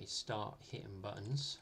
me start hitting buttons.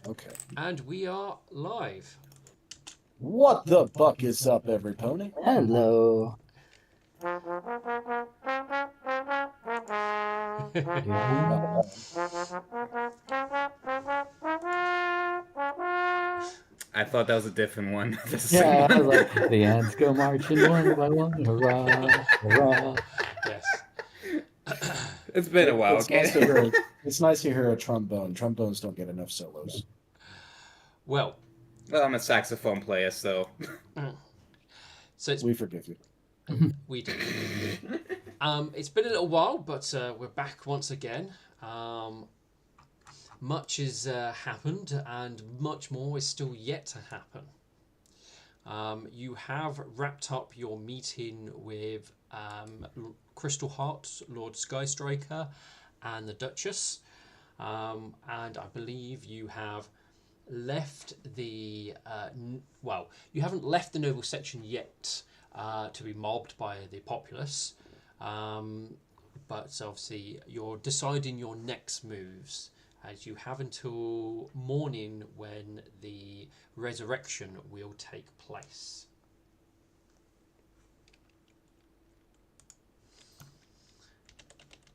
Okay. And we are live. What the buck is up, every pony? Hello. I thought that was a different one. Yeah, I was like, the ants go marching one by one, hurrah, hurrah. Yes. It's been a while, It's okay? nice to hear. It's nice to hear a trombone. Trombones don't get enough solos. Well, Well, I'm a saxophone player, so. so We forgive you. we do. It's been a little while, but we're back once again. Much has happened, and much more is still yet to happen. You have wrapped up your meeting with Crystal Heart, Lord Skystriker, and the Duchess, and I believe you have left the you haven't left the noble section yet to be mobbed by the populace, but obviously you're deciding your next moves, as you have until morning when the resurrection will take place.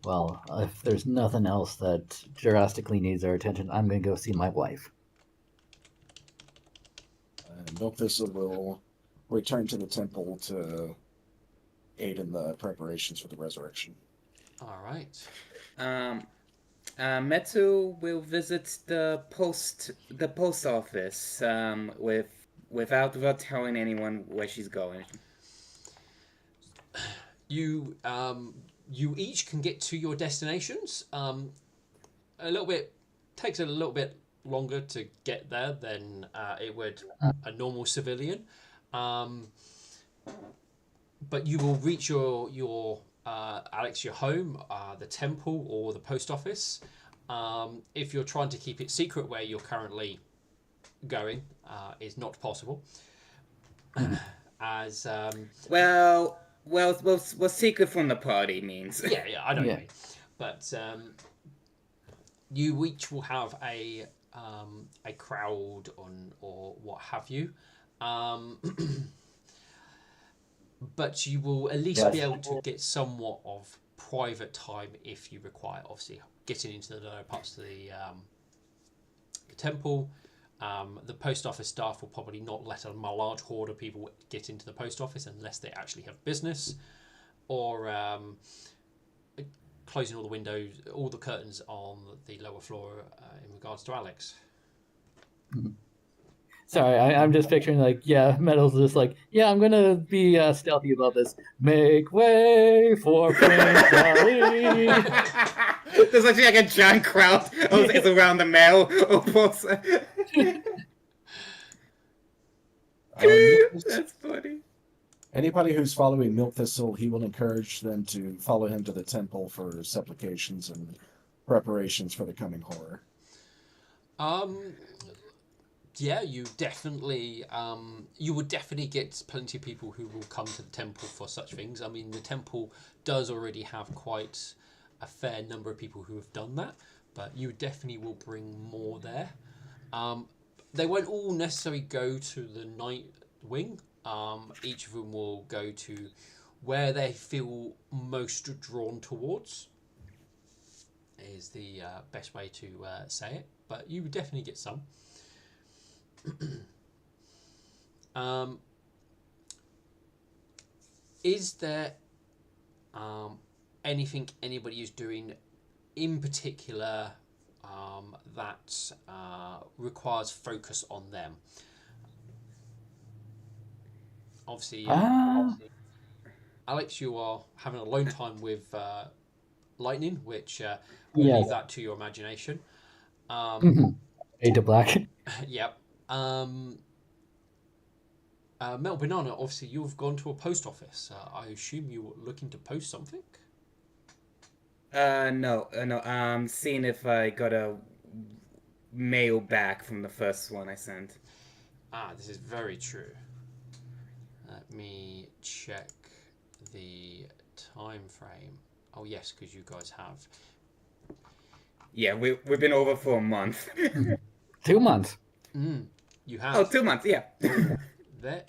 Well, if there's nothing else that drastically needs our attention, I'm going to go see my wife. Milk Thistle will return to the temple to aid in the preparations for the resurrection. All right. Metu will visit the post office without telling anyone where she's going. You you each can get to your destinations. A little bit takes a little bit longer to get there than it would a normal civilian, but you will reach your Alex, your home, the temple or the post office If you're trying to keep it secret where you're currently going, is not possible. As well, secret from the party means. yeah, I know what you Yeah. mean. But you each will have a crowd on or what have you. But you will at least be able to get somewhat of private time if you require. Obviously, getting into the lower parts of the temple. The post office staff will probably not let a large horde of people get into the post office unless they actually have business, or closing all the windows, all the curtains on the lower floor in regards to Alex. Sorry, I'm just picturing like, yeah, Metal's just like, yeah, I'm gonna be stealthy about this. Make way for Prince Ali. There's actually like a giant crowd. It's around the mail. Almost. That's funny. Anybody who's following Milk Thistle, he will encourage them to follow him to the temple for supplications and preparations for the coming horror. Yeah, you definitely you would definitely get plenty of people who will come to the temple for such things. I mean, the temple does already have quite a fair number of people who have done that, but you definitely will bring more there. They won't all necessarily go to the night wing. Each of them will go to where they feel most drawn towards, is the best way to say it. But you would definitely get some. Is there anything anybody is doing in particular that requires focus on them? Obviously, Alex, you are having a alone time with lightning, which we'll Yeah. leave that to your imagination. Fade to black. Yep. Mel Banana, obviously you've gone to a post office. I assume you were looking to post something? No. I'm seeing if I got a mail back from the first one I sent. This is very true. Let me check the time frame. Oh yes, because you guys have. Yeah, we've been over for a month. 2 months. You have. Oh, 2 months. Yeah. There.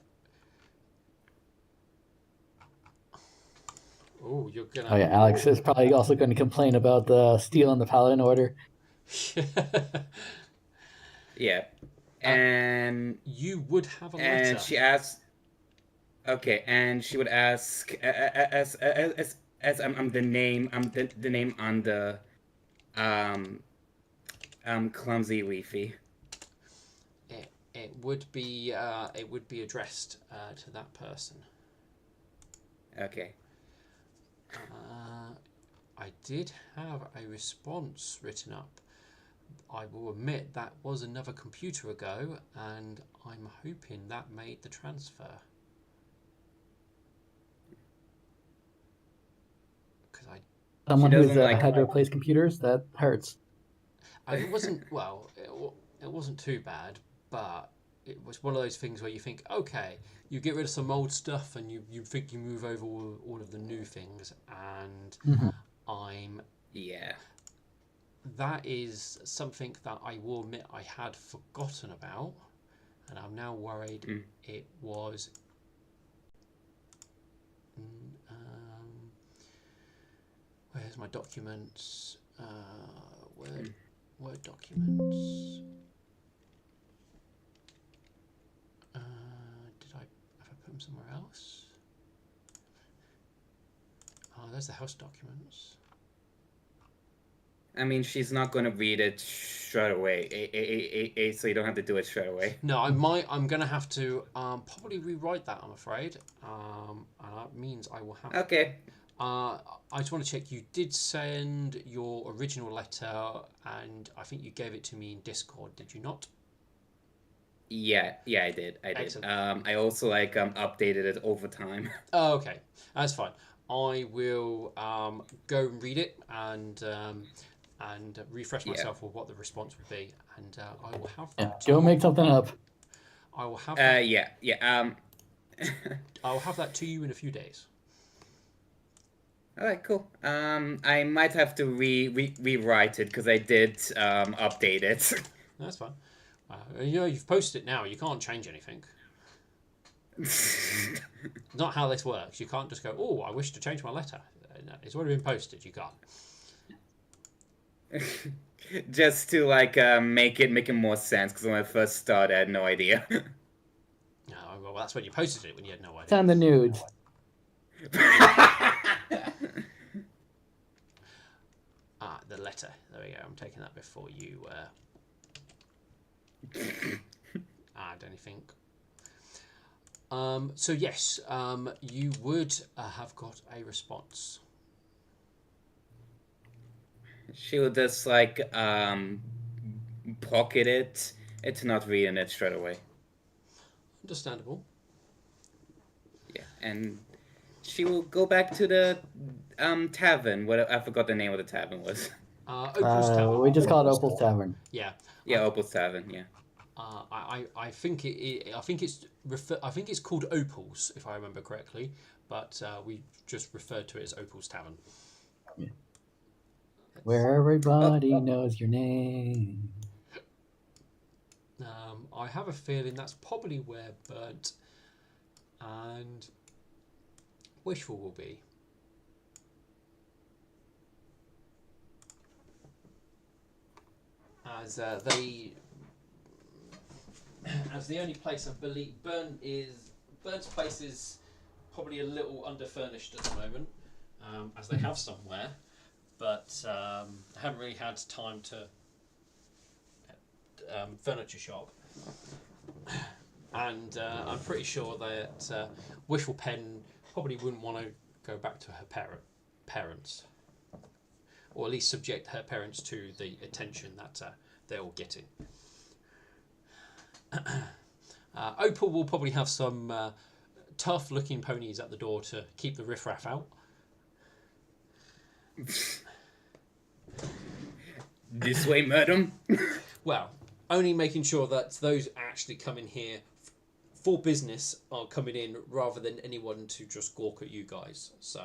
Oh, you're gonna. Oh yeah, Alex is probably also going to complain about the stealing the Paladin Order. Yeah. And you would have a letter. and she asked. Okay, and she would ask as I'm the name the name on the clumsy leafy. It would be addressed to that person. Okay. I did have a response written up. I will admit that was another computer ago, and I'm hoping that made the transfer. Because Someone who's like- had to replace computers, that hurts. it wasn't it wasn't too bad, but it was one of those things where you think, okay, you get rid of some old stuff and you think you move over all of the new things, and Yeah. that is something that I will admit I had forgotten about, and I'm now worried it was. Where's my documents? Word documents. Have I put them somewhere else? Oh, there's the house documents. I mean, she's not going to read it straight away, so you don't have to do it straight away. No, I'm going to have to probably rewrite that, I'm afraid. And that means I will have. Okay. I just want to check. You did send your original letter, and I think you gave it to me in Discord. Did you not? Yeah, I did. Excellent. I also updated it over time. Oh, okay, that's fine. I will go and read it, and and refresh Yeah. myself with what the response would be, and I will have Yeah, that. go make something up. I will have that. Yeah. I will have that to you in a few days. All right, cool. I might have to rewrite it because I did update it. That's fine. You've posted it now. You can't change anything. Not how this works. You can't just go, oh, I wish to change my letter. No, it's already been posted. You can't. Just to make it more sense because when I first started, I had no idea. No, well, that's when you posted it when you had no It's idea. on the nudes. The letter. There we go. I'm taking that before you add anything. So yes, you would have got a response. She would just pocket it. It's not reading it straight away. Understandable. Yeah, and she will go back to the tavern. What I forgot the name of the tavern was. Opal's Tavern. We just call it Opal's Tavern. Yeah. Yeah, Opal's Tavern. Yeah. I think it's called Opal's if I remember correctly, but we just referred to it as Opal's Tavern. Yeah. Where everybody knows your name. I have a feeling that's probably where Burnt and Wishful will be. As the only place I believe Burnt's place is probably a little underfurnished at the moment, as they have somewhere, but they haven't really had time to furniture shop. And I'm pretty sure that Wishful Pen probably wouldn't want to go back to her parents, or at least subject her parents to the attention that they're all getting. Opal will probably have some tough-looking ponies at the door to keep the riffraff out. This way, madam. Well, only making sure that those actually coming here for business are coming in rather than anyone to just gawk at you guys. So,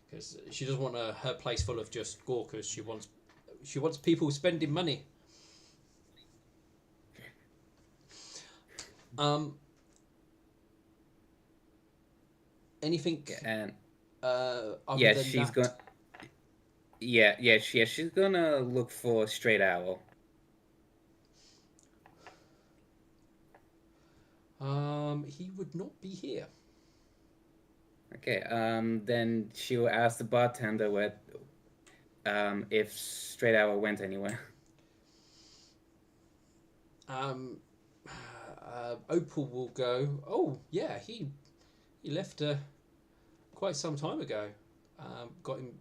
because she doesn't want her place full of just gawkers. She wants people spending money. Anything? And Other yeah, than she's that? going. Yeah, she's gonna look for Straight Owl. He would not be here. Okay. Then she will ask the bartender if Straight Owl went anywhere. Opal will go. Oh yeah, he left quite some time ago. Got him.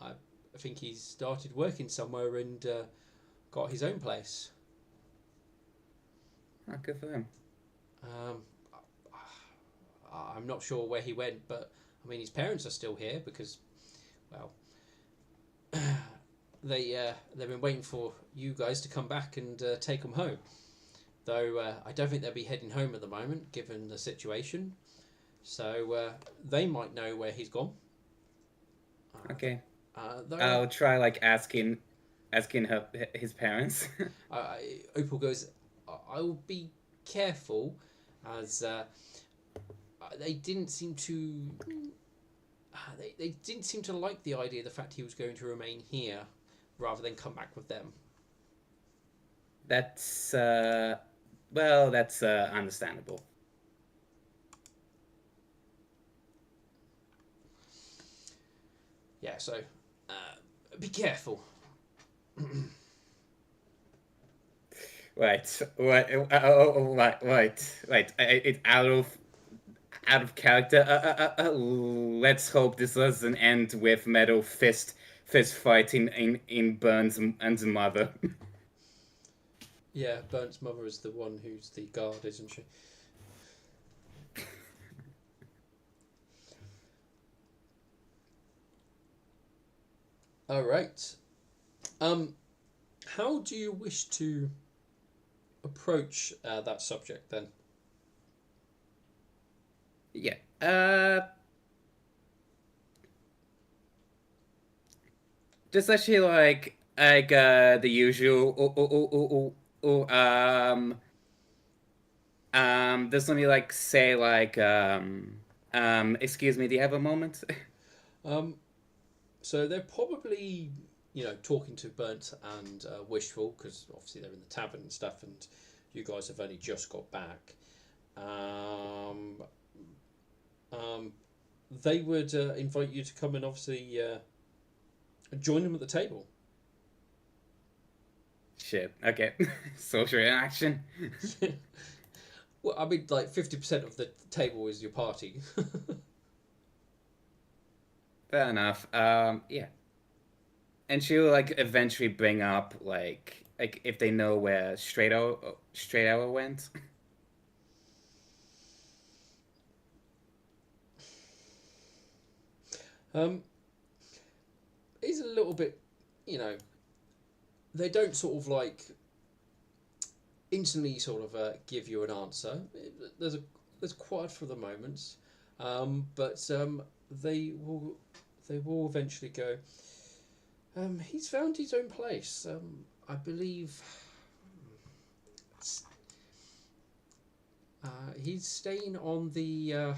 I think he started working somewhere and got his own place. Oh, good for him. I'm not sure where he went, but I mean his parents are still here because, well, they've been waiting for you guys to come back and take them home. Though I don't think they'll be heading home at the moment, given the situation. So they might know where he's gone. Okay. Though I'll try asking his parents. Opal goes, I'll be careful, as they didn't seem to. They didn't seem to like the idea, the fact he was going to remain here, rather than come back with them. That's understandable. Yeah, so be careful. Right. It's out of character. Let's hope this doesn't end with metal fist fighting in Burns and mother. Yeah, Burnt's mother is the one who's the guard, isn't she? All right. Um, how do you wish to approach that subject then? Yeah. Just actually like the usual. Just let me like say excuse me, do you have a moment? Um, so they're probably, talking to Burnt and Wishful because obviously they're in the tavern and stuff, and you guys have only just got back. Um, um, they would invite you to come and obviously join them at the table. Shit. Okay. Social interaction. Well, I mean, like 50% of the table is your party. Fair enough. Yeah. And she'll like eventually bring up like if they know where Straight Arrow went. um, it's a little bit, you know, they don't sort of like instantly sort of give you an answer. There's quiet for the moment, but they will they will eventually go. He's found his own place. I believe he's staying on the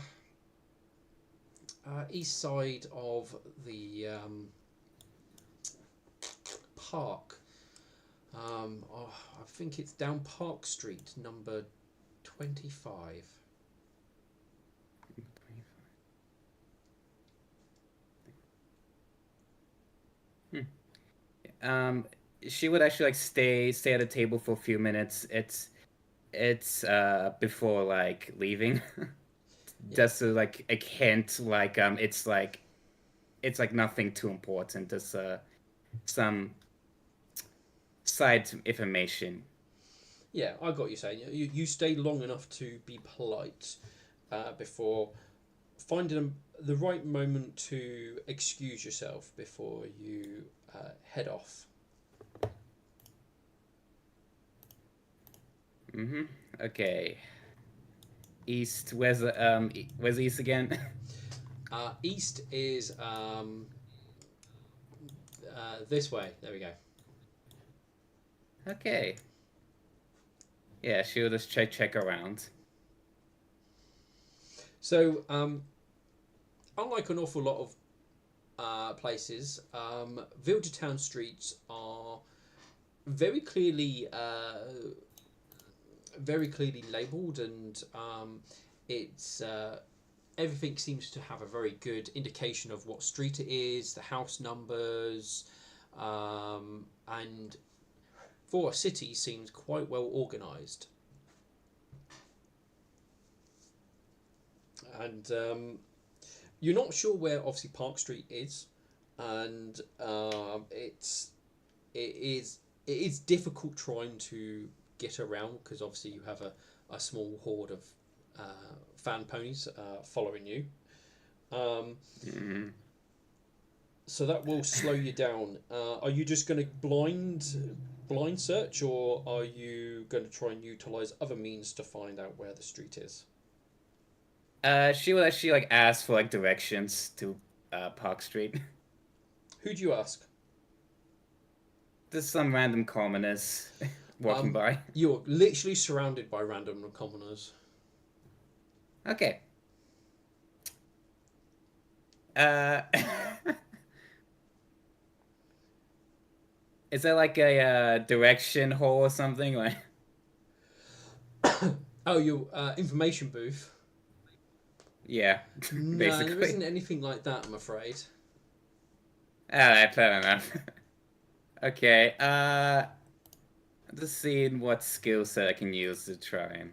east side of the park. I think it's down Park Street, number 25. Hmm. Um, she would actually like stay at the table for a few minutes. It's before like leaving. Yeah, Just to like a hint it's like nothing too important. Just some side information. yeah, I got you saying. You stay long enough to be polite before finding the right moment to excuse yourself before you head off. Mm-hmm. Okay. East. Where's East again? East is this way. There we go. Okay. Yeah, she'll just check around. So, unlike an awful lot of places, Town streets are very clearly labelled, and it's everything seems to have a very good indication of what street it is, the house numbers, and for a city seems quite well organised. And you're not sure where obviously Park Street is, and it is difficult trying to get around because obviously you have a small horde of fan ponies following you. Um, Mm-hmm. so that will slow you down. Are you just going to blind search, or are you going to try and utilize other means to find out where the street is? She would actually like ask for like directions to Park Street. Who do you ask? Just some random commoners walking Um, by. you're literally surrounded by random commoners. Okay. Uh, is there like a direction hole or something? Like, Oh, your information booth. yeah, No, there basically. isn't anything like that, I'm afraid. Alright, fair enough. Okay. Just seeing what skill set I can use to try and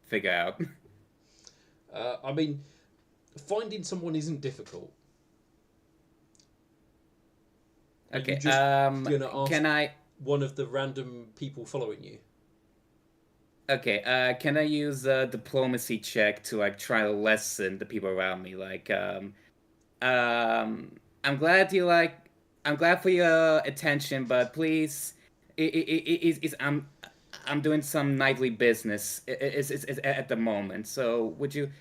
figure out. I mean, finding someone isn't difficult. Are you Okay. just gonna ask Can I? one of the random people following you? Okay. Can I use a diplomacy check to like try to lessen the people around me? Like, I'm glad you like I'm glad for your attention, but please, I'm doing some nightly business is at the moment. So would you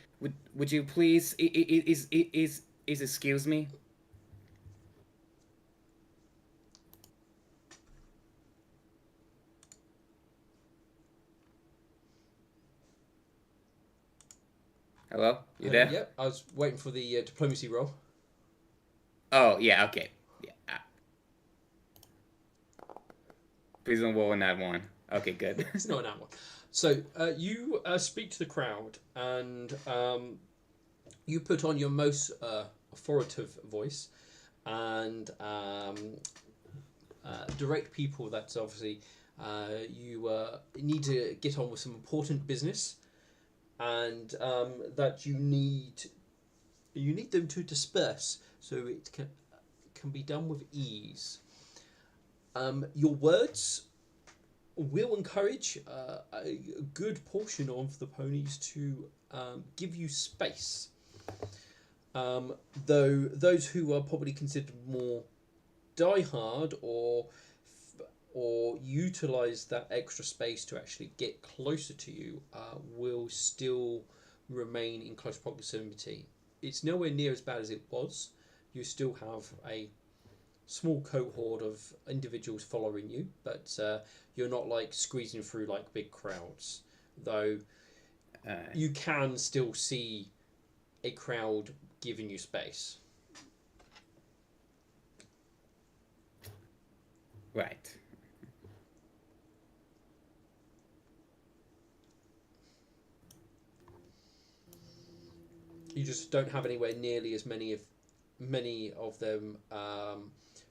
please is excuse me? Hello, you there? Yep, I was waiting for the diplomacy roll. Oh yeah, okay. Yeah. Please don't roll on that one. Okay, good. It's not an hour. So you speak to the crowd, and you put on your most authoritative voice, and direct people that obviously you need to get on with some important business, and that you need them to disperse so it can be done with ease. Your words will encourage a good portion of the ponies to give you space. Though those who are probably considered more diehard or utilize that extra space to actually get closer to you will still remain in close proximity. It's nowhere near as bad as it was. You still have a small cohort of individuals following you, but you're not like squeezing through like big crowds. Though you can still see a crowd giving you space. Right. You just don't have anywhere nearly as many of them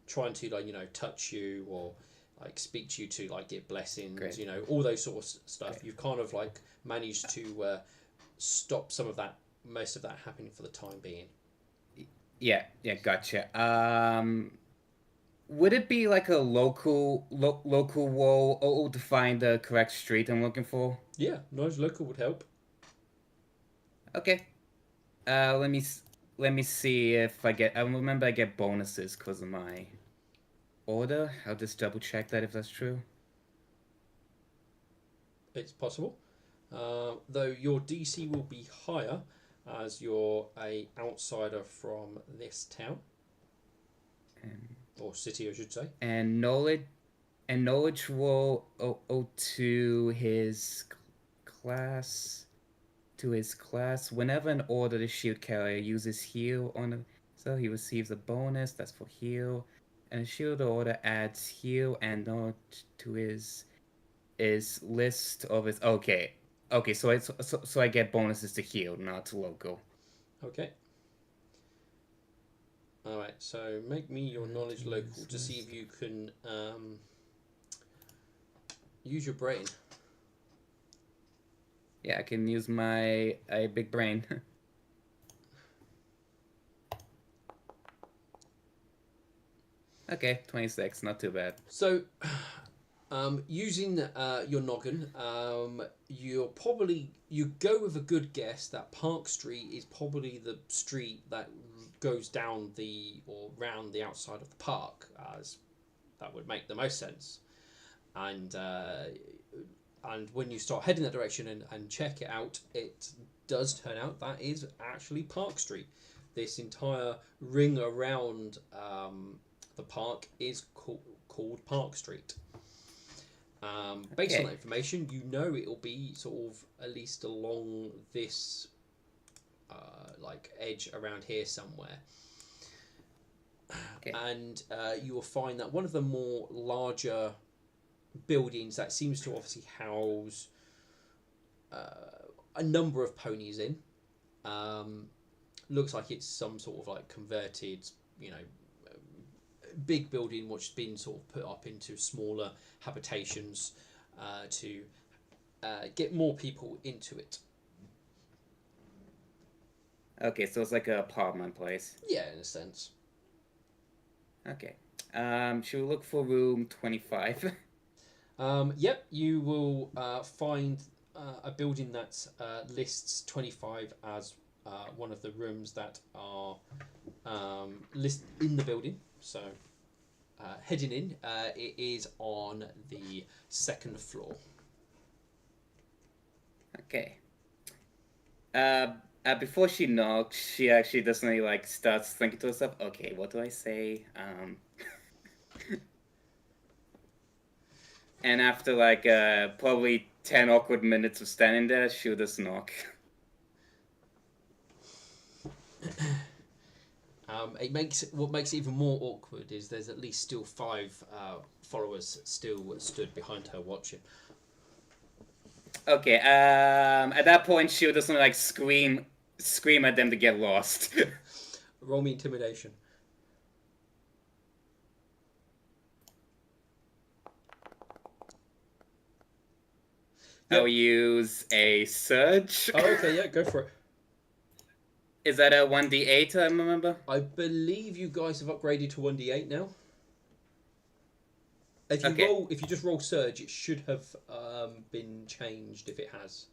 trying to like touch you or like speak to you to like get blessings. Great. All those sort of stuff. Okay. You've kind of like managed to stop most of that happening for the time being. Yeah, gotcha. Would it be like a local wall to find the correct street I'm looking for? Yeah, knowledge local would help. Okay. Let me let me see if I get. I remember I get bonuses because of my order. I'll just double check that if that's true. It's possible, though your DC will be higher as you're a outsider from this town And, or city, I should say. and knowledge will owe to his class. To his class, whenever an order the shield carrier uses heal on a, so he receives a bonus. That's for heal, and a shield order adds heal and knowledge to his list of his. Okay, so I get bonuses to heal, not to local. Okay. All right. So make me your knowledge local to see if you can use your brain. Yeah, I can use my a big brain. Okay, 26, not too bad. So, using your noggin, you go with a good guess that Park Street is probably the street that goes down or round the outside of the park, as that would make the most sense. And when you start heading that direction and check it out, it does turn out that is actually Park Street. This entire ring around the park is called Park Street. Based on that information, you know it'll be sort of at least along this like edge around here somewhere. Okay. And you will find that one of the more larger buildings that seems to obviously house a number of ponies in looks like it's some sort of like converted, big building which has been sort of put up into smaller habitations to get more people into it. Okay, so it's like an apartment place. Yeah, in a sense. Okay. Should we look for room 25? Yep, you will find a building that lists 25 as one of the rooms that are listed in the building. So heading in. It is on the second floor. Okay. Before she knocks, she actually definitely like starts thinking to herself, okay, what do I say? And after like probably 10 awkward minutes of standing there, she'll just knock. What makes it even more awkward is there's at least still 5 followers still stood behind her watching. Okay, at that point she'll just like scream at them to get lost. Roll me intimidation. I'll use a surge. Oh, okay, yeah, go for it. Is that a 1d8, I remember? I believe you guys have upgraded to 1d8 now. If you Okay. if you just roll surge, it should have been changed if it has.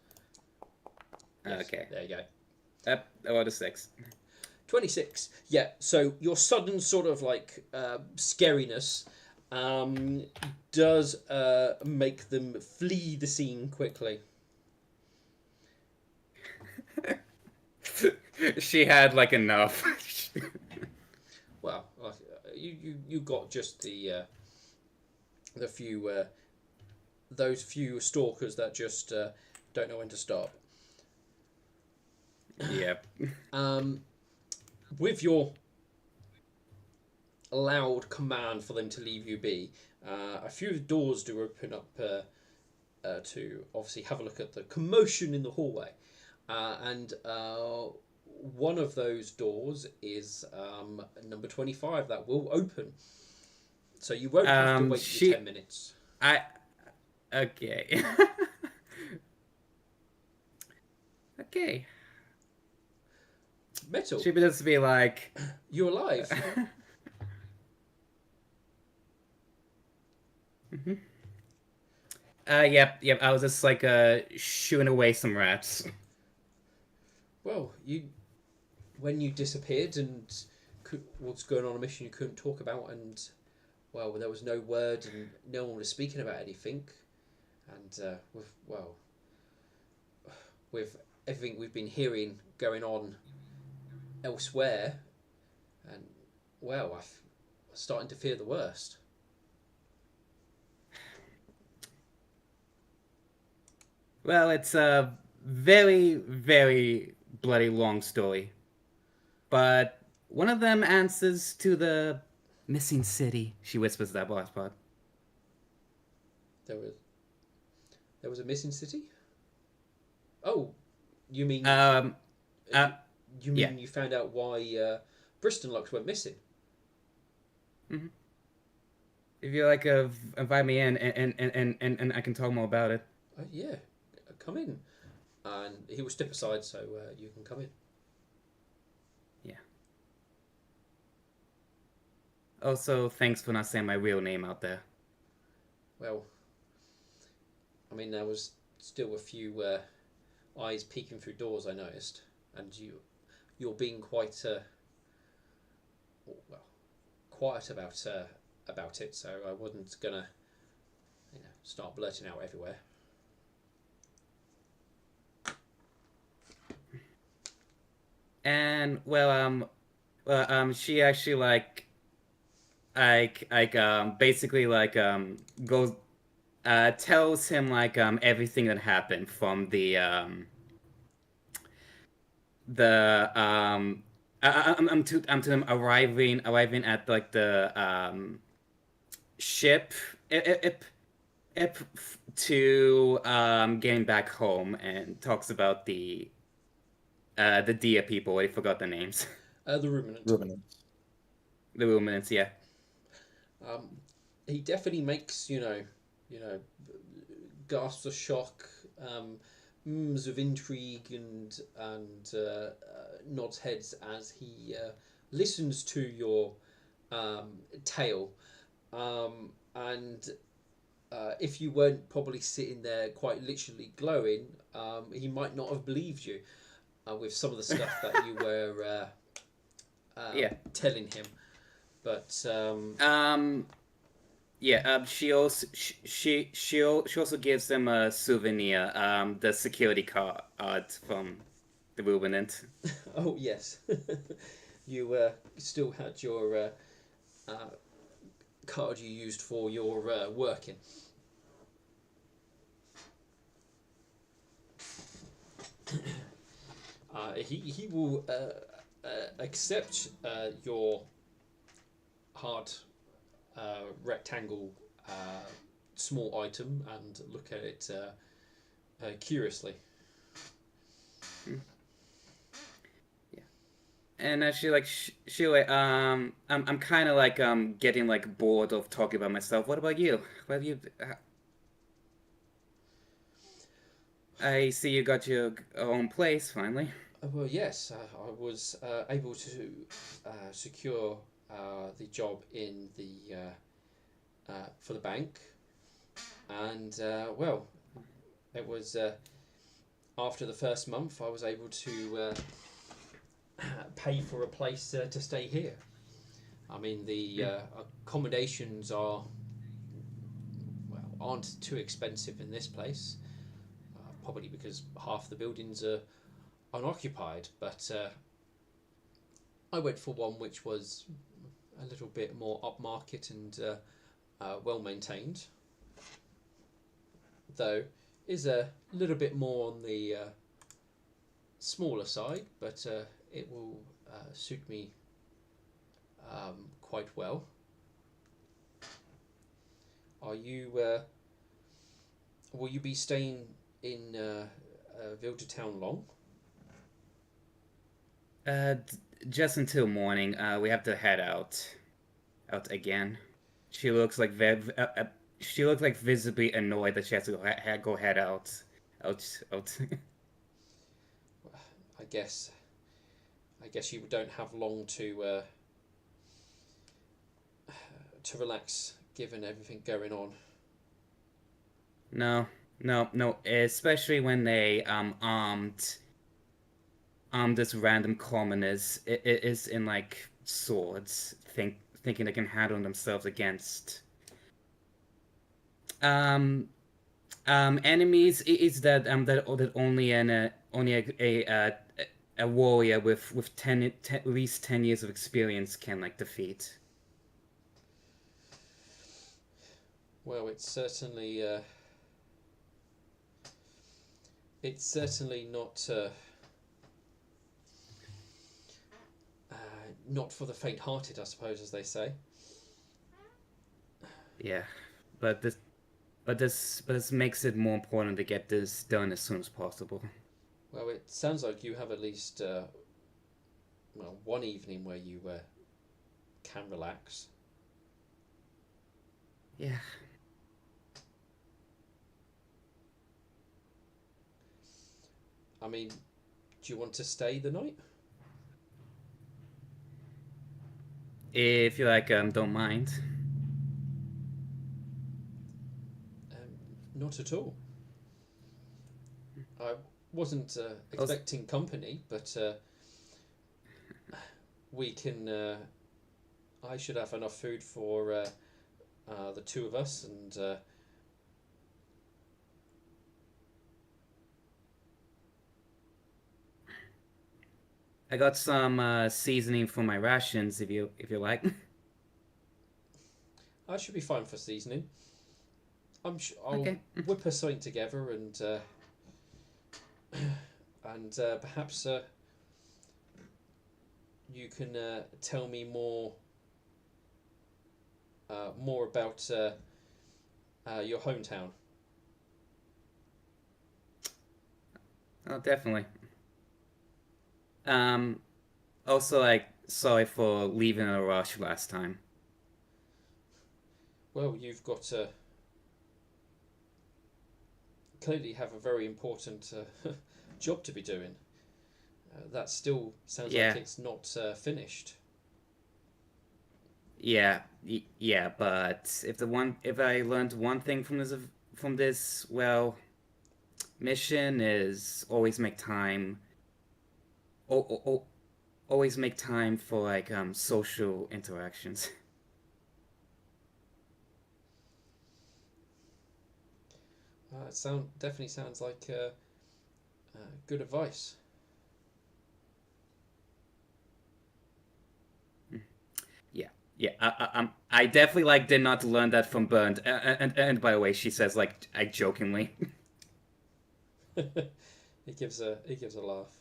Yes, Okay. there you go. I rolled a 6. 26. Yeah, so your sudden sort of like scariness does make them flee the scene quickly. She had like enough. Well, you got just the few those few stalkers that just don't know when to stop. Yep. With your loud command for them to leave you be, a few doors do open up to obviously have a look at the commotion in the hallway, and one of those doors is number 25 that will open. So you won't have to wait for 10 minutes. Okay. Okay. Metal, She would just be like, you're alive. Yep. I was just like shooing away some rats. Well, when you disappeared and was going on a mission you couldn't talk about, and well, there was no word and no one was speaking about anything, and with everything we've been hearing going on elsewhere, and well, I'm starting to fear the worst. Well, it's a very, very bloody long story. But one of them answers to the missing city, she whispers that last part. There was a missing city. Oh, you mean yeah. you found out why Bristol Lux went missing? Mm-hmm. If you like, invite me in, and I can talk more about it. Yeah, come in. And he will step aside so you can come in. Yeah. Also, thanks for not saying my real name out there. Well, I mean, there was still a few eyes peeking through doors, I noticed, and you're being quite quiet about it. So I wasn't gonna, start blurting out everywhere. And she actually basically goes tells him everything that happened from I'm to them arriving at like the ship to getting back home, and talks about the deer people. I forgot the names. The ruminant. Ruminants. The ruminants, yeah. He definitely makes gasps of shock, mms of intrigue, and nods heads as he listens to your tale, and if you weren't probably sitting there quite literally glowing, he might not have believed you with some of the stuff that you were telling him. But Yeah. She also gives them a souvenir. The security card from the Rubenant. oh yes, you still had your uh, card you used for your working. He will accept your hard rectangle small item and look at it curiously. Yeah. And she like I'm kind of like getting like bored of talking about myself. What about you? What have you? I see you got your own place finally. Well, yes, I was able to secure the job in the for the bank, and well, it was after the first month I was able to pay for a place to stay here. I mean, the Yeah. accommodations are well aren't too expensive in this place, probably because half the buildings are unoccupied. But I went for one which was a little bit more upmarket and well maintained, though is a little bit more on the smaller side, but it will suit me quite well. Are you? Will you be staying in Town long? Just until morning. We have to head out again. She looks like she looks like visibly annoyed that she has to go head out. I guess. I guess you don't have long to relax, given everything going on. No, no. Especially when they armed this random commoners. It is in like swords, thinking they can handle themselves against um enemies. Is that that only a warrior with at least 10 years of experience can like defeat. Well, it's certainly uh, not for the faint-hearted, I suppose, as they say. Yeah, but this makes it more important to get this done as soon as possible. Well, it sounds like you have at least well one evening where you can relax. Yeah. I mean, do you want to stay the night? If you like, don't mind. Not at all. I wasn't Also, expecting company, but we can. I should have enough food for the two of us, and I got some seasoning for my rations if you like. I should be fine for seasoning. I'll Okay. whip us something together, and perhaps you can tell me more about your hometown. Oh, definitely. Um, Also, like, sorry for leaving in a rush last time. Well, you've got to clearly have a very important job to be doing. That still sounds like Yeah, it's not finished. yeah, but if I learned one thing from this, well, mission is always make time. Oh, always make time for like social interactions. Definitely sounds like good advice. Yeah, yeah. I definitely like did not learn that from Bernd. And by the way, she says like I jokingly. It gives a laugh.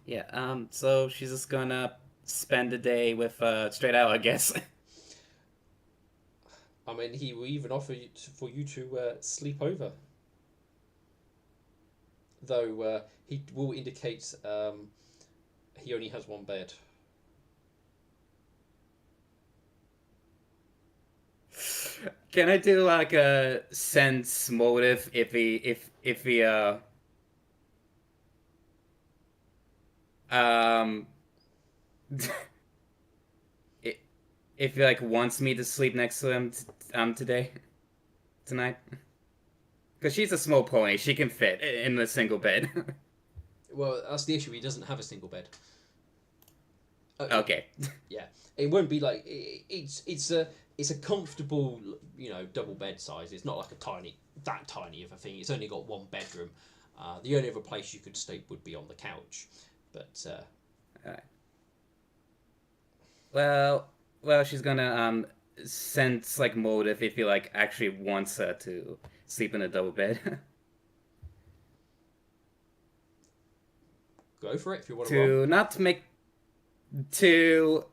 Yeah. So she's just gonna spend the day with straight out, I guess. I mean, he will even offer for you to sleep over, though he will indicate he only has one bed. Can I do like a sense motive if he um i- if he like wants me to sleep next to him today tonight? Because she's a small pony, she can fit in a single bed. Well, that's the issue. He doesn't have a single bed. Okay. Yeah, it won't be like it's a comfortable double bed size. It's not like that tiny of a thing. It's only got one bedroom. The only other place you could sleep would be on the couch, but Alright. Well, she's gonna sense like motive if he like actually wants her to sleep in a double bed. go for it if you want to roll. to not make to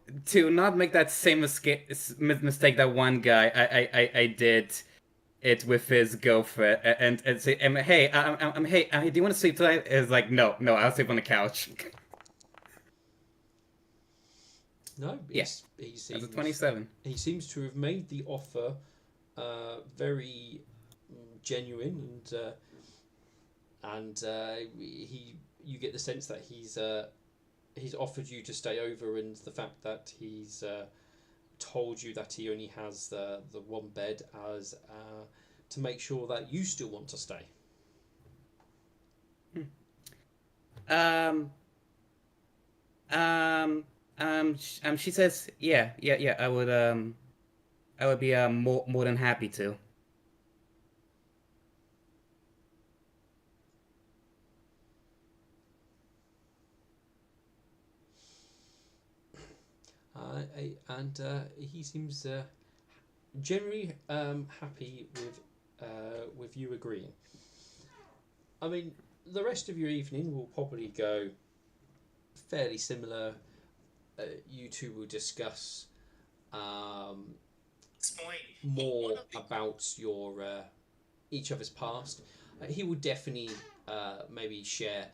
not make that same mistake that one guy I did it with his girlfriend and say hey hey do you want to sleep tonight? Is like no I'll sleep on the couch. No, Yeah, he that's a seems 27. he seems to have made the offer very genuine and he you get the sense that he's offered you to stay over, and the fact that he's told you that he only has the one bed as to make sure that you still want to stay. um she says yeah I would be more than happy to. And he seems generally happy with you agreeing. I mean, the rest of your evening will probably go fairly similar. You two will discuss um, more about your each other's past. He will definitely maybe share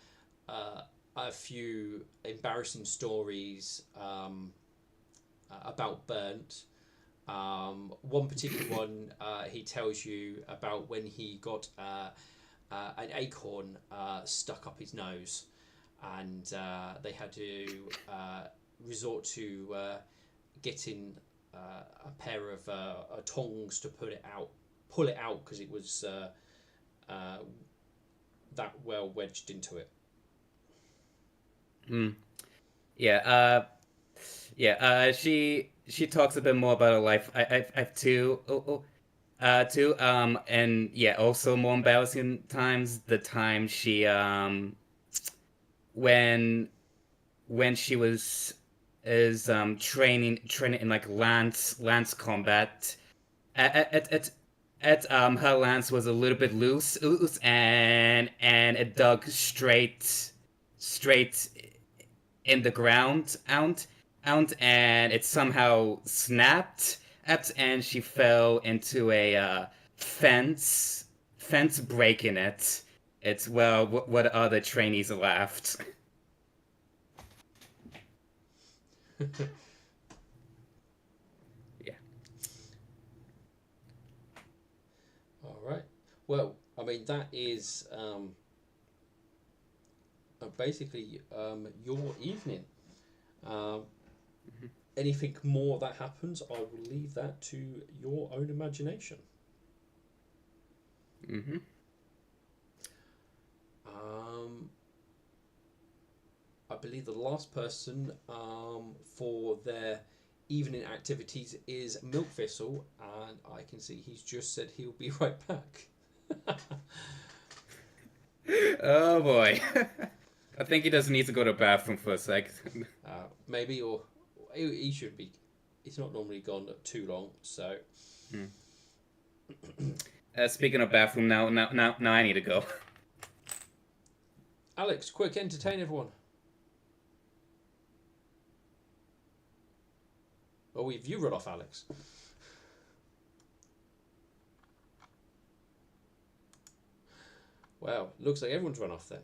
a few embarrassing stories about Burnt. One particular one he tells you about when he got an acorn stuck up his nose, and they had to resort to getting a pair of tongs to pull it out because it was uh, that well wedged into it. Hmm. Yeah. She talks a bit more about her life. I have two and yeah, also more embarrassing times. The time she when she was is training in like lance combat. At at at, her lance was a little bit loose and it dug straight in the ground out and it somehow snapped and she fell into a fence breaking it. It's well what other trainees laughed. Yeah. All right. Well, I mean that is basically your evening. Um, Anything more that happens, I will leave that to your own imagination. Mm-hmm. Um, I believe the last person for their evening activities is Milk Thistle, and I can see he's just said he'll be right back. Oh boy. I think he does need to go to the bathroom for a sec. Maybe, or he should be. He's not normally gone too long, so. Speaking of bathroom, now I need to go. Alex, quick, entertain everyone. Oh, you run off, Alex. Wow, looks like everyone's run off then.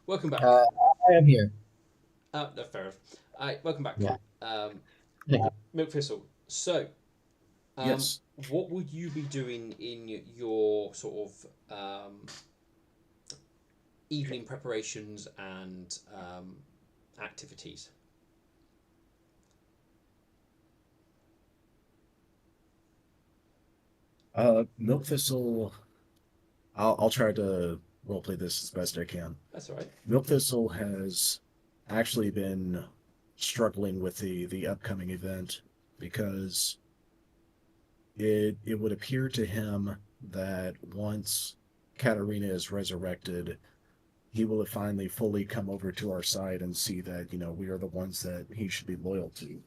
Welcome back. I am here. No, fair enough. Welcome back. Yeah. Thank you. Milk Thistle. So, Yes. what would you be doing in your sort of evening preparations and activities? Milk Thistle. I'll try to roleplay this as best I can. That's all right. Milk Thistle has actually been struggling with the upcoming event because it would appear to him that once Katarina is resurrected, he will have finally fully come over to our side and see that, we are the ones that he should be loyal to,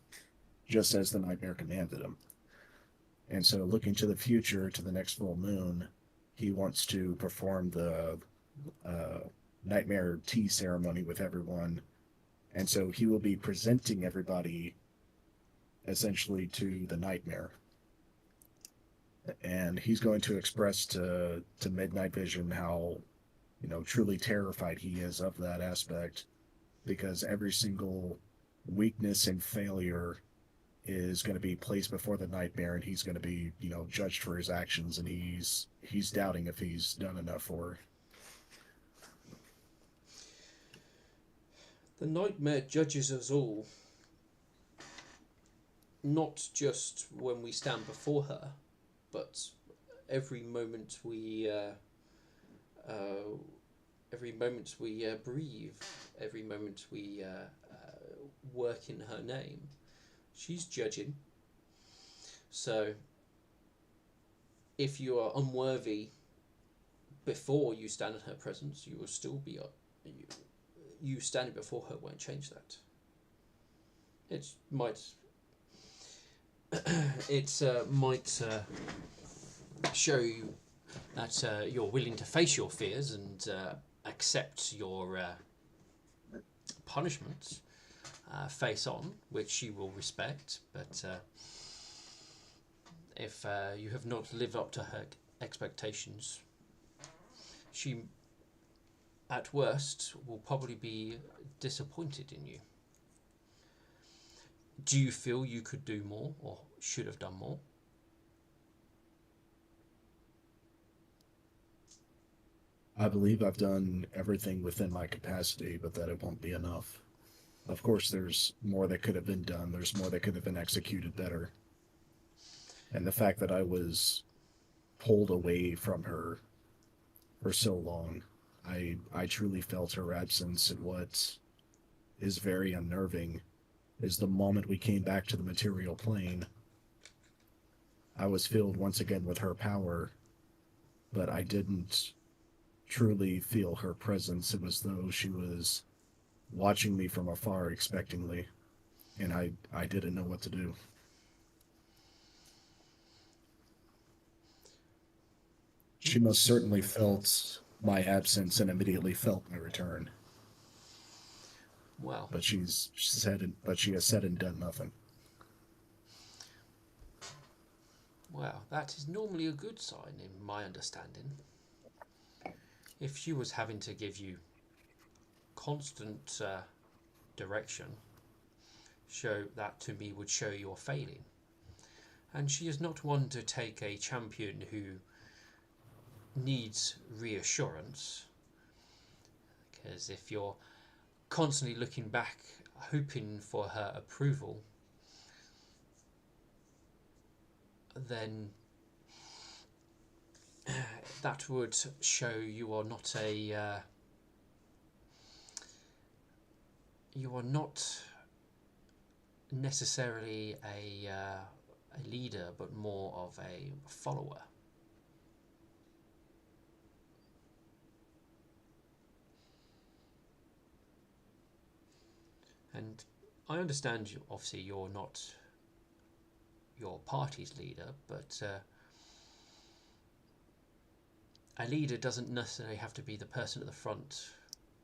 just as the Nightmare commanded him. And so, looking to the future, to the next full moon, he wants to perform the Nightmare tea ceremony with everyone. And so, he will be presenting everybody essentially to the Nightmare. And he's going to express to Midnight Vision how, truly terrified he is of that aspect, because every single weakness and failure is going to be placed before the Nightmare, and he's going to be, judged for his actions, and he's doubting if he's done enough for her. The Nightmare judges us all, not just when we stand before her, but every moment we breathe, every moment we work in her name. She's judging. So if you are unworthy before you stand in her presence, you will still be you standing before her won't change that. It might show you that you're willing to face your fears and accept your punishments face on, which she will respect. But if you have not lived up to her expectations, she, at worst, will probably be disappointed in you. Do you feel you could do more or should have done more? I believe I've done everything within my capacity, but that it won't be enough. Of course, there's more that could have been done. There's more that could have been executed better. And the fact that I was pulled away from her for so long, I truly felt her absence. And what is very unnerving is the moment we came back to the material plane, I was filled once again with her power, but I didn't truly feel her presence. It was though she was watching me from afar expectingly, and I didn't know what to do. She most certainly felt my absence and immediately felt my return. Well, But she has said and done nothing. well, that is normally a good sign in my understanding. If she was having to give you constant direction, show that to me would show you're failing. And she is not one to take a champion who needs reassurance, because if you're constantly looking back hoping for her approval, then that would show you are not you are not necessarily a leader, but more of a follower. And I understand you, obviously you're not your party's leader, but a leader doesn't necessarily have to be the person at the front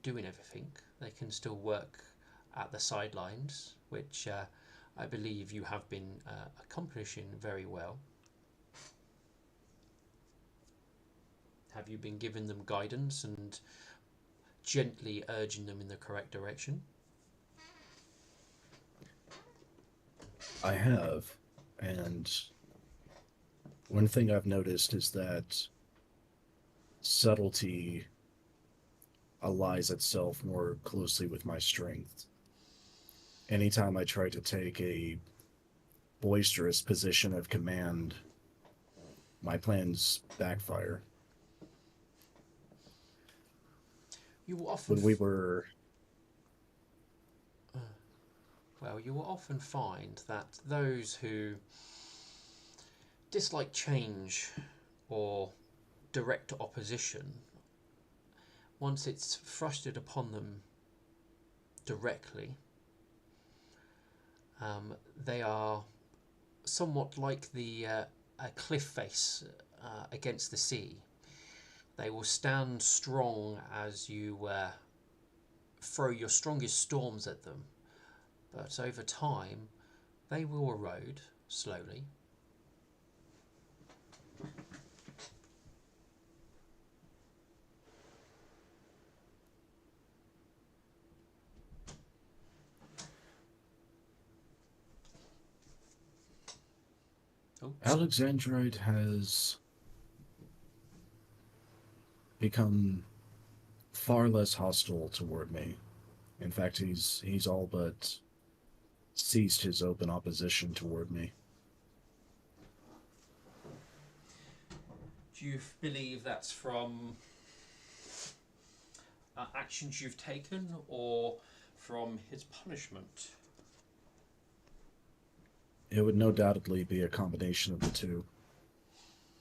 doing everything. They can still work at the sidelines, which I believe you have been accomplishing very well. Have you been giving them guidance and gently urging them in the correct direction? I have, and one thing I've noticed is that subtlety allies itself more closely with my strength. Anytime I try to take a boisterous position of command, my plans backfire. You will often When we were you will often find that those who dislike change or direct opposition, once it's thrusted upon them directly, they are somewhat like a cliff face against the sea. They will stand strong as you throw your strongest storms at them, but over time they will erode slowly. Oh, Alexandrite has become far less hostile toward me. In fact, he's all but ceased his open opposition toward me. do you believe that's from actions you've taken or from his punishment? It would no doubtedly be a combination of the two.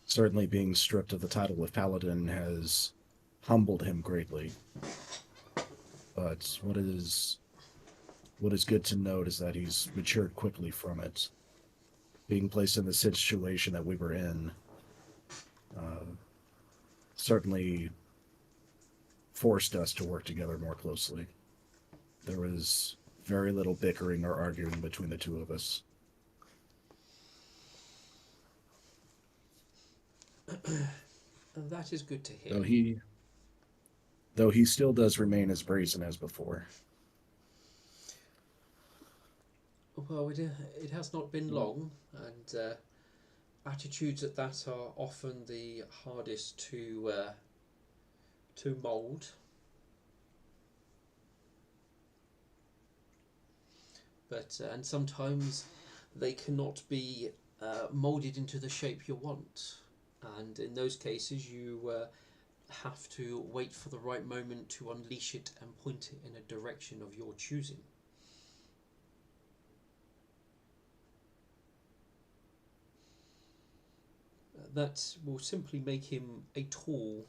Certainly being stripped of the title of Paladin has humbled him greatly. But what is good to note is that he's matured quickly from it. Being placed in the situation that we were in certainly forced us to work together more closely. There was very little bickering or arguing between the two of us. And that is good to hear. Though he still does remain as brazen as before. Well, it has not been long, and attitudes at that are often the hardest to mould. But and sometimes they cannot be moulded into the shape you want, and in those cases you have to wait for the right moment to unleash it and point it in a direction of your choosing. That will simply make him a tool,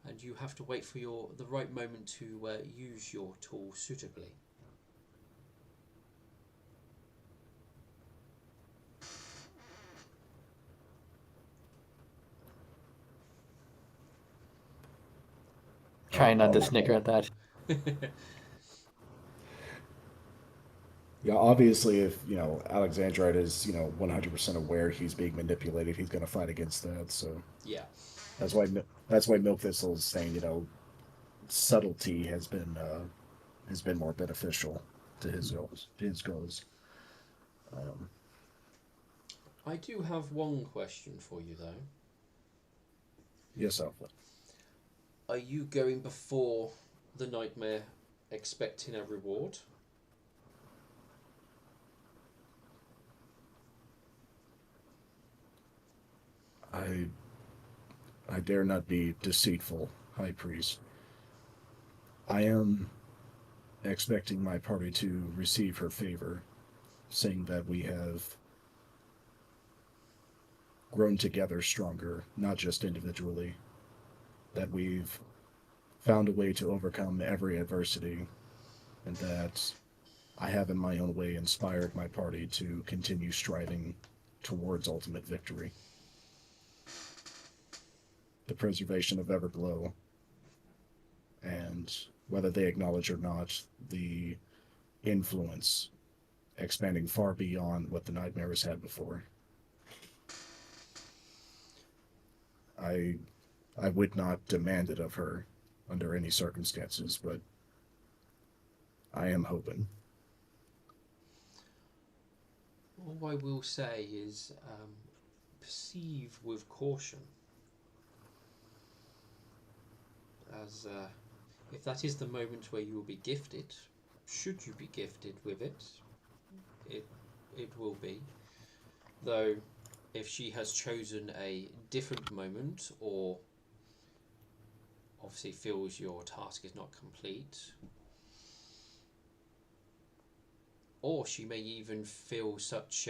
and you have to wait for the right moment to use your tool suitably. Trying not to snicker at that. Yeah, obviously, if Alexandrite is 100% aware he's being manipulated, he's going to fight against that. So Yeah. that's why Milk Thistle is saying subtlety has been more beneficial to his goals. I do have one question for you though. Yes, Alpha. Are you going before the nightmare expecting a reward? I dare not be deceitful, High Priest. I am expecting my party to receive her favor, saying that we have grown together stronger, not just individually, that we've found a way to overcome every adversity, and that I have in my own way inspired my party to continue striving towards ultimate victory. The preservation of Everglow, and whether they acknowledge or not, the influence expanding far beyond what the Nightmares had before. I I would not demand it of her under any circumstances, but I am hoping. All I will say is perceive with caution, as if that is the moment where you will be gifted, should you be gifted with it, it it will be. Though, if she has chosen a different moment, or obviously feels your task is not complete, or she may even feel such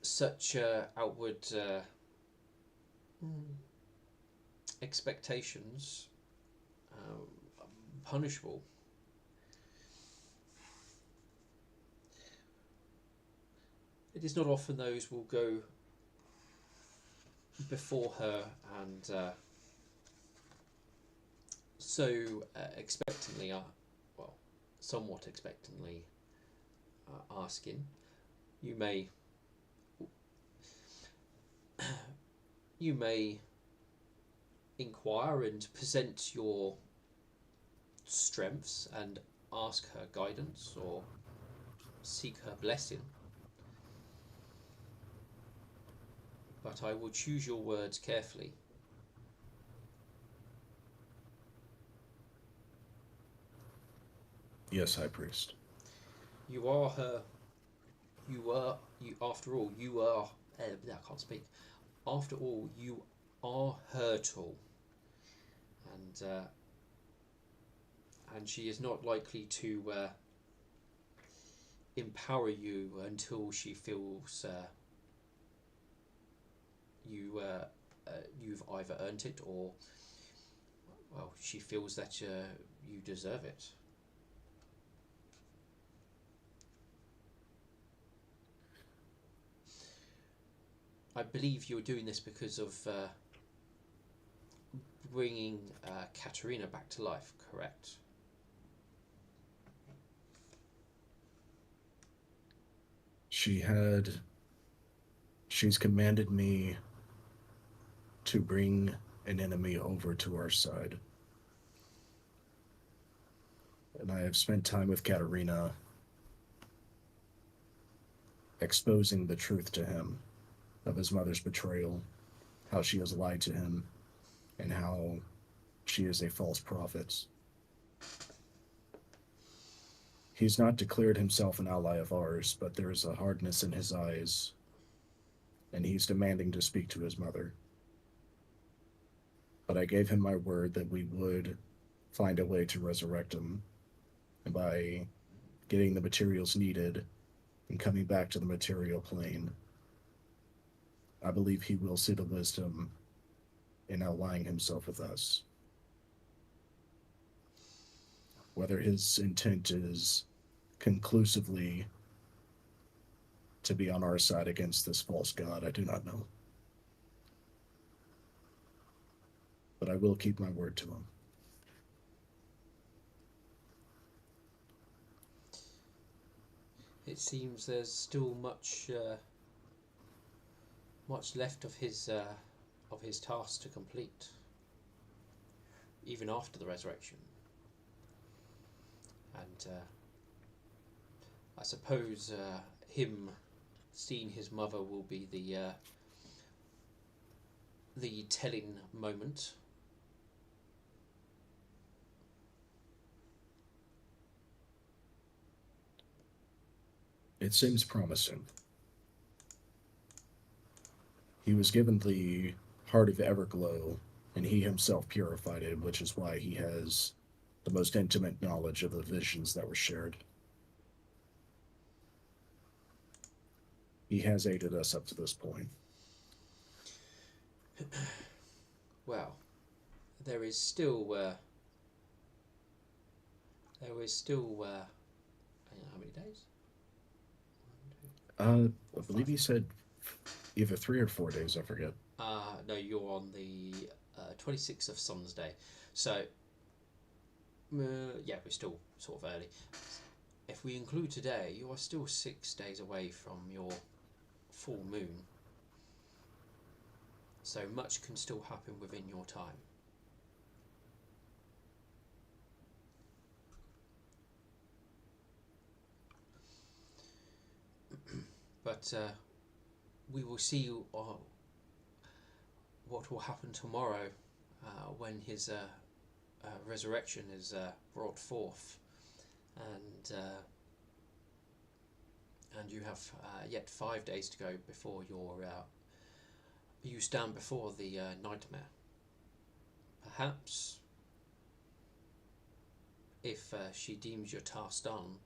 such outward expectations punishable. It is not often those will go before her and so expectantly, well, somewhat expectantly asking. You may you may inquire and present your strengths and ask her guidance or seek her blessing. But I will choose your words carefully. Yes, High Priest. You are her. You are you. After all, you are. I can't speak. After all, you are her tool, and and she is not likely to empower you until she feels you've either earned it, or well, she feels that you deserve it. I believe you're doing this because of bringing Katerina back to life, correct? She's commanded me to bring an enemy over to our side. And I have spent time with Katerina exposing the truth to him of his mother's betrayal, how she has lied to him, and how she is a false prophet. He's not declared himself an ally of ours, but there is a hardness in his eyes, and he's demanding to speak to his mother. But I gave him my word that we would find a way to resurrect him, and by getting the materials needed and coming back to the material plane, I believe he will see the wisdom in allying himself with us. Whether his intent is conclusively to be on our side against this false god, I do not know. But I will keep my word to him. It seems there's still much left of his task to complete, even after the resurrection. And I suppose him seeing his mother will be the telling moment. It seems promising. He was given the heart of Everglow, and he himself purified it, which is why he has the most intimate knowledge of the visions that were shared. He has aided us up to this point. Well, there is still how many days? I believe he said either 3 or 4 days. I forget. No, you're on the 26th of Sun's Day. So, yeah, we're still sort of early. If we include today, you are still 6 days away from your full moon. So much can still happen within your time. But we will see what will happen tomorrow when his resurrection is brought forth, and you have yet 5 days to go before you stand before the nightmare. Perhaps, if she deems your task done,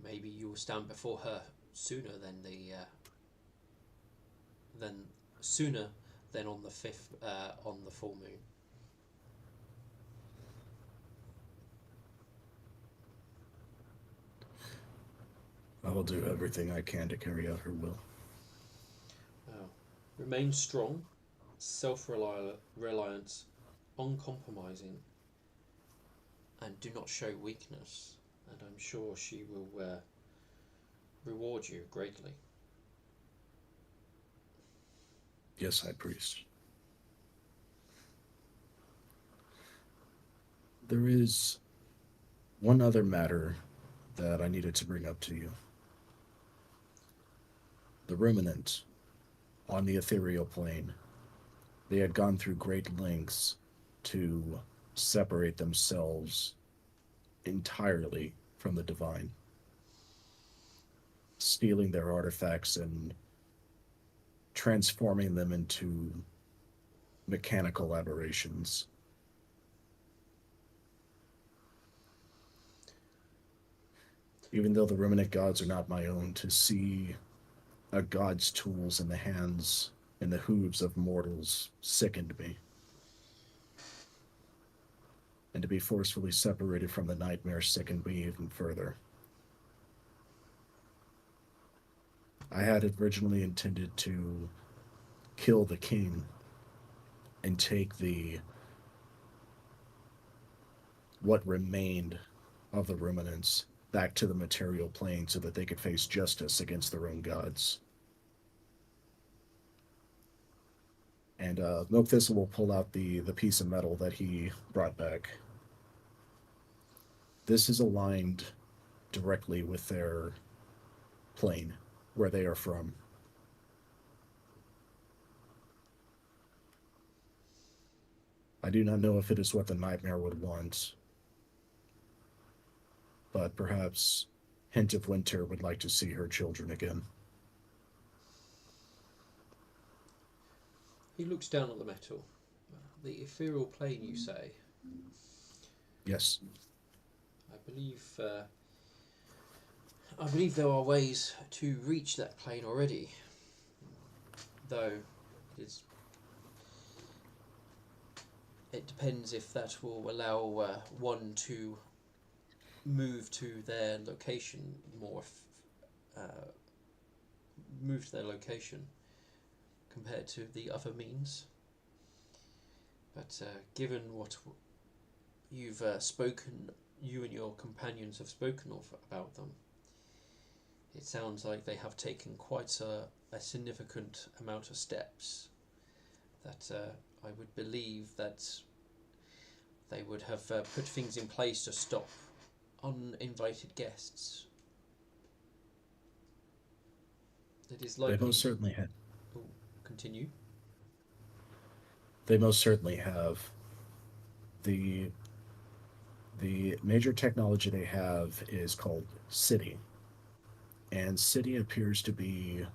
maybe you will stand before her sooner than on the fifth on the full moon. I will do everything I can to carry out her will. Remain strong, self-reliant, uncompromising, and do not show weakness. And I'm sure she will reward you greatly. Yes, High Priest. There is one other matter that I needed to bring up to you. The Ruminant on the ethereal plane. They had gone through great lengths to separate themselves entirely from the divine, stealing their artifacts and transforming them into mechanical aberrations. Even though the Ruminant gods are not my own, to see a god's tools in the hands and the hooves of mortals sickened me. And to be forcefully separated from the nightmare sickened me even further. I had originally intended to kill the king and take what remained of the Ruminants back to the material plane so that they could face justice against their own gods. And Milk Thistle will pull out the piece of metal that he brought back. This is aligned directly with their plane, where they are from. I do not know if it is what the nightmare would want, but perhaps Hint of Winter would like to see her children again. He looks down at the metal. The ethereal plane, you say? Yes. I believe there are ways to reach that plane already, though it depends if that will allow one to move to their location compared to the other means. But given what you've spoken, you and your companions have spoken of about them, it sounds like they have taken quite a significant amount of steps. That I would believe that they would have put things in place to stop uninvited guests. It is likely. They most certainly have. Oh, continue. They most certainly have. The major technology they have is called City. And City appears to be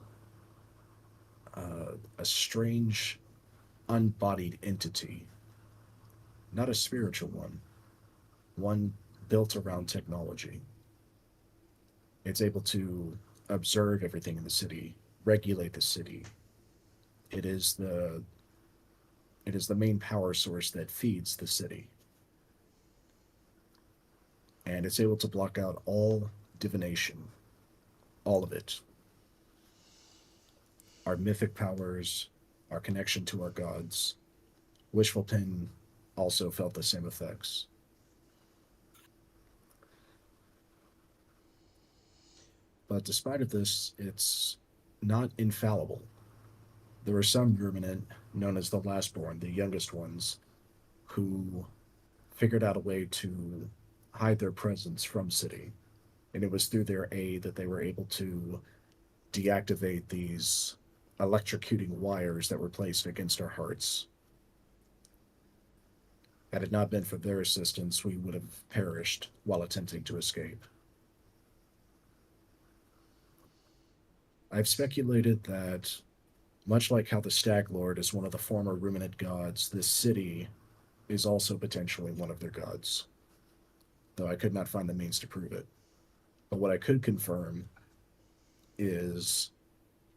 a strange, unbodied entity, not a spiritual one built around technology. It's able to observe everything in the city, regulate the city. It is the it is the main power source that feeds the city, and it's able to block out all divination, all of it. Our mythic powers, our connection to our gods. Wishful Pin also felt the same effects. But despite of this, it's not infallible. There were some ruminant, known as the lastborn, the youngest ones, who figured out a way to hide their presence from City. And it was through their aid that they were able to deactivate these electrocuting wires that were placed against our hearts. Had it not been for their assistance, we would have perished while attempting to escape. I've speculated that, much like how the Stag Lord is one of the former ruminant gods, this city is also potentially one of their gods, though I could not find the means to prove it. But what I could confirm is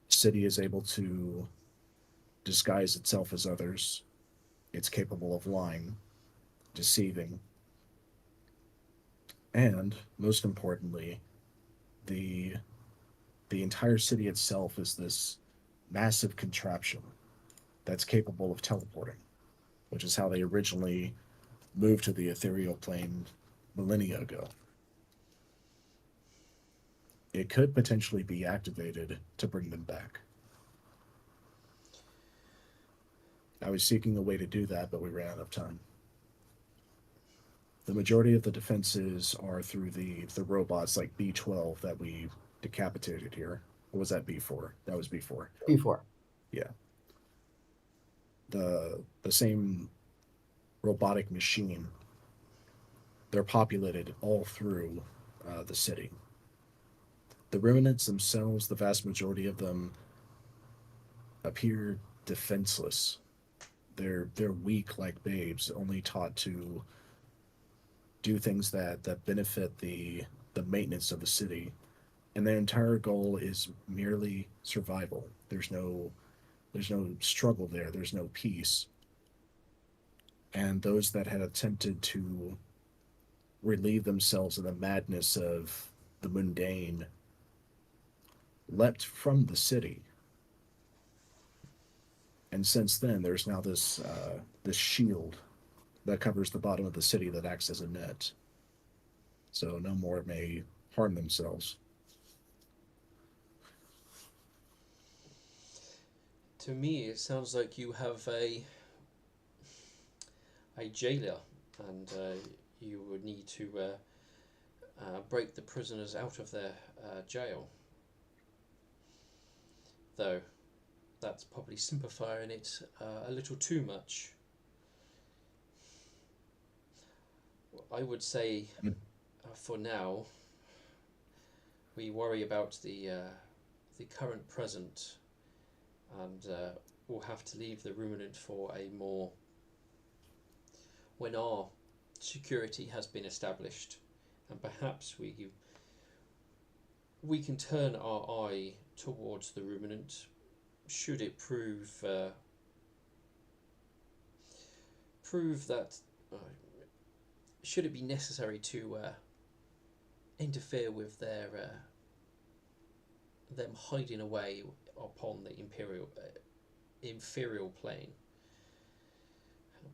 city is able to disguise itself as others. It's capable of lying, deceiving, and most importantly, the the entire city itself is this massive contraption that's capable of teleporting, which is how they originally moved to the ethereal plane millennia ago. It could potentially be activated to bring them back. I was seeking a way to do that, but we ran out of time. The majority of the defenses are through the robots like B12 that we decapitated here. Or was that B4? That was B4. Before. Yeah. The same robotic machine. They're populated all through the city. The ruminants themselves, the vast majority of them, appear defenseless. They're weak like babes, only taught to do things that benefit the maintenance of the city, and their entire goal is merely survival. There's no struggle there. There's no peace. And those that had attempted to relieve themselves of the madness of the mundane leapt from the city. And since then, there's now this shield that covers the bottom of the city that acts as a net, so no more may harm themselves. To me, it sounds like you have a jailer, and you would need to break the prisoners out of their jail. Though that's probably simplifying it a little too much. I would say, for now, we worry about the current present, and we'll have to leave the ruminant for a more when our security has been established, and perhaps we can turn our eye towards the ruminant should it prove that should it be necessary to interfere with them hiding away upon the inferior plane.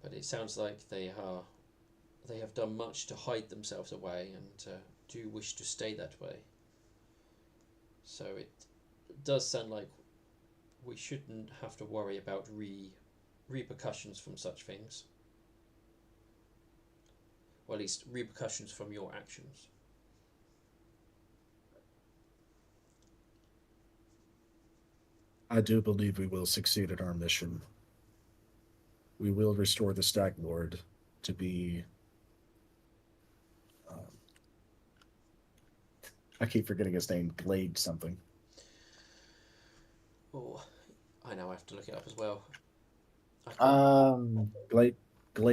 But it sounds like they have done much to hide themselves away, and do wish to stay that way. So it does sound like we shouldn't have to worry about repercussions from such things. Or at least repercussions from your actions. I do believe we will succeed at our mission. We will restore the Stag Lord to be. Um, I keep forgetting his name. Glade something. Oh, I now have to look it up as well. I thought Um, Glade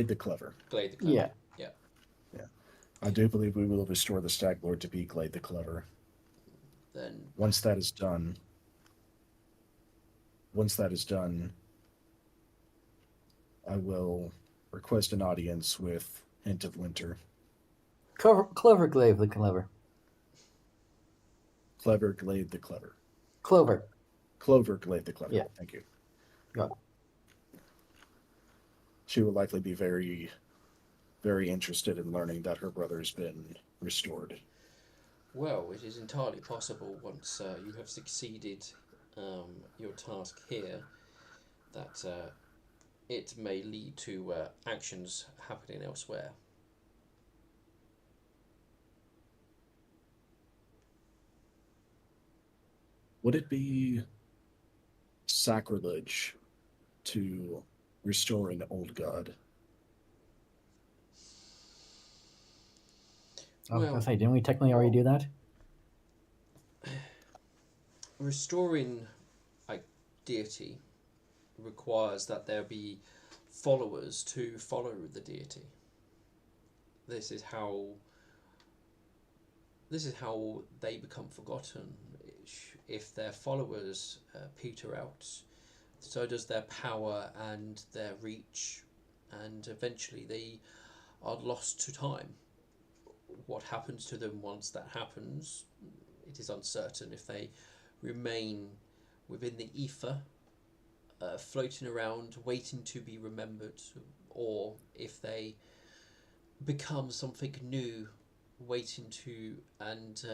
the Clever. Glade the Clever. yeah. Yeah. Yeah. I do believe we will restore the Stag Lord to be Glade the Clever. Then Once that is done, once that is done, I will request an audience with Hint of Winter. Clover Glaive the Clever. Clever Glade the Clever. Clover. Clover Glade the Clever. Yeah. Thank you. Yeah. She will likely be very, very interested in learning that her brother's been restored. well, it is entirely possible once you have succeeded your task here that it may lead to actions happening elsewhere. Would it be sacrilege to restore an old god? I was Well, gonna say, didn't we technically already do that? restoring a deity requires that there be followers to follow the deity. This is how they become forgotten. If their followers peter out, so does their power and their reach, and eventually they are lost to time. What happens to them once that happens, it is uncertain. If they remain within the ether, floating around, waiting to be remembered, or if they become something new, waiting to and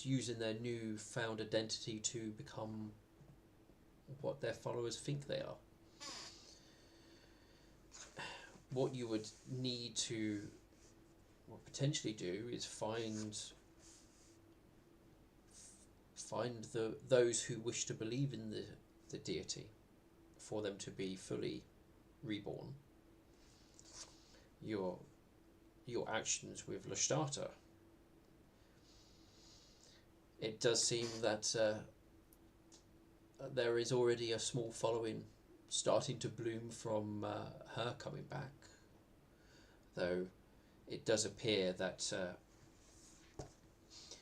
using their new found identity to become what their followers think they are. What you would need to potentially do is find those who wish to believe in the deity for them to be fully reborn. Your actions with Leshtata. It does seem that there is already a small following starting to bloom from her coming back, though it does appear that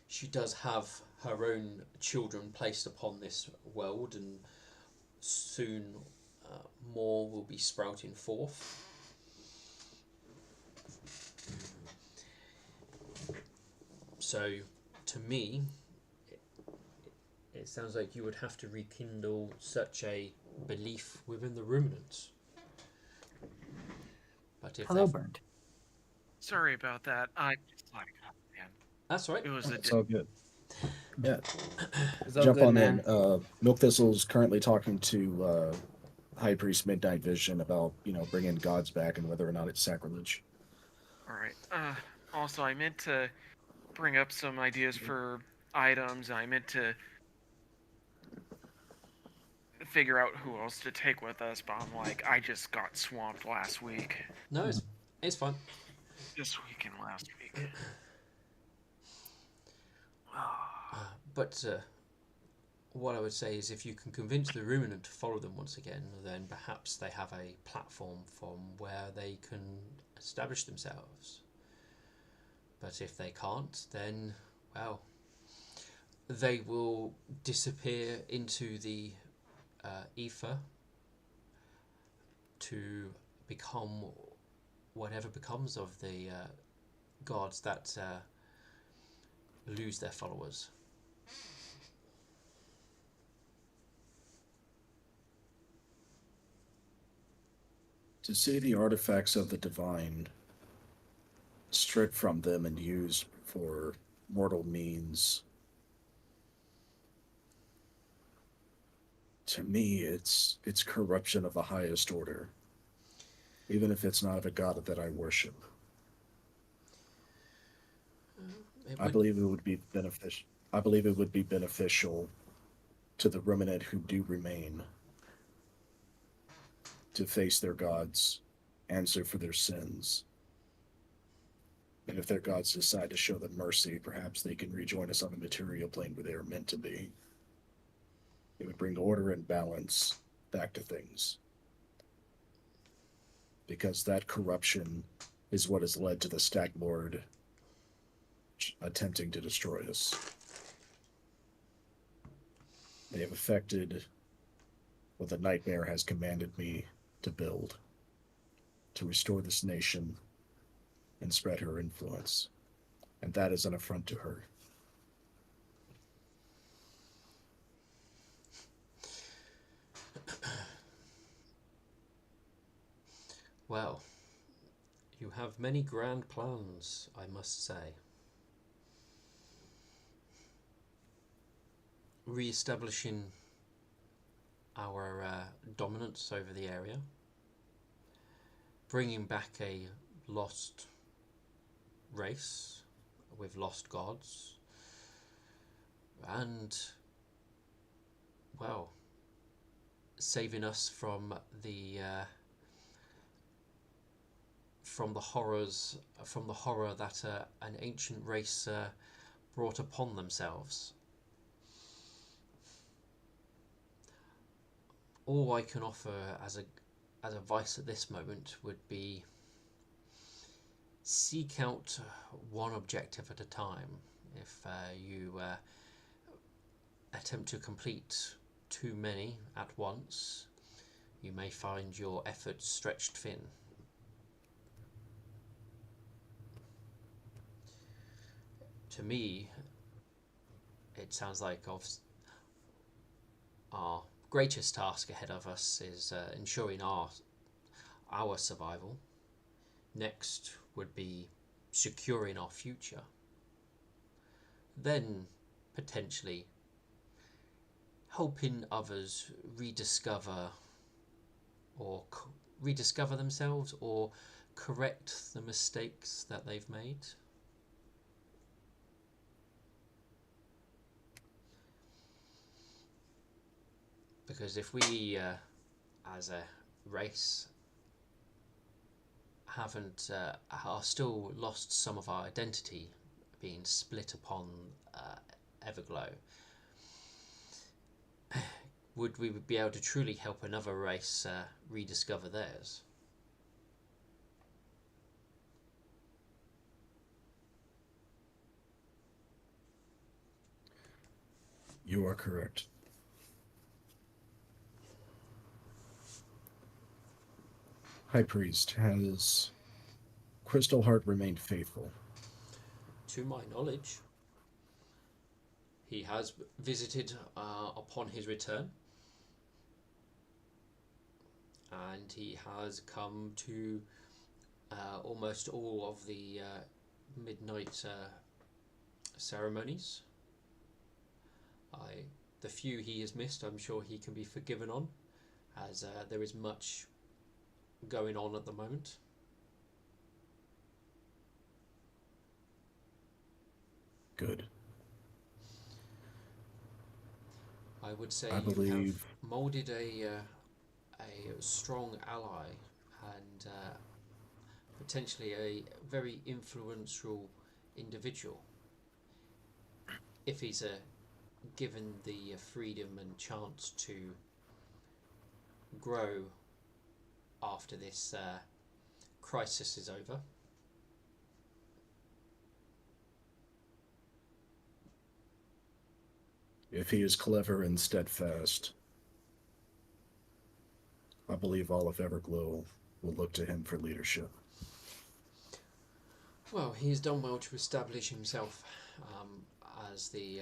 she does have her own children placed upon this world, and soon more will be sprouting forth. So, to me, it sounds like you would have to rekindle such a belief within the ruminants. But if Hello, they Burnt. Sorry about that. I just like, oh, man, that's right. it was a It's all good. Yeah, It's all jump good, on man. in. Milk Thistle's currently talking to High Priest Midnight Vision about bringing gods back and whether or not it's sacrilege. all right. Also, I meant to bring up some ideas for items. I meant to figure out who else to take with us, but I'm like, I just got swamped last week. No, it's fine. This week and last week. But what I would say is, if you can convince the ruminant to follow them once again, then perhaps they have a platform from where they can establish themselves. But if they can't, then, well, they will disappear into the ether to become whatever becomes of the gods that lose their followers. To see the artifacts of the divine stripped from them and used for mortal means, to me, it's corruption of the highest order, even if it's not a god that I worship. I believe it would be beneficial. I believe it would be beneficial to the ruminant who do remain to face their gods, answer for their sins. And if their gods decide to show them mercy, perhaps they can rejoin us on the material plane where they are meant to be. It would bring order and balance back to things. Because that corruption is what has led to the Stag Lord attempting to destroy us. They have affected what the Nightmare has commanded me to build, to restore this nation and spread her influence. And that is an affront to her. Well, you have many grand plans, I must say. Re-establishing our dominance over the area, bringing back a lost race with lost gods, and, well, saving us from the horror that an ancient race brought upon themselves. All I can offer as advice at this moment would be seek out one objective at a time. If you attempt to complete too many at once, you may find your efforts stretched thin. To me, it sounds like our greatest task ahead of us is ensuring our survival. Next would be securing our future. Then potentially helping others rediscover themselves or correct the mistakes that they've made. Because if we, as a race, are still lost some of our identity, being split upon Everglow, would we be able to truly help another race rediscover theirs? You are correct. High Priest, has Crystal Heart remained faithful? To my knowledge, he has visited upon his return, and he has come to almost all of the midnight ceremonies. The few he has missed, I'm sure he can be forgiven on, as there is much going on at the moment. Good. I would say I you have believe moulded a strong ally and potentially a very influential individual if he's given the freedom and chance to grow after this crisis is over. if he is clever and steadfast, I believe all of Everglow will look to him for leadership. Well, he's done well to establish himself as the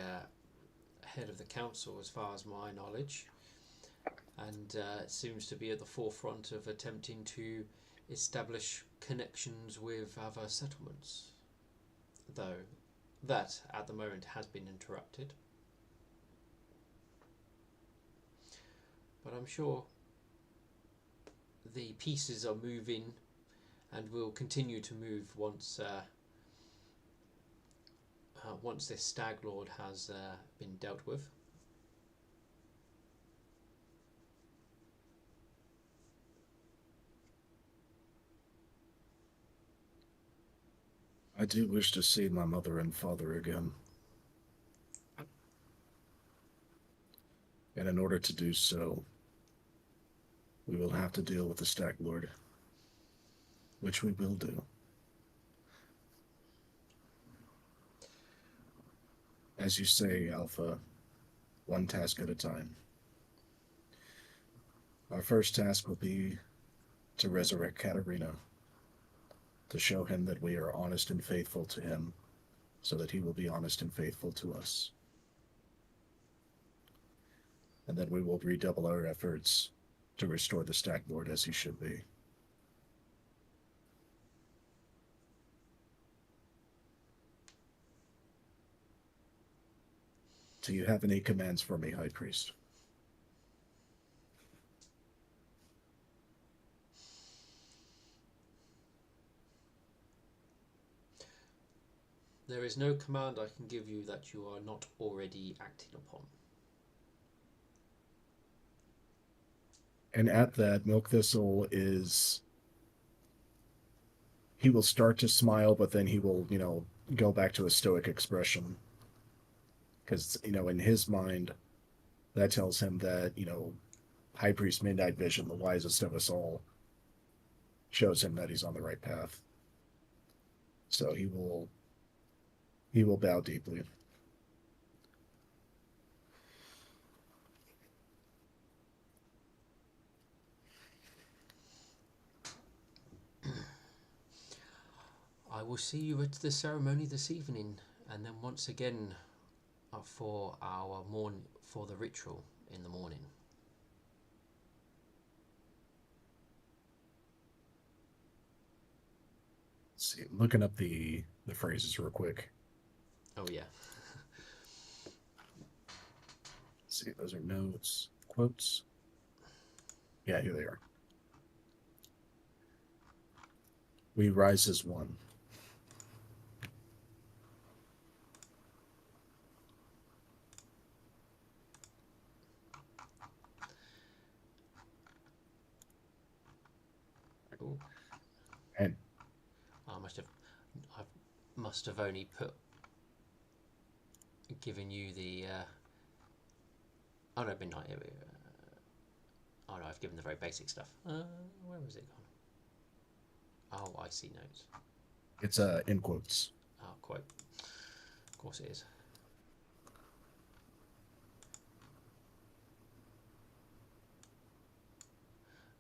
head of the council, as far as my knowledge, and seems to be at the forefront of attempting to establish connections with other settlements, though that at the moment has been interrupted. But I'm sure the pieces are moving and will continue to move once this Stag Lord has been dealt with. I do wish to see my mother and father again. And in order to do so, we will have to deal with the Stag Lord, which we will do. As you say, Alpha, one task at a time. Our first task will be to resurrect Katarina, to show him that we are honest and faithful to him, so that he will be honest and faithful to us. And then we will redouble our efforts to restore the Stag Lord as he should be. Do you have any commands for me, High Priest? There is no command I can give you that you are not already acting upon. And at that, Milk Thistle he will start to smile, but then he will, go back to a stoic expression. Because, in his mind, that tells him that, High Priest Midnight Vision, the wisest of us all, shows him that he's on the right path. So he will bow deeply. I will see you at the ceremony this evening, and then once again for the ritual in the morning. Let's see, looking up the phrases real quick. Oh yeah. Let's see, those are notes, quotes. Yeah, here they are. We rise as one. Ooh. And I must have only given you the. Oh no, midnight. Oh no, I've given the very basic stuff. Where was it gone? Oh, I see notes. it's in quotes. Oh, quote. Of course it is.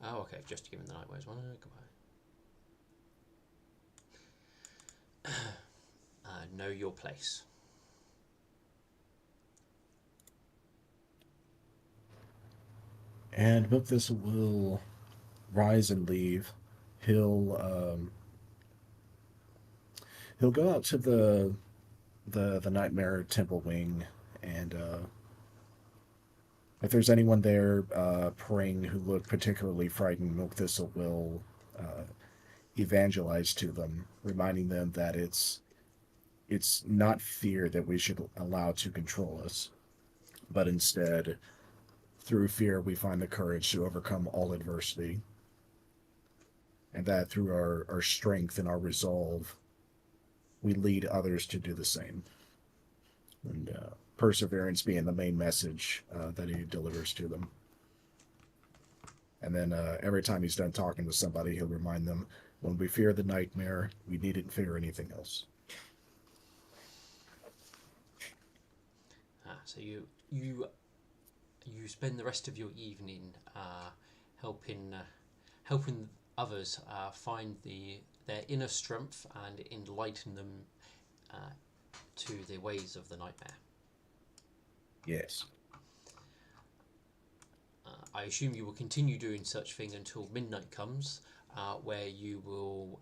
Oh, okay. Just given the Nightwares one. Goodbye. Know your place. And Milk Thistle will rise and leave. He'll go out to the Nightmare Temple wing, and if there's anyone there praying who look particularly frightened, Milk Thistle will evangelize to them, reminding them that it's not fear that we should allow to control us, but instead, through fear, we find the courage to overcome all adversity, and that through our strength and our resolve, we lead others to do the same. And perseverance being the main message that he delivers to them. And then every time he's done talking to somebody, he'll remind them, when we fear the nightmare, we needn't fear anything else. So you spend the rest of your evening helping others find their inner strength and enlighten them to the ways of the nightmare. Yes. I assume you will continue doing such thing until midnight comes, where you will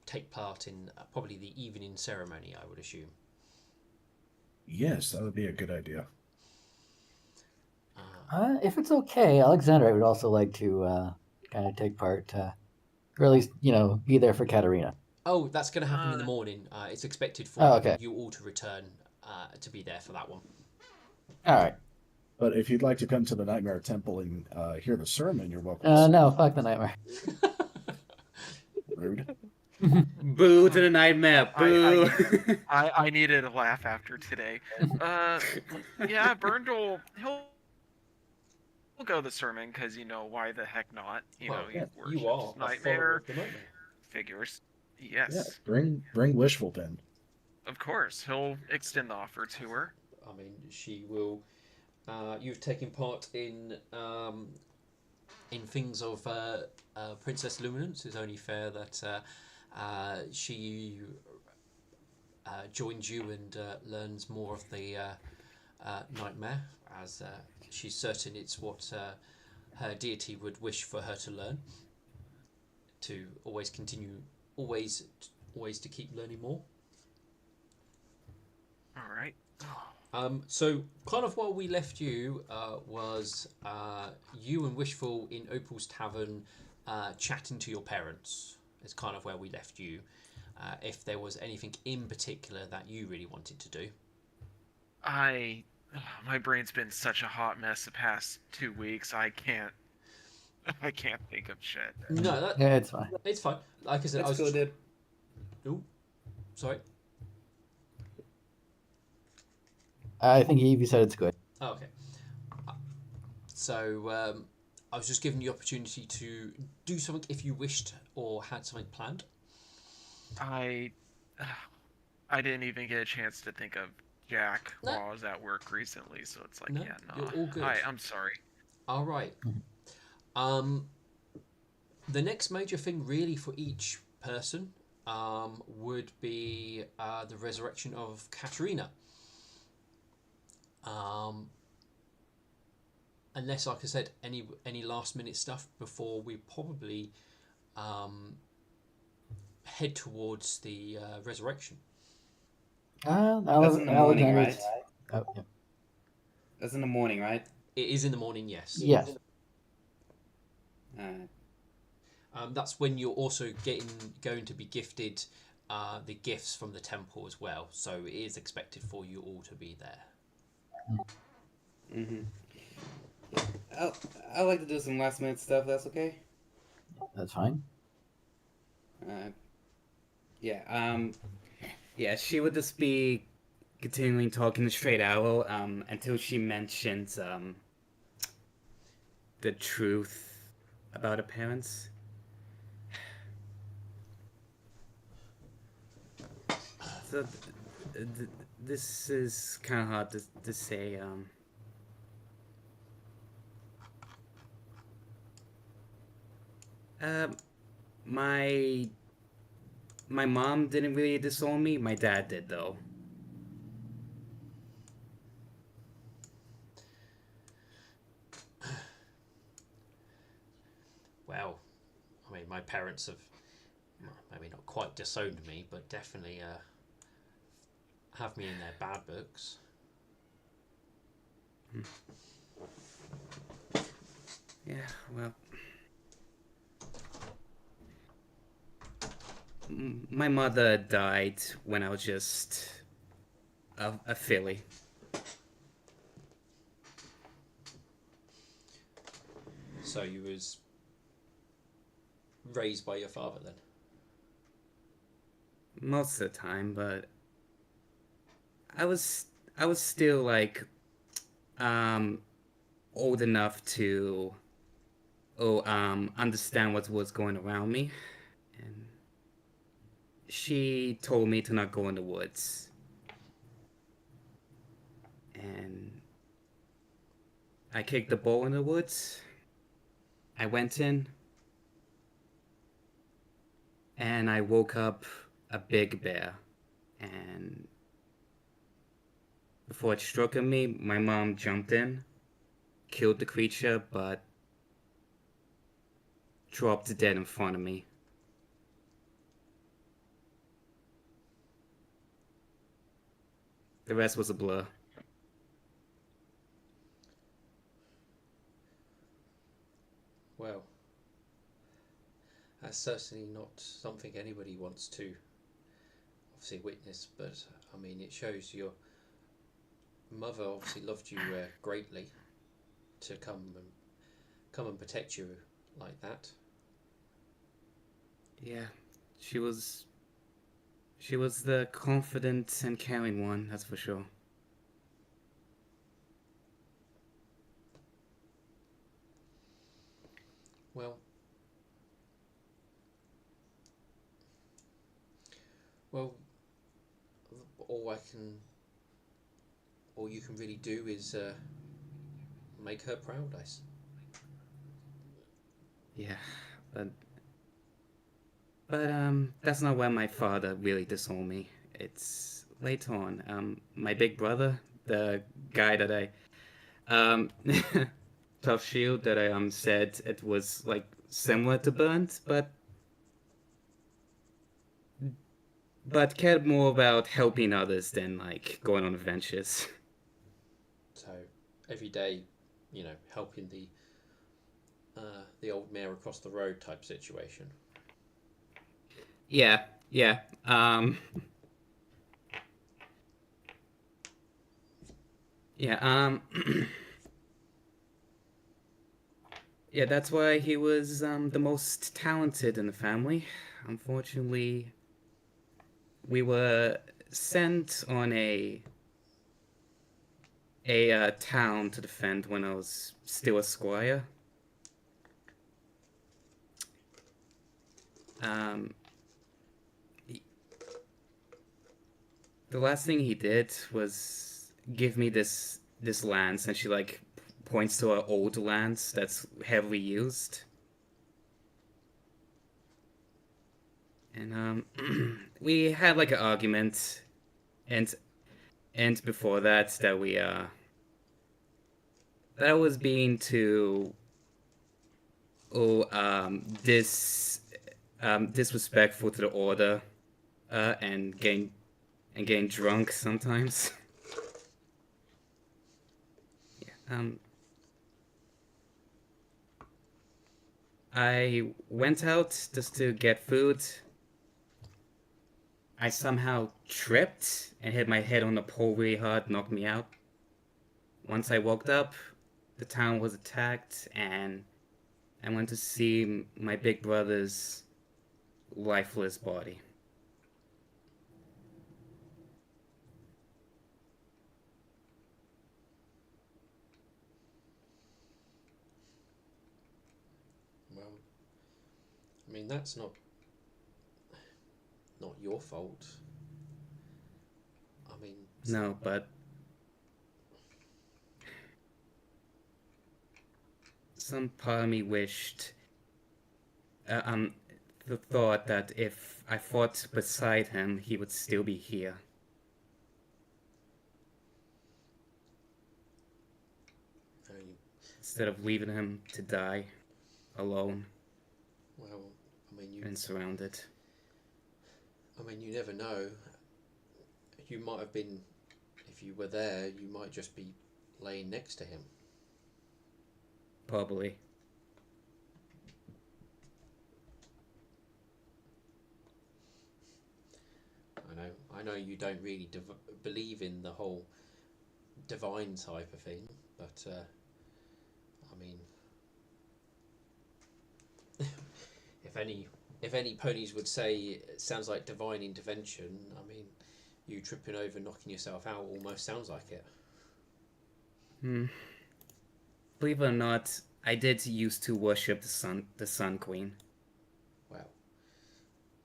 take part in probably the evening ceremony, I would assume. Yes, that would be a good idea. If it's okay, Alexandra, I would also like to kind of take part, or at least, be there for Katarina. Oh, that's going to happen in the morning. It's expected for okay. you all to return to be there for that one. All right. But if you'd like to come to the Nightmare Temple and hear the sermon, you're welcome. No, fuck the nightmare. Rude. Boo to the nightmare. Boo. I needed a laugh after today. Yeah, Burndle, he'll go the sermon because why the heck not? Well, He you worships are a follower nightmare of the nightmare. figures. Yeah, Yes, bring Wishful Pin. of course. He'll extend the offer to her. I mean, she will. You've taken part in things of Princess Luminance. It's only fair that she joins you and learns more of the nightmare, as she's certain it's what her deity would wish for her to learn. To always continue, always to keep learning more. All right. So, kind of while we left you was you and Wishful in Opal's Tavern chatting to your parents. It's kind of where we left you. If there was anything in particular that you really wanted to do. My brain's been such a hot mess the past 2 weeks. I can't think of shit. No, Yeah, it's fine. it's fine. Like I said, Let's go, dude. Ooh, sorry. I think Evie said it's good. Oh, okay. So I was just given the opportunity to do something if you wished or had something planned. I didn't even get a chance to think of Jack No. while I was at work recently, so it's like, No, yeah, no. you're all good. I'm sorry. All right. The next major thing, really, for each person, would be the resurrection of Katerina. Unless, like I said, any last minute stuff before we probably head towards the resurrection. That's in the morning, right? Oh, yeah. That's in the morning, right? It is in the morning, yes. Yes. That's when you're also going to be gifted the gifts from the temple as well. So it is expected for you all to be there. Mm-hmm. I'd like to do some last minute stuff. That's okay. That's fine. Yeah. She would just be continuing talking to Straight Arrow until she mentions the truth about her parents. So this is kind of hard to say. My mom didn't really disown me. My dad did, though. Well, I mean, my parents have maybe not quite disowned me, but definitely have me in their bad books. Yeah, well, my mother died when I was just a filly. So you was raised by your father then? Most of the time, but I was still like old enough to understand what was going around me, and she told me to not go in the woods, and I kicked the ball in the woods. I went in, and I woke up a big bear, and before it struck at me, my mom jumped in, killed the creature, but dropped dead in front of me. The rest was a blur. Well, that's certainly not something anybody wants to obviously witness, but I mean, it shows your mother obviously loved you greatly to come and protect you like that. Yeah, She was the confident and caring one, that's for sure. Well, well, all you can really do is make her proud, I. Yeah, but that's not where my father really disowned me. It's later on. My big brother, the guy that tough shield that I said it was like similar to Burnt, but cared more about helping others than like going on adventures. So every day, helping the old mare across the road type situation. Yeah, yeah. Yeah, yeah, that's why he was the most talented in the family. Unfortunately, we were sent on a town to defend when I was still a squire. Um, the last thing he did was give me this lance, and she like points to an old lance that's heavily used. And we had like an argument, and before that that I was being too this disrespectful to the order, and getting drunk sometimes. Yeah. I went out just to get food. I somehow tripped and hit my head on the pole really hard, knocked me out. Once I woke up, the town was attacked, and I went to see my big brother's lifeless body. Well, I mean that's not your fault. I mean, No, but some part of me wished, the thought that if I fought beside him, he would still be here. I mean, Instead of leaving him to die alone well, I mean and surrounded. you never know. You might have been, if you were there, you might just be laying next to him. Probably. I know you don't really believe in the whole divine type of thing, but I mean, if any ponies would say it sounds like divine intervention, I mean, you tripping over, knocking yourself out, almost sounds like it. Believe it or not, I did used to worship the Sun Queen. Well,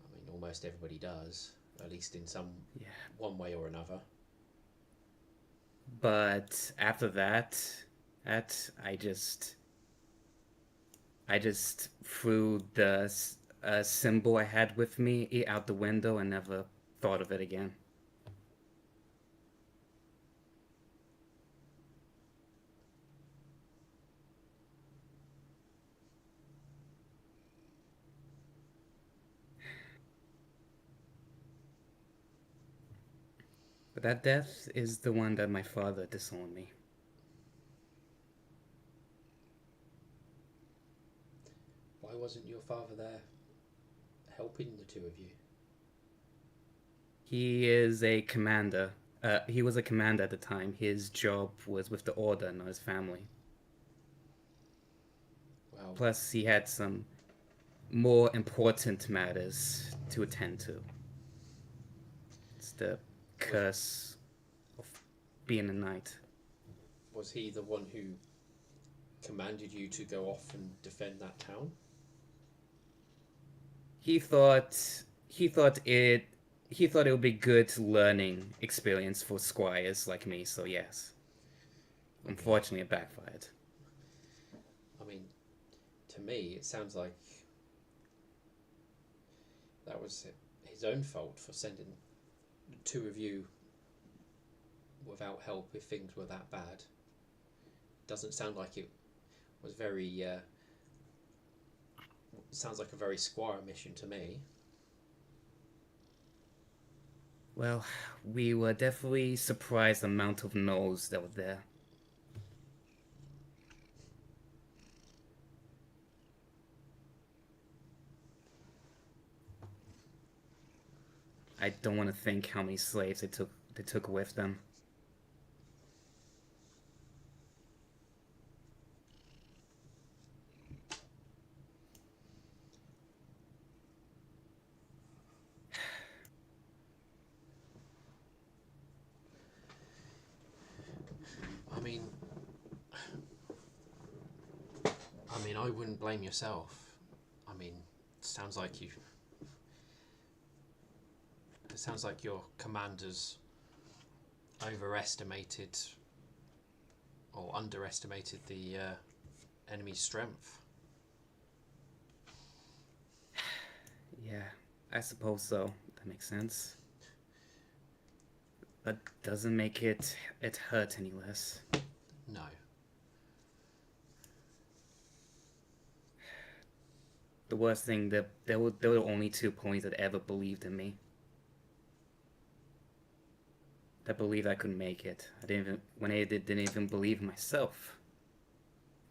I mean, almost everybody does, at least in one way or another. But after that, I just threw the symbol I had with me out the window and never thought of it again. But that death is the one that my father disowned me. Why wasn't your father there helping the two of you? He is a commander. He was a commander at the time. His job was with the Order, not his family. Well, Plus, he had some more important matters to attend to. It's the curse of being a knight. Was he the one who commanded you to go off and defend that town? He thought it would be good learning experience for squires like me, so yes. Unfortunately, it backfired. I mean, to me, it sounds like that was his own fault for sending the two of you without help if things were that bad. Doesn't sound like it was very. Sounds like a very squire mission to me. Well, we were definitely surprised the amount of no's that were there. I don't want to think how many slaves they took with them. I mean, I wouldn't blame yourself. I mean, it sounds like you. It sounds like your commanders overestimated or underestimated the enemy's strength. Yeah, I suppose so. That makes sense. But doesn't make it hurt any less. No. The worst thing, that there were only 2 ponies that ever believed in me. That believed I could make it. When I didn't even believe in myself.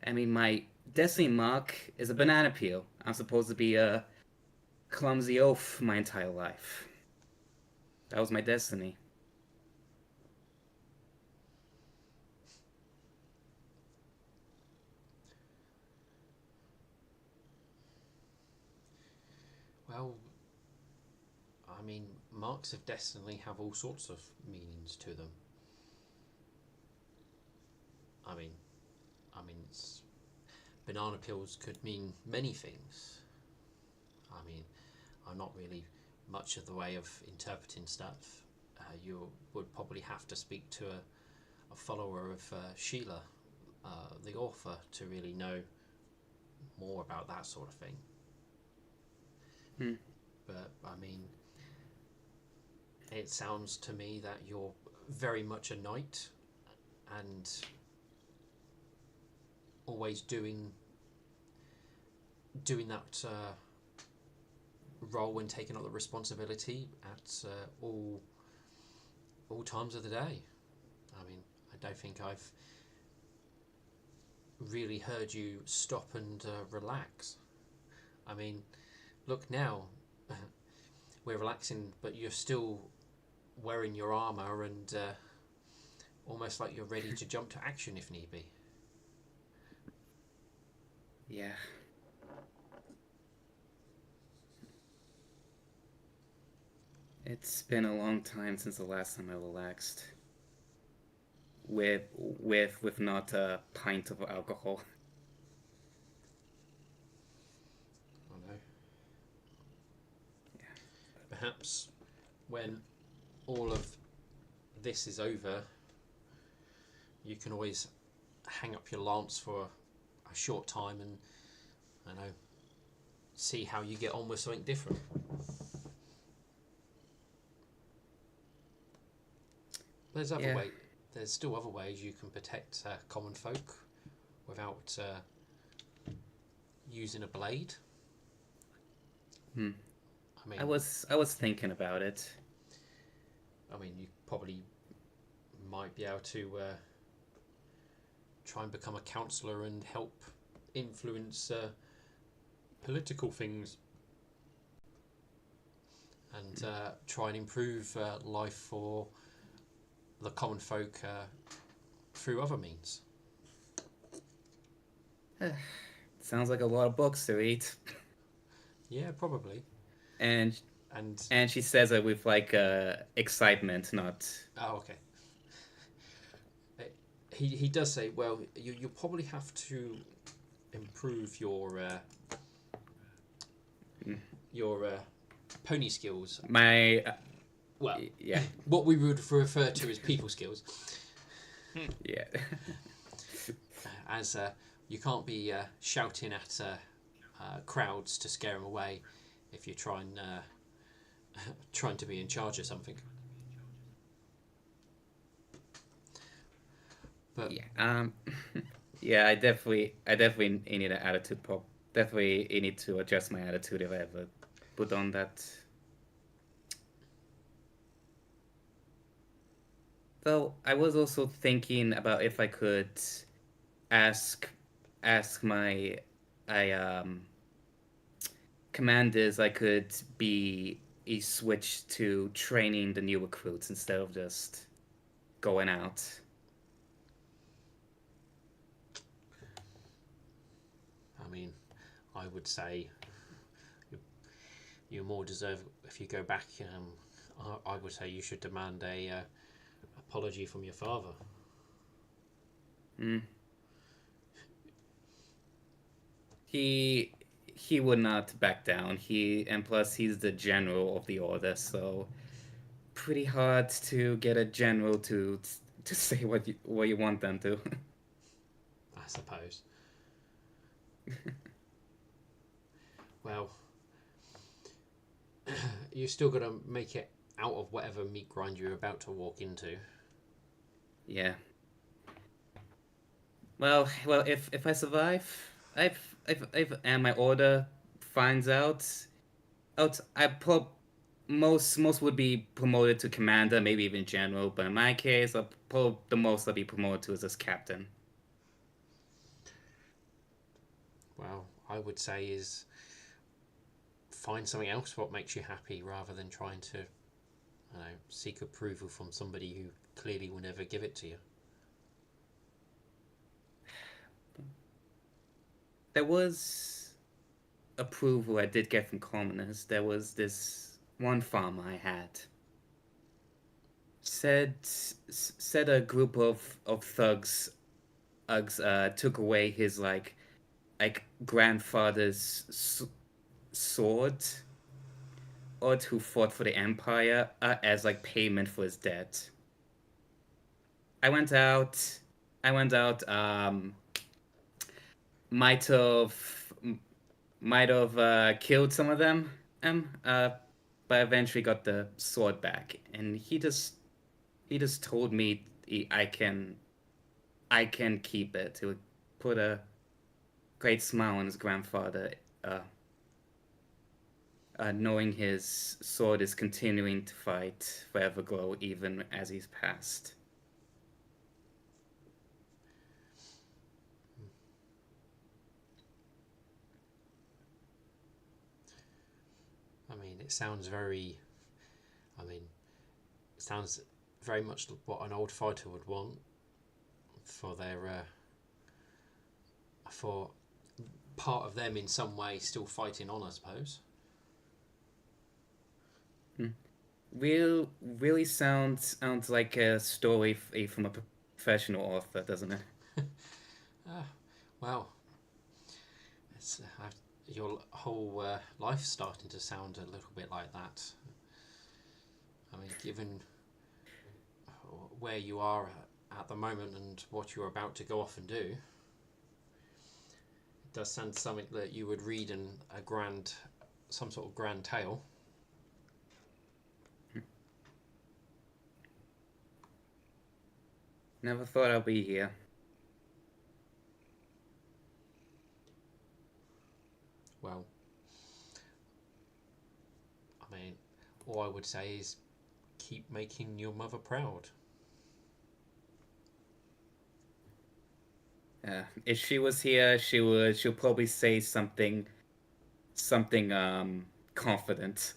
I mean, my destiny mark is a banana peel. I'm supposed to be a clumsy oaf my entire life. That was my destiny. Well, I mean, marks of destiny have all sorts of meanings to them. I mean, it's, banana peels could mean many things. I mean, I'm not really much of the way of interpreting stuff. You would probably have to speak to a follower of Sheila, the author, to really know more about that sort of thing. But I mean, it sounds to me that you're very much a knight and always doing that role and taking up the responsibility at all times of the day. I mean, I don't think I've really heard you stop and relax. I mean, look now, we're relaxing, but you're still wearing your armour and almost like you're ready to jump to action if need be. Yeah. It's been a long time since the last time I relaxed. With not a pint of alcohol. I know. Perhaps when all of this is over, you can always hang up your lance for a short time and, I know, see how you get on with something different. There's still other ways you can protect common folk without using a blade. I mean, I was thinking about it. I mean, you probably might be able to try and become a counsellor and help influence political things and try and improve life for the common folk through other means. Sounds like a lot of books to read. Yeah, probably. And And and she says it with like excitement, not. oh, okay. Uh, he does say, well, you probably have to improve Mm. your pony skills. My Well, yeah, what we would refer to as people skills, yeah. as you can't be shouting at crowds to scare them away if you're trying to be in charge of something. But Yeah. Yeah. I definitely need an attitude pop. Definitely need to adjust my attitude if I ever put on that. Though I was also thinking about if I could ask ask my I commanders I could be a switch to training the new recruits instead of just going out. I mean, I would say you more deserve if you go back. I would say you should demand a apology from your father. Mm. He he would not back down. And plus he's the general of the order, so pretty hard to get a general to say what you want them to. I suppose. Well, you still got to make it out of whatever meat grind you're about to walk into. Yeah. Well, if I survive, and my order finds out, most would be promoted to commander, maybe even general. But in my case, the most I'll be promoted to is as captain. Well, I would say is find something else what makes you happy rather than trying to, seek approval from somebody who clearly will never give it to you. There was approval I did get from commoners. There was this one farmer I had. Said a group of thugs took away his like grandfather's sword, or who fought for the empire as like payment for his debt. I went out. I went out. Might have might have killed some of them. But eventually got the sword back, and he just told me I can keep it. It would put a great smile on his grandfather, knowing his sword is continuing to fight for Everglow even as he's passed. I mean, it sounds very. I mean, it sounds very much what an old fighter would want for their for part of them in some way still fighting on, I suppose. Hmm. Really sounds like a story from a professional author, doesn't it? Ah, well, it's your whole life starting to sound a little bit like that. I mean, given where you are at the moment and what you're about to go off and do, it does sound something that you would read in some sort of grand tale. Never thought I'd be here. Well, I mean, all I would say is keep making your mother proud. If she was here, she'll probably say something confident.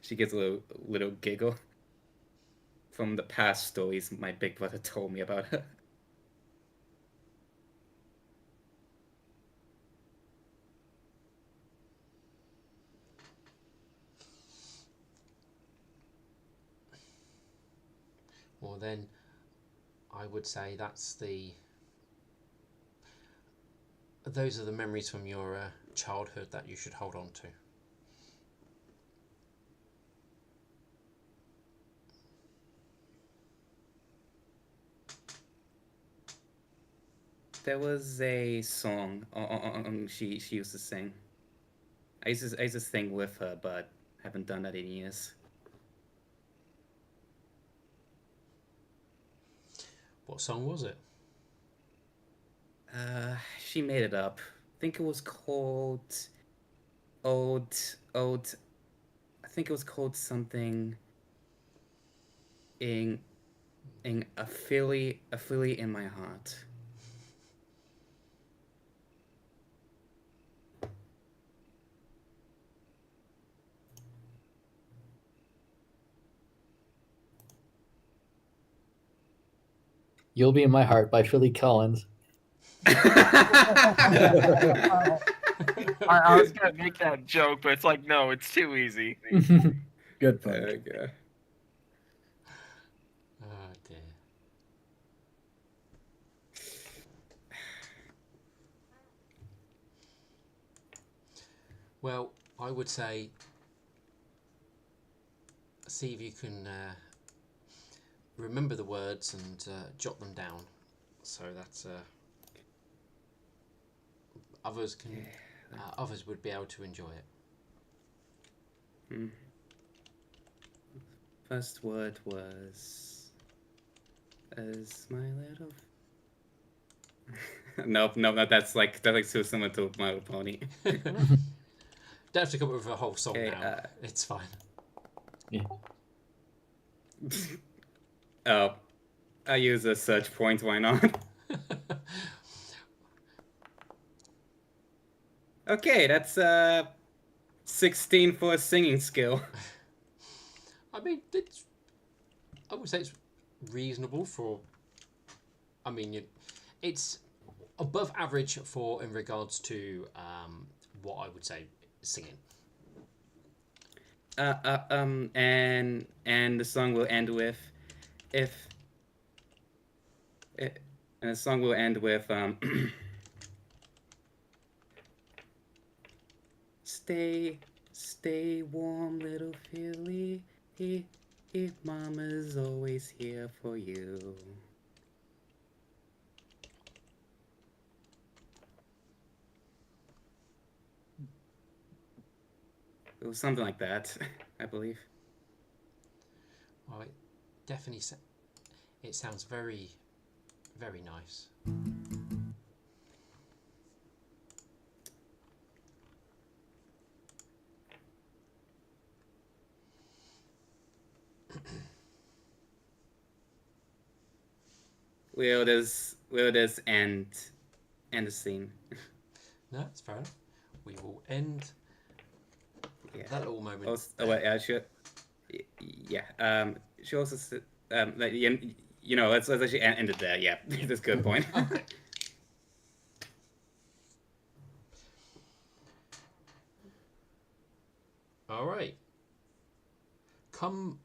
She gives a little giggle from the past stories my big brother told me about her. Well, then I would say those are the memories from your childhood that you should hold on to. There was a song she used to sing. I used to sing with her, but haven't done that in years. What song was it? She made it up. I think it was called Old. I think it was called something in a Philly in my heart. You'll Be in My Heart by Philly Collins. I was gonna make that joke, but it's like, no, it's too easy. Good punch. Okay. Oh dear. Well, I would say see if you can remember the words and jot them down, so that others can others would be able to enjoy it. First word was as my little. No, that's like so similar to My Little Pony. Don't have to come up with a whole song Okay, now. It's fine. Yeah. Oh, I use a search point. Why not? Okay, that's 16 for a singing skill. I mean, I would say it's reasonable for. I mean, it's above average for in regards to what I would say singing. And the song will end with and the song will end with stay warm, little Philly. Mama's always here for you. It was something like that, I believe. Well, it definitely it sounds very, very nice. Will this end the scene? No, it's fair enough. We will end that little moment. Oh wait, yeah. She also said, like, let's actually end it there. Yeah, that's a good point. Okay. All right. Come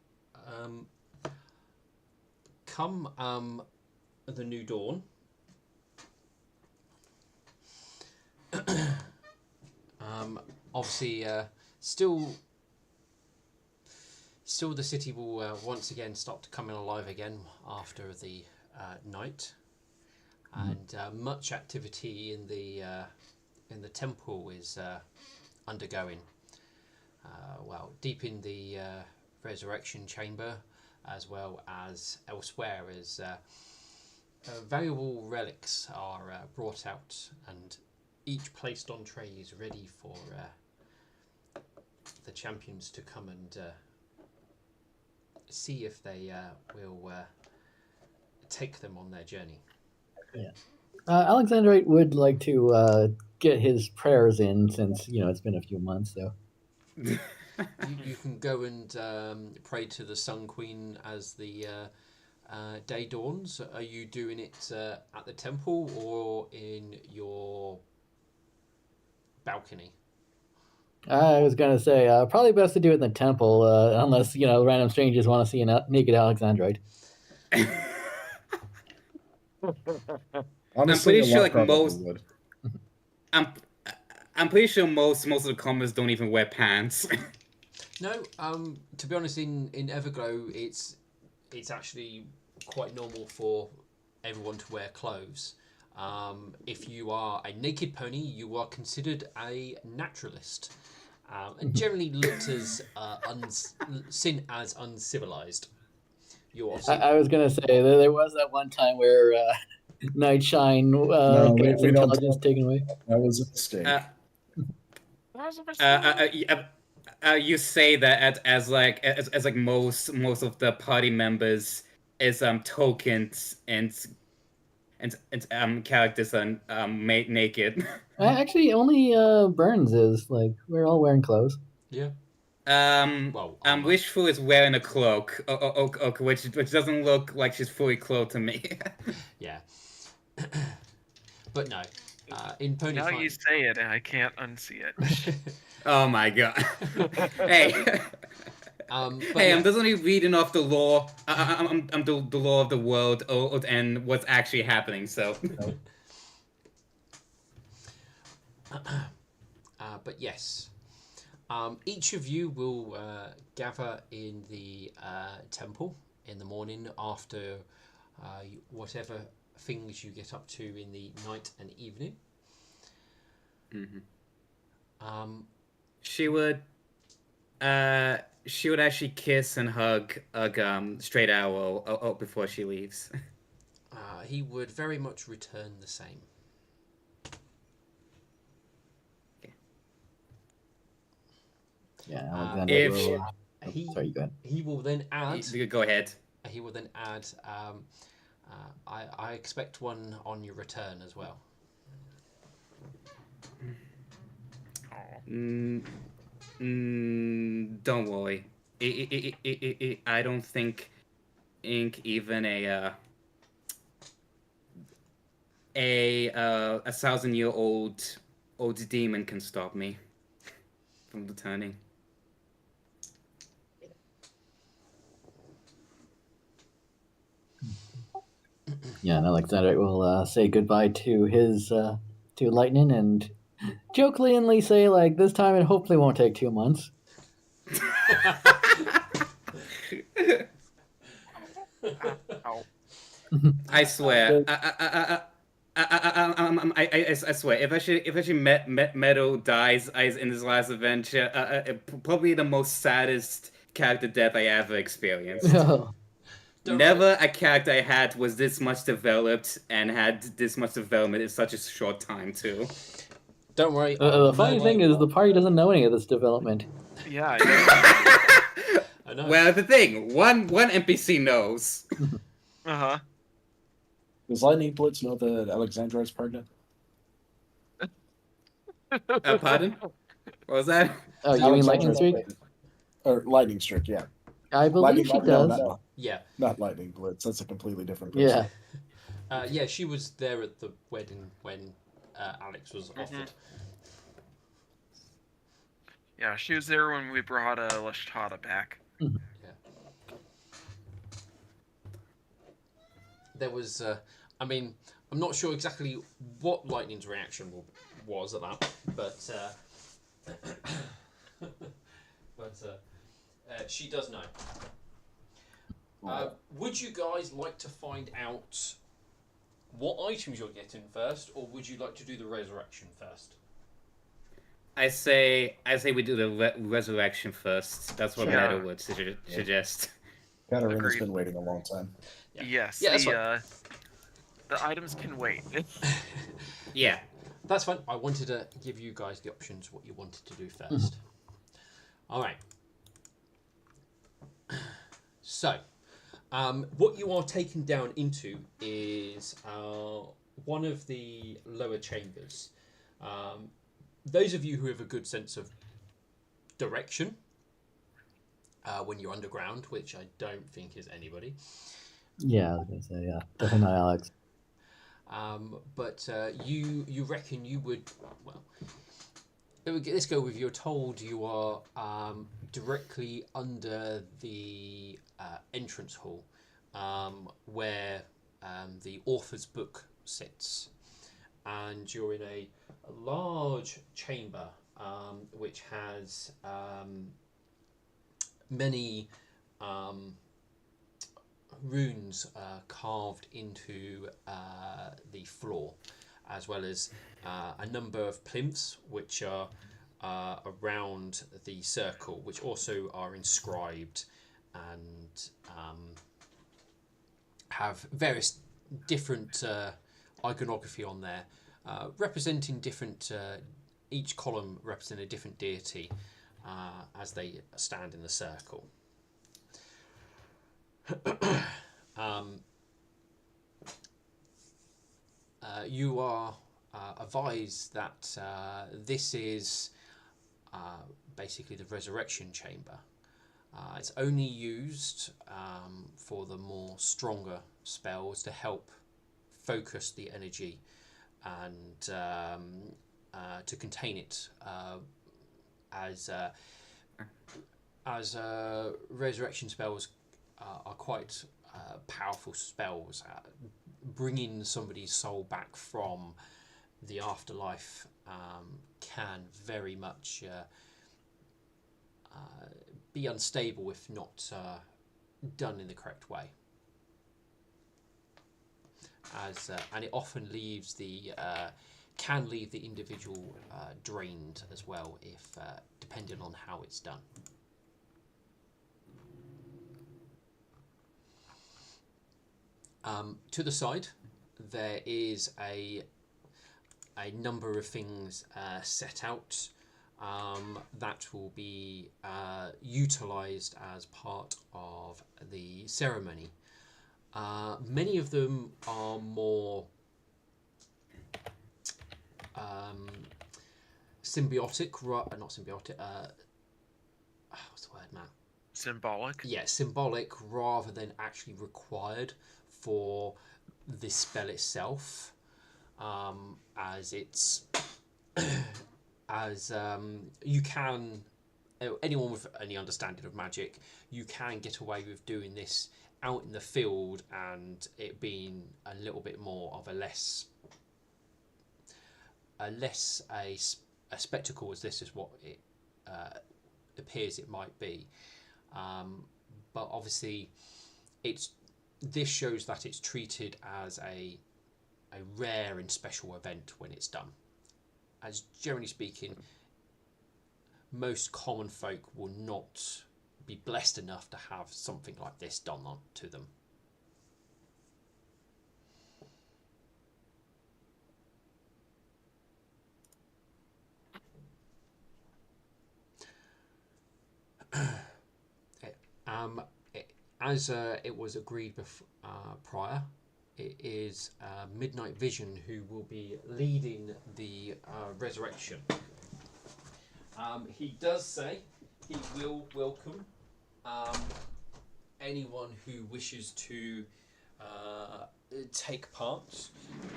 the new dawn. Obviously, still the city will once again start coming alive again after the night, and much activity in the temple is undergoing. Deep in the resurrection chamber, as well as elsewhere, as valuable relics are brought out and each placed on trays ready for the champions to come and see if they will take them on their journey. Yeah. Alexandrite would like to get his prayers in since it's been a few months. So You can go and pray to the Sun Queen as the day dawns. Are you doing it at the temple or in your balcony? I was gonna say probably best to do it in the temple, unless random strangers want to see a naked Alexandrite. Honestly, pretty a sure, lot like, probably most- would. I'm I'm pretty sure most of the commoners don't even wear pants. No, to be honest, in Everglow, it's actually quite normal for everyone to wear clothes. If you are a naked pony, you are considered a naturalist, and generally looked as seen as uncivilized. You obviously I was gonna say there was that one time where Nightshine No, got his we don't intelligence talk. taken away. That was a mistake. That was a You say that as like most of the party members is tokens and characters are made naked. Actually, only Burns is like we're all wearing clothes. yeah. Well, Wishful is wearing a cloak, which doesn't look like she's fully clothed to me. yeah. But no, in Now you Ponyfinder. say it, and I can't unsee it. Oh my god! Hey, But hey, yeah. I'm just only reading off the lore. I'm the law of the world and what's actually happening. So. But yes, each of you will gather in the temple in the morning after whatever things you get up to in the night and evening. She would actually kiss and hug Straight Owl before she leaves. He would very much return the same. Yeah, Alexander if will. He Sorry, go ahead. he will then add. You go ahead. He will then add. I expect one on your return as well. Don't worry. I don't think even a 1,000-year-old demon can stop me from returning. Yeah, and Alexander will say goodbye to his to Lightning and jokingly say like this time it hopefully won't take 2 months. Ow. I swear. I swear. If actually Meadow dies in his last adventure, probably the most saddest character death I ever experienced. No. Don't Never a character I had was this much developed and had this much development in such a short time too. Don't worry. The funny thing is the party doesn't know any of this development. Yeah, I know. Well, the thing, one NPC knows. uh-huh. Does Lightning Blitz know that Alexandra is pregnant? Pardon? What was that? Oh, you mean Lightning Alexandra's Streak? pregnant. Or Lightning Streak, yeah. I believe she No, does. Yeah. not Lightning Blitz. That's a completely different person. Yeah. Yeah, she was there at the wedding when Alex was offered. Yeah, she was there when we brought Lashtada back. There was, I mean, I'm not sure exactly what Lightning's reaction was at that, but she does know. Would you guys like to find out what items you're getting first, or would you like to do the resurrection first? I say we do the resurrection first. That's what Yeah. Meadow would suggest. Katarina's Agreed. been waiting a long time. Yeah. Yes, Yeah, that's the items can wait. Yeah. That's fine. I wanted to give you guys the options what you wanted to do first. All right. So, what you are taken down into is one of the lower chambers. Those of you who have a good sense of direction when you're underground, which I don't think is anybody. Yeah, I was gonna say yeah. Definitely not Alex. But you reckon you would, well, let's go with, you're told you are directly under the entrance hall. where the author's book sits, and you're in a large chamber which has many runes carved into the floor, as well as a number of plinths which are around the circle, which also are inscribed and have various different iconography on there, representing different. Each column represents a different deity as they stand in the circle. You are advised that this is basically the resurrection chamber. It's only used for the more stronger spells to help focus the energy and to contain it, as resurrection spells are quite powerful spells. Bringing somebody's soul back from the afterlife can very much be unstable if not done in the correct way. And it often leaves can leave the individual drained as well, if depending on how it's done. To the side, there is a number of things set out that will be utilised as part of the ceremony. Many of them are more symbiotic, not symbiotic. What's the word, Matt? Symbolic. Yeah, symbolic rather than actually required for the spell itself, as it's as you can, anyone with any understanding of magic, you can get away with doing this out in the field and it being a little bit more of a less a spectacle as this is what it appears it might be, but obviously this shows that it's treated as a rare and special event when it's done. As generally speaking, most common folk will not be blessed enough to have something like this done to them. As it was agreed prior, it is Midnight Vision who will be leading the resurrection. He does say he will welcome anyone who wishes to take part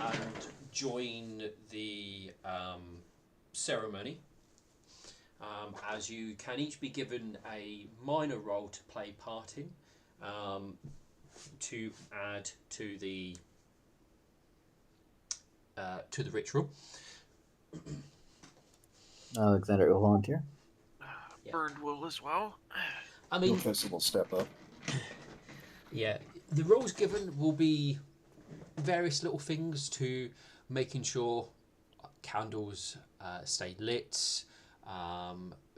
and join the ceremony, as you can each be given a minor role to play part in, to add to the ritual. Alexander will volunteer. Yeah. Burned wool as well. I mean, Festival step up. yeah, the roles given will be various little things to making sure candles stay lit,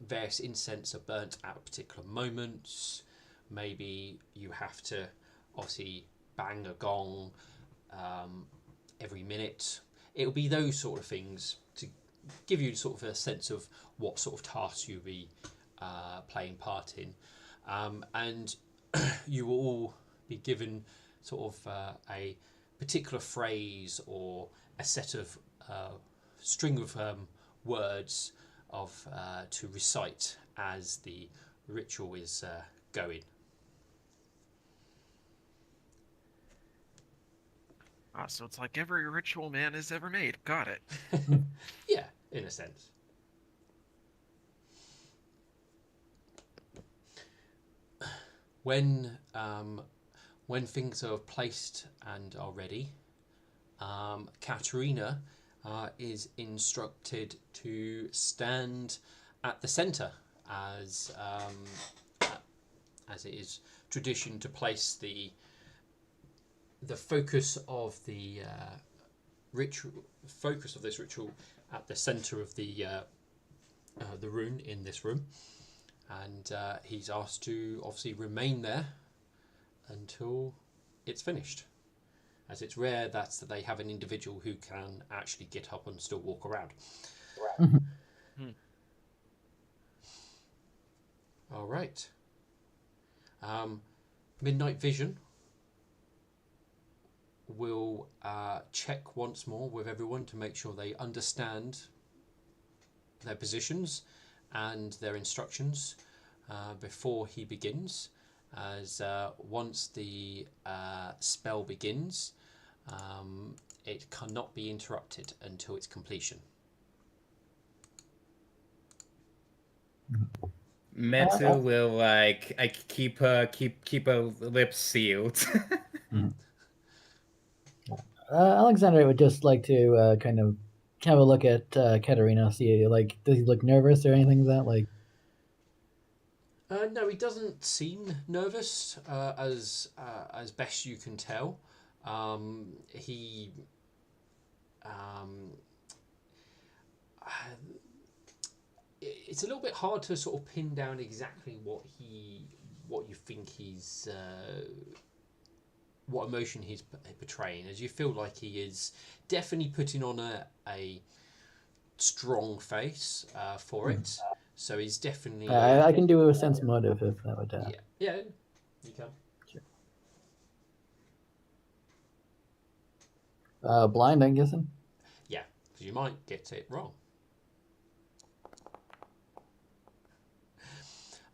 various incense are burnt at particular moments. Maybe you have to obviously bang a gong every minute. It'll be those sort of things to give you sort of a sense of what sort of tasks you'll be playing part in, and you will all be given sort of a particular phrase or a set of string of words of to recite as the ritual is going. So it's like every ritual man has ever made. Got it. Yeah, in a sense. when things are placed and are ready, Katerina is instructed to stand at the centre as it is tradition to place the focus of the this ritual at the centre of the rune in this room, and he's asked to obviously remain there until it's finished, as it's rare that they have an individual who can actually get up and still walk around. All right. Midnight Vision will check once more with everyone to make sure they understand their positions and their instructions before he begins, as once the spell begins, it cannot be interrupted until its completion. Metu will like keep her lips sealed. Alexander would just like to kind of have a look at Katerina, see like does he look nervous or anything like that? Like, no, he doesn't seem nervous, as best you can tell. He it's a little bit hard to sort of pin down exactly what you think he's what emotion he's portraying, as you feel like he is definitely putting on a strong face for it. So he's definitely I can do a sense motive if that would. yeah, you can. Sure. Blind, I'm guessing. Yeah, because you might get it wrong.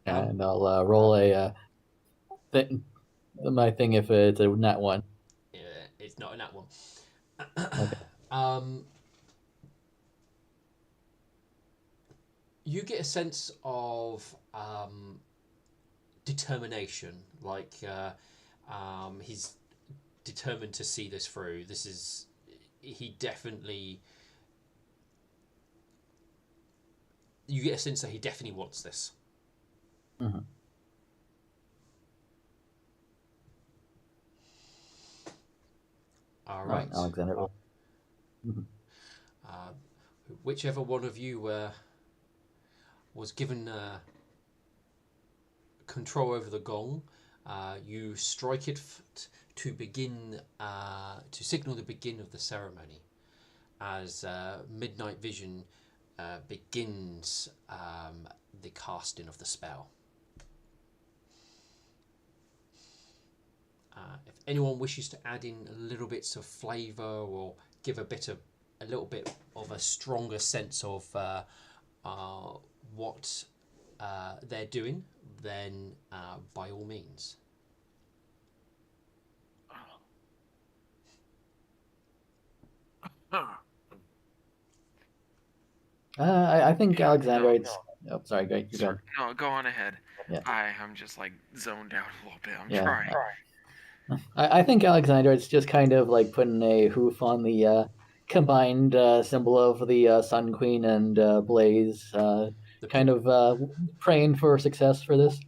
And I'll roll a my thing if it's a nat one. Yeah, it's not a nat one. Okay. You get a sense of determination, like he's determined to see this through. He definitely. You get a sense that he definitely wants this. Mm-hmm. All right. Alexander. Mm-hmm. Whichever one of you was given control over the gong, you strike it to begin to signal the begin of the ceremony, as Midnight Vision begins the casting of the spell. If anyone wishes to add in little bits of flavour or give a little bit of a stronger sense of what they're doing, then by all means. I think Yeah, Alexander. no. It's. Oh, sorry. Go. You go. No, go on ahead. Yeah. I'm just like zoned out a little bit. I'm Yeah. trying. I think Alexander, it's just kind of like putting a hoof on the combined symbol of the Sun Queen and Blaze, kind of praying for success for this.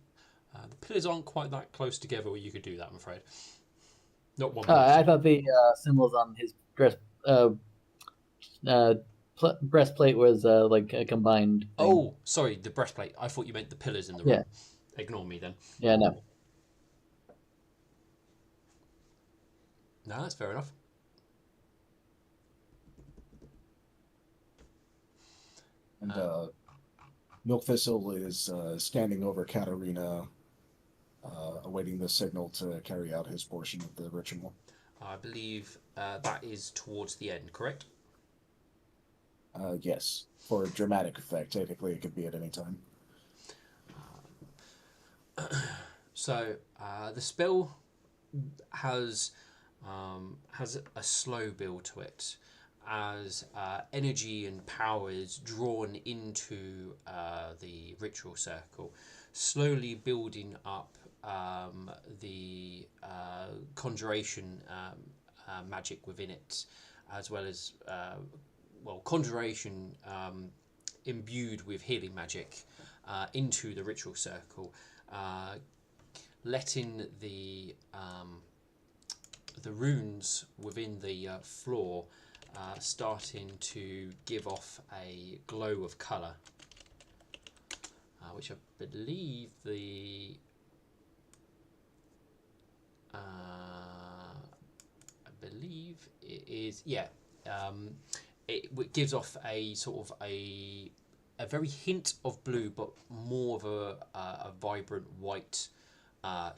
The pillars aren't quite that close together where you could do that, I'm afraid. Not one I thought the symbols on his breastplate was like a combined thing. Oh, sorry, the breastplate. I thought you meant the pillars in the room. Yeah. Ignore me then. Yeah, no. No, that's fair enough. And Milk Thistle is standing over Katerina, awaiting the signal to carry out his portion of the ritual. I believe that is towards the end, correct? Yes, for dramatic effect. Technically, it could be at any time. So the spell has a slow build to it, as energy and power is drawn into the ritual circle, slowly building up the conjuration magic within it, as well as conjuration imbued with healing magic into the ritual circle, letting the runes within the floor starting to give off a glow of colour, which I believe it is, it gives off a sort of a very hint of blue, but more of a vibrant white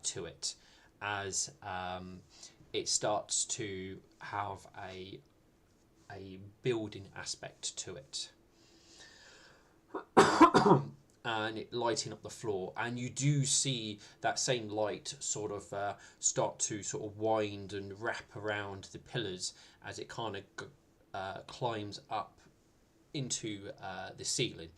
to it, as it starts to have a building aspect to it. And it lighting up the floor, and you do see that same light sort of start to sort of wind and wrap around the pillars as it kind of climbs up into the ceiling.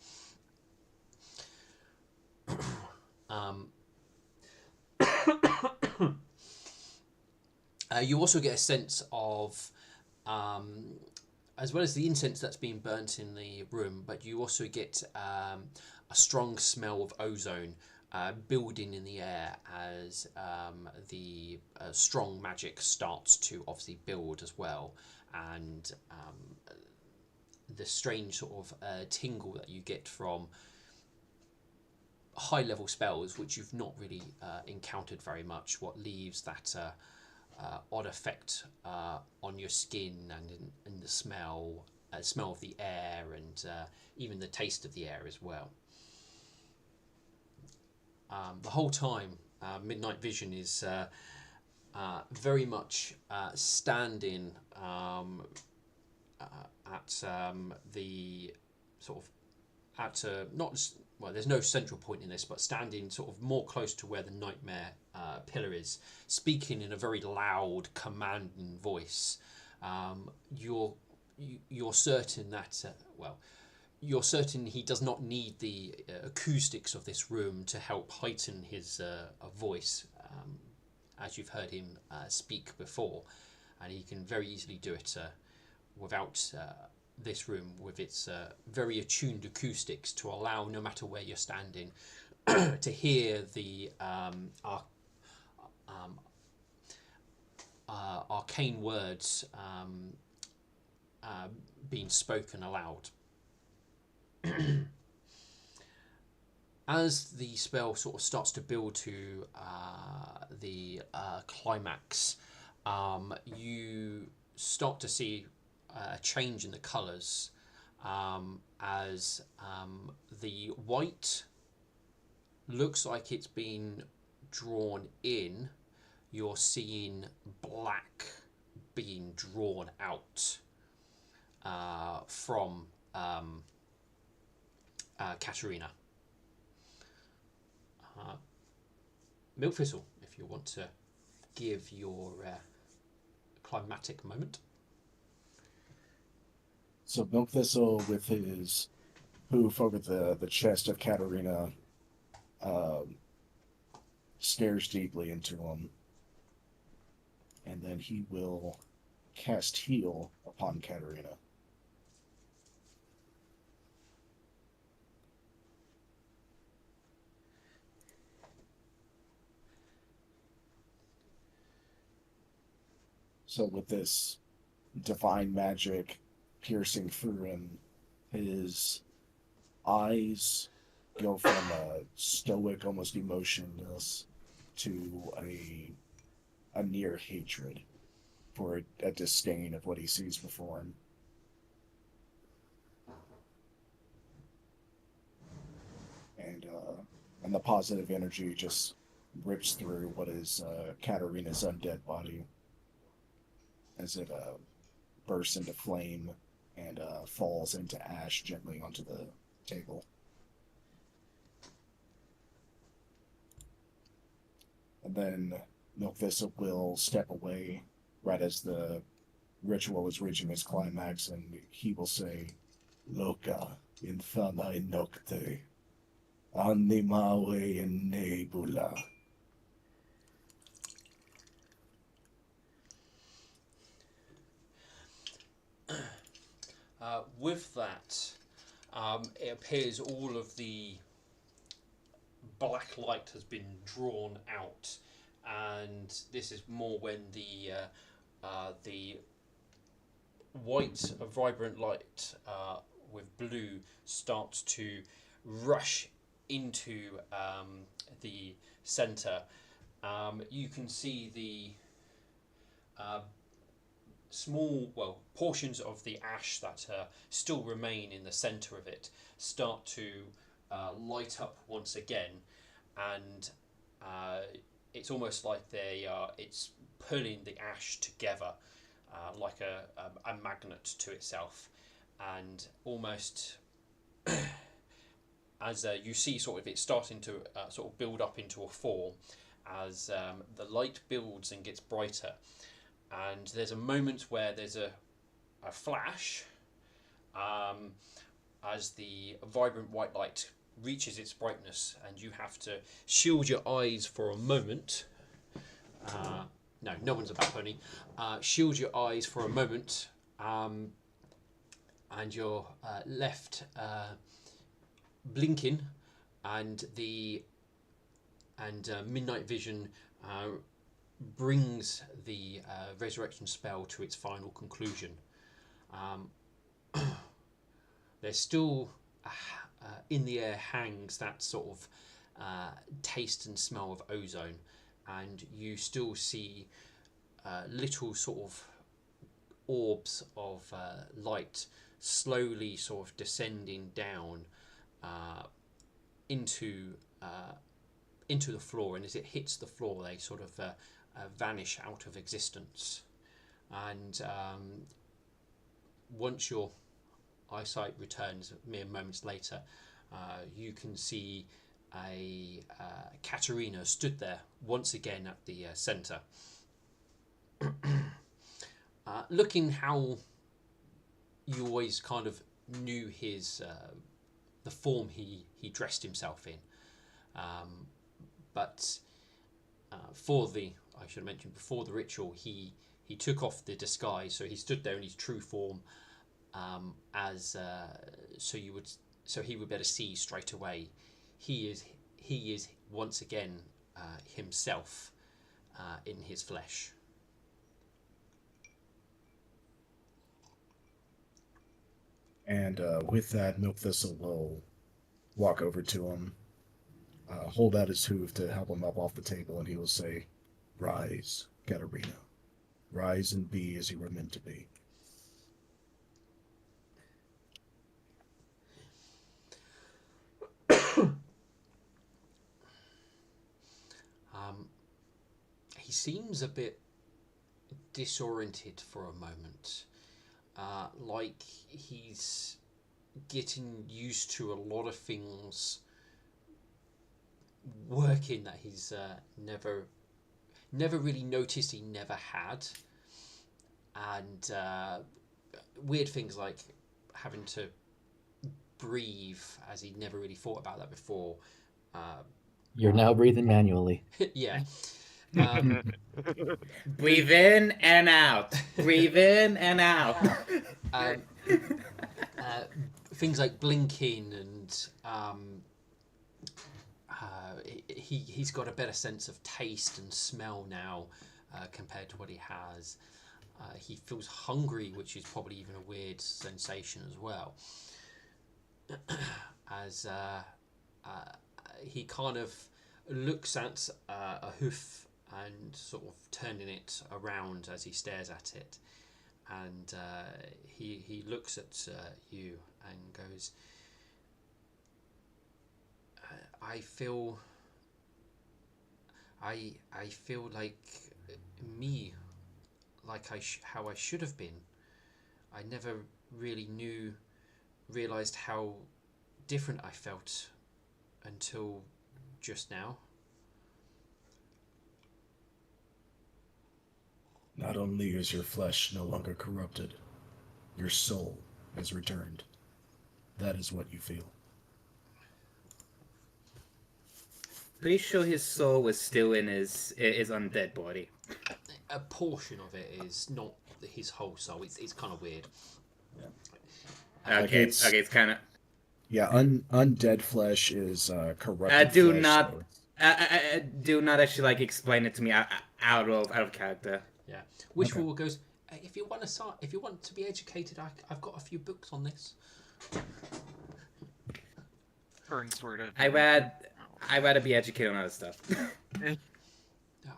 You also get a sense of, as well as the incense that's being burnt in the room, but you also get a strong smell of ozone building in the air as the strong magic starts to obviously build as well, and the strange sort of tingle that you get from high level spells, which you've not really encountered very much, what leaves that odd effect on your skin and in the smell of the air, and even the taste of the air as well. The whole time, Midnight Vision is very much standing at the sort of there's no central point in this, but standing sort of more close to where the nightmare pillar is, speaking in a very loud, commanding voice. You're certain that you're certain he does not need the acoustics of this room to help heighten his voice, as you've heard him speak before, and he can very easily do it without this room with its very attuned acoustics to allow, no matter where you're standing, to hear the arcane words being spoken aloud. As the spell sort of starts to build to the climax, you start to see a change in the colours, as the white looks like it's been drawn in. You're seeing black being drawn out from Katerina. Milkthistle, if you want to give your climatic moment. So Milkthistle, with his hoof over the chest of Katerina, stares deeply into him, and then he will cast Heal upon Katerina. So with this divine magic piercing through him, his eyes go from a stoic, almost emotionless, to a near hatred for a disdain of what he sees before him. And the positive energy just rips through what is Katerina's undead body as it bursts into flame and falls into ash gently onto the table. And then Milkthistle will step away right as the ritual is reaching its climax, and he will say, Loca infama nocte, animae in nebula, With that, it appears all of the black light has been drawn out, and this is more when the white, vibrant light with blue starts to rush into the center. You can see the small, portions of the ash that still remain in the center of it start to light up once again, and it's almost like it's pulling the ash together like a magnet to itself, and almost as you see sort of it starting to sort of build up into a form as the light builds and gets brighter, and there's a moment where there's a flash as the vibrant white light reaches its brightness, and you have to shield your eyes for a moment. No one's about Pony. Shield your eyes for a moment, and you're left blinking, and midnight vision brings the resurrection spell to its final conclusion. There's still in the air hangs that sort of taste and smell of ozone, and you still see little sort of orbs of light slowly sort of descending down into the floor, and as it hits the floor they sort of vanish out of existence. And once your eyesight returns mere moments later, you can see a Katerina stood there once again at the centre, looking how you always kind of knew his the form he dressed himself in, but I should mention before the ritual he took off the disguise, so he stood there in his true form, so he would better see straight away. He is once again himself in his flesh. And with that, Milk Thistle will walk over to him, hold out his hoof to help him up off the table, and he will say, "Rise, Katerina. Rise and be as you were meant to be." He seems a bit disoriented for a moment, like he's getting used to a lot of things working that he's never really noticed he never had, and weird things like having to breathe, as he'd never really thought about that before. You're now breathing manually. Yeah. Breathe in and out. Breathe in and out. Things like blinking, and he's got a better sense of taste and smell now compared to what he has. He feels hungry, which is probably even a weird sensation as well. As he kind of looks at a hoof and sort of turning it around as he stares at it, and he looks at you and goes, I feel like me, like how I should have been. I never really realized how different I felt until just now. Not only is your flesh no longer corrupted, your soul has returned. That is what you feel. Pretty sure his soul was still in his undead body. A portion of it is, not his whole soul. It's kind of weird. Okay, it's okay, it's kind of. yeah, undead flesh is corrupted flesh. So Do not actually like explain it to me out of character. Yeah. Okay. Wishful goes, if you want to start, if you want to be educated, I've got a few books on this. Burn sort of. I rather be educated on other stuff.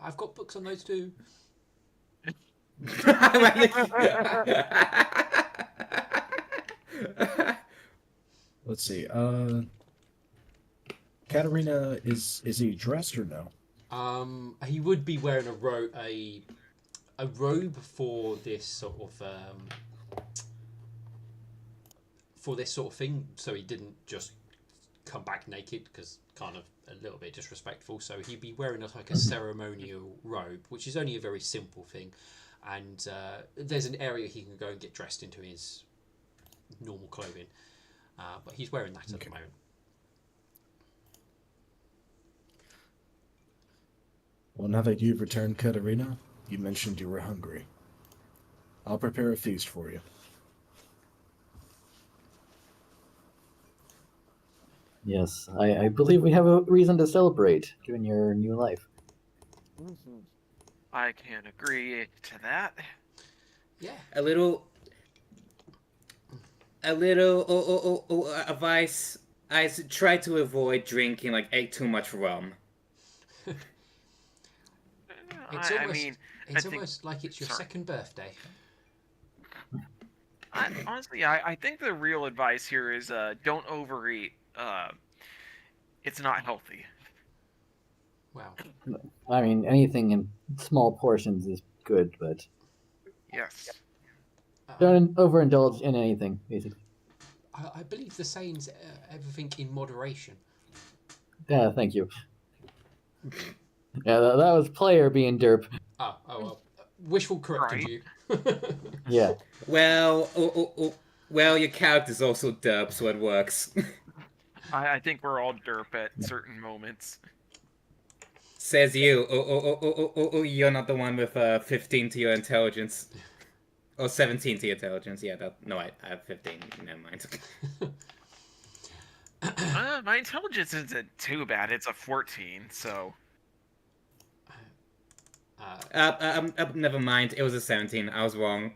I've got books on those too. let's see. Katarina is he dressed or no? He would be wearing a robe for this sort of thing, so he didn't just come back naked, because kind of a little bit disrespectful. So he'd be wearing like a ceremonial robe, which is only a very simple thing, and there's an area he can go and get dressed into his normal clothing, but he's wearing that at the moment. Well, now that you've returned, Katarina, you mentioned you were hungry. I'll prepare a feast for you. Yes, I believe we have a reason to celebrate, given your new life. I can agree to that. Yeah. a little advice. I try to avoid drinking like too much rum. It's I almost, mean, it's I think- almost like it's your sorry. second birthday. Honestly, I think the real advice here is don't overeat. It's not healthy. Wow. I mean, anything in small portions is good, but Yes. don't overindulge in anything, basically. I believe the saying's everything in moderation. Yeah, thank you. Yeah, that was player being derp. Oh well. Wishful corrected Right. you. Yeah. Well, well, your character's also derp, so it works. I think we're all derp at certain moments. Says you. You're not the one with 15 to your intelligence. Or 17 to your intelligence. Yeah, no, I have 15. Never mind. My intelligence isn't too bad. It's a 14, so. Never mind. It was a 17. I was wrong.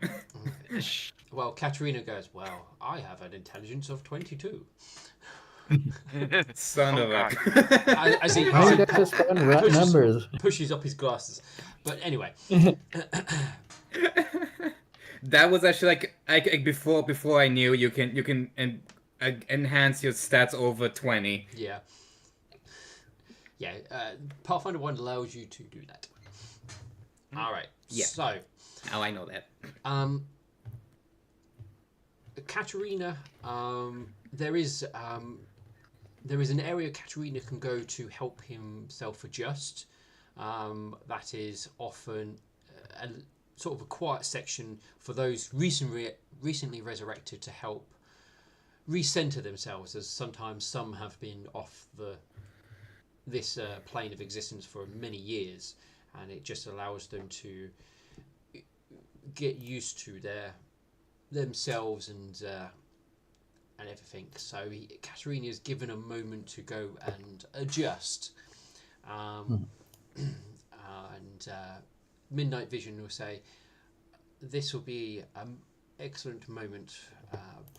Well, Katerina goes, well, I have an intelligence of 22. Son Oh, of God. a. As he Maybe that's just fun numbers. pushes up his glasses. But anyway. That was actually like before I knew you can enhance your stats over 20. Yeah. Yeah, Pathfinder 1 allows you to do that. Alright, Yeah. so... Now I know that. Katerina, there is an area Katerina can go to help himself adjust. That is often a sort of a quiet section for those recently resurrected to help recenter themselves, as sometimes some have been off this plane of existence for many years, and it just allows them to get used to themselves and everything. So Katerina is given a moment to go and adjust, and Midnight Vision will say, this will be an excellent moment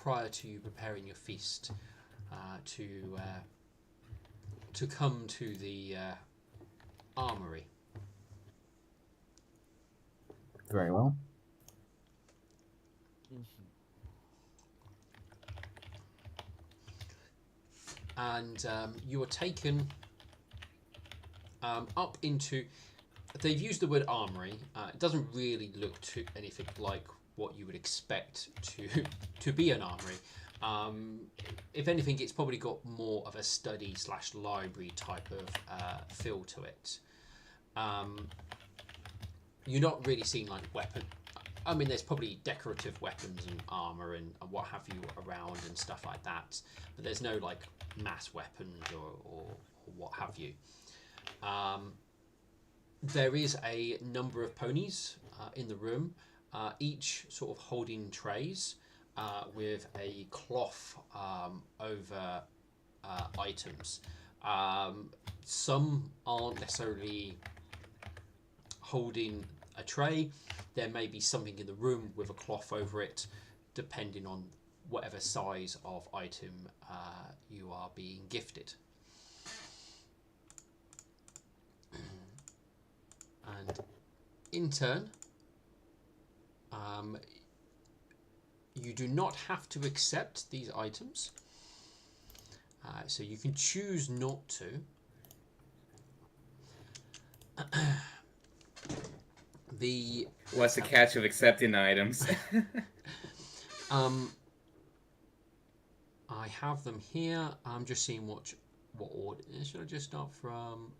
prior to you preparing your feast to come to the armory. Very well. And you are taken up into... They've used the word armory. It doesn't really look to anything like what you would expect to be an armory. If anything, it's probably got more of a study/library type of feel to it. You're not really seeing like weapon. I mean, there's probably decorative weapons and armor and what have you around and stuff like that, but there's no like mass weapons or what have you. There is a number of ponies in the room, each sort of holding trays. with a cloth over items. Some aren't necessarily holding a tray. There may be something in the room with a cloth over it, depending on whatever size of item you are being gifted. And in turn, you do not have to accept these items, so you can choose not to. What's the catch of accepting items? I have them here. I'm just seeing what order. Should I just start from?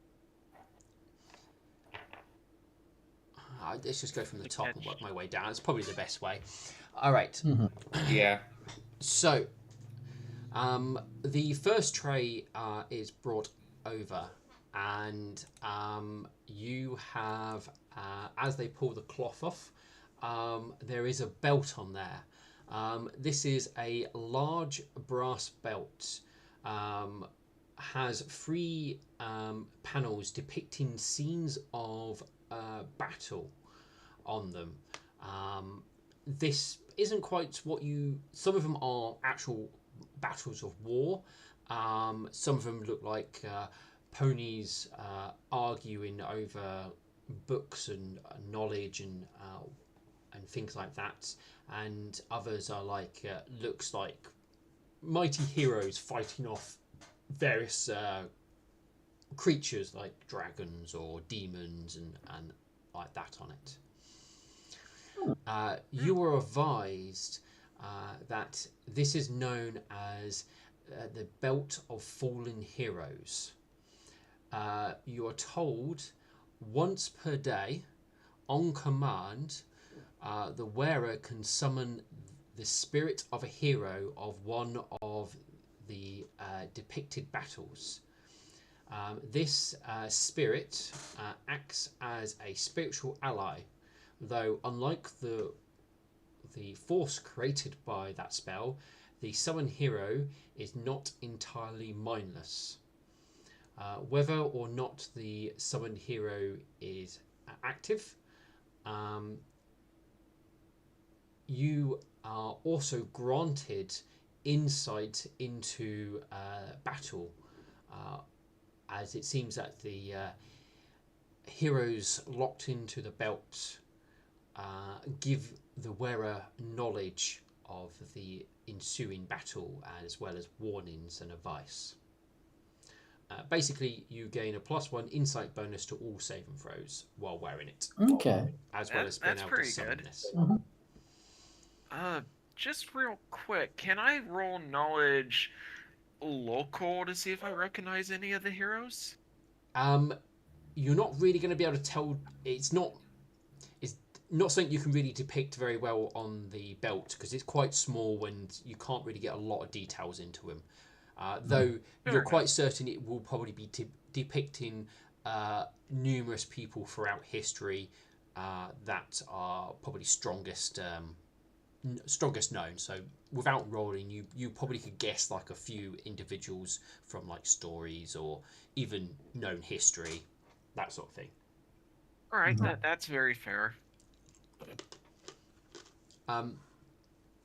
Let's just go from the top and work my way down. It's probably the best way. All right. Yeah. So, the first tray is brought over, and you have, as they pull the cloth off, there is a belt on there. This is a large brass belt. Has 3 panels depicting scenes of battle on them. This isn't quite what you... Some of them are actual battles of war. Some of them look like ponies arguing over books and knowledge and things like that. And others are like, looks like mighty heroes fighting off various creatures like dragons or demons and like that on it. You were advised that this is known as the Belt of Fallen Heroes. You are told once per day, on command, the wearer can summon the spirit of a hero of one of the depicted battles. This spirit acts as a spiritual ally, though unlike the force created by that spell, the summoned hero is not entirely mindless. Whether or not the summoned hero is active, you are also granted insight into battle, as it seems that the heroes locked into the belt give the wearer knowledge of the ensuing battle, as well as warnings and advice. Basically, you gain a +1 insight bonus to all saving throws while wearing it. Okay. As well as being able to summon good. this. Just real quick, can I roll knowledge local to see if I recognize any of the heroes? You're not really going to be able to tell. It's not something you can really depict very well on the belt, because it's quite small and you can't really get a lot of details into them. Though you're quite certain it will probably be depicting numerous people throughout history that are probably strongest known. So without rolling, you probably could guess like a few individuals from like stories or even known history, that sort of thing. All right, that's very fair.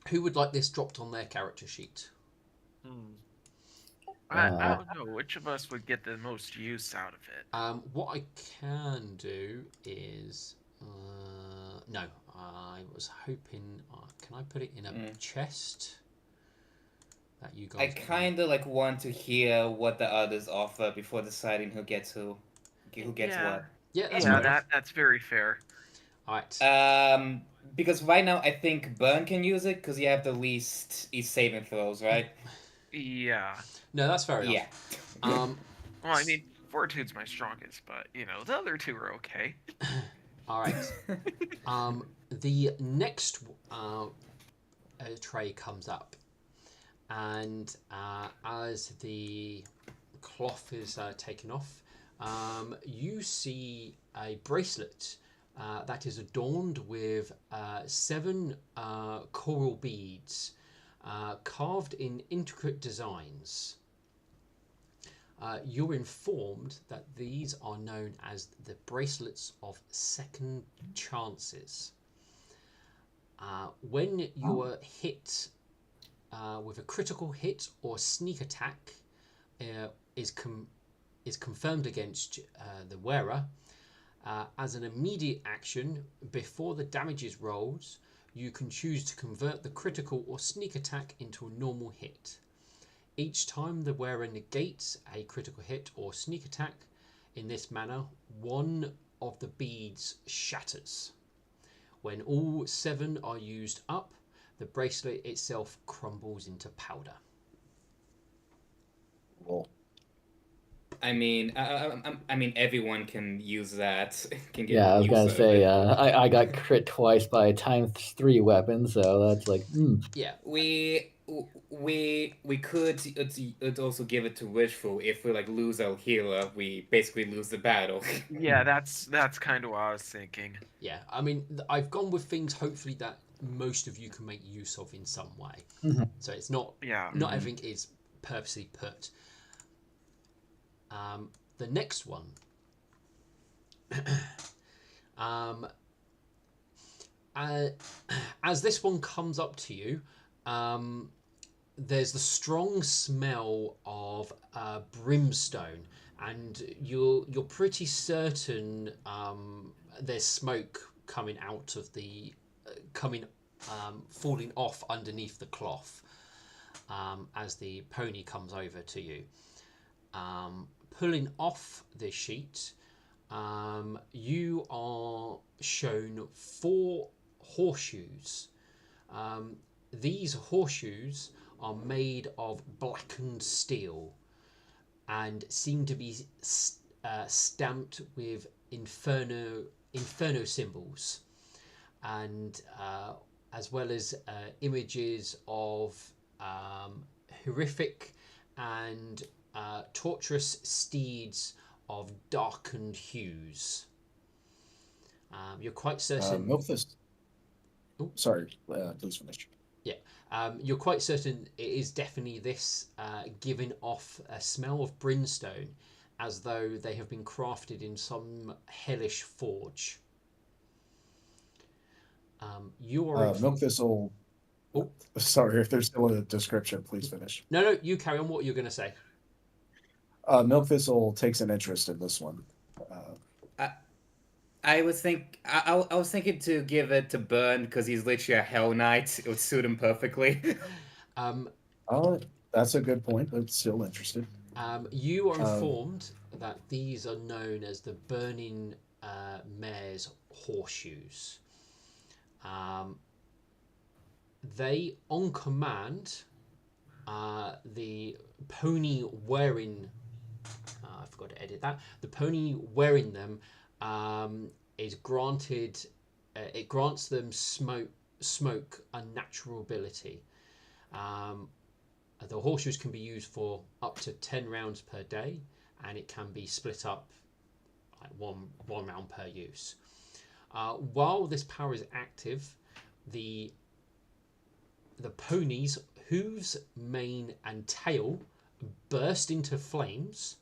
Who would like this dropped on their character sheet? I don't know which of us would get the most use out of it. What I can do is no. I was hoping. Can I put it in a chest? That you guys. I kind of like want to hear what the others offer before deciding who gets what. Yeah, that's very fair. All right. Because right now I think Burn can use it because you have the least saving throws, right? Yeah. No, that's fair enough. Yeah. Well, I mean, Fortitude's my strongest, but the other two are okay. All right. The next tray comes up, and as the cloth is taken off, you see a bracelet that is adorned with 7 coral beads carved in intricate designs. You're informed that these are known as the bracelets of second chances. When you are hit with a critical hit or sneak attack is confirmed against the wearer, as an immediate action before the damage is rolled, you can choose to convert the critical or sneak attack into a normal hit. Each time the wearer negates a critical hit or sneak attack in this manner, one of the beads shatters. When all 7 are used up, the bracelet itself crumbles into powder. Well, I mean, I mean, everyone can use that. Can get Yeah, I was use gonna of say, it. I got crit twice by a ×3 weapon, so that's like, Yeah, We could it'd also give it to Wishful. If we like lose our healer, we basically lose the battle. Yeah, that's kind of what I was thinking. yeah. I mean, I've gone with things hopefully that most of you can make use of in some way. Mhm. So it's not Yeah. everything is purposely put. The next one. As this one comes up to you, there's the strong smell of brimstone, and you're pretty certain there's smoke coming out of the falling off underneath the cloth as the pony comes over to you. Pulling off this sheet, you are shown 4 horseshoes. These horseshoes are made of blackened steel and seem to be stamped with inferno symbols, and as well as images of horrific and torturous steeds of darkened hues. You're quite certain. milk this. Oh. Sorry, please finish. Yeah, you're quite certain it is definitely this, giving off a smell of brimstone, as though they have been crafted in some hellish forge. You are Milk Thistle. Oh. Sorry, if there's still a description, please finish. No, you carry on. What you're going to say? Milk Thistle takes an interest in this one. I was thinking to give it to Burn because he's literally a Hell Knight. It would suit him perfectly. That's a good point, but still interested. You are informed that these are known as the Burning Mare's horseshoes. They, on command, the pony wearing, I forgot to edit that, the pony wearing them is granted, it grants them smoke unnatural ability. The horseshoes can be used for up to 10 rounds per day, and it can be split up like one round per use. While this power is active, the pony's hooves, mane, and tail burst into flames,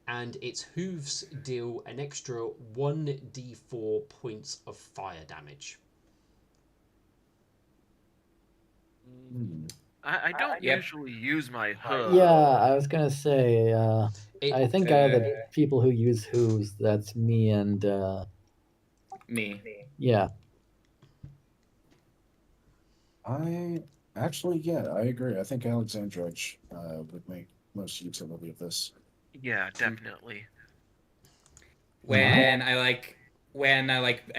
and its hooves deal an extra 1d4 points of fire damage. I don't usually use my hoof. yeah, I was gonna say, I think out of the people who use hooves, that's me and Me. yeah. I agree. I think Alexandrich would make most utility of this. Yeah, definitely. When I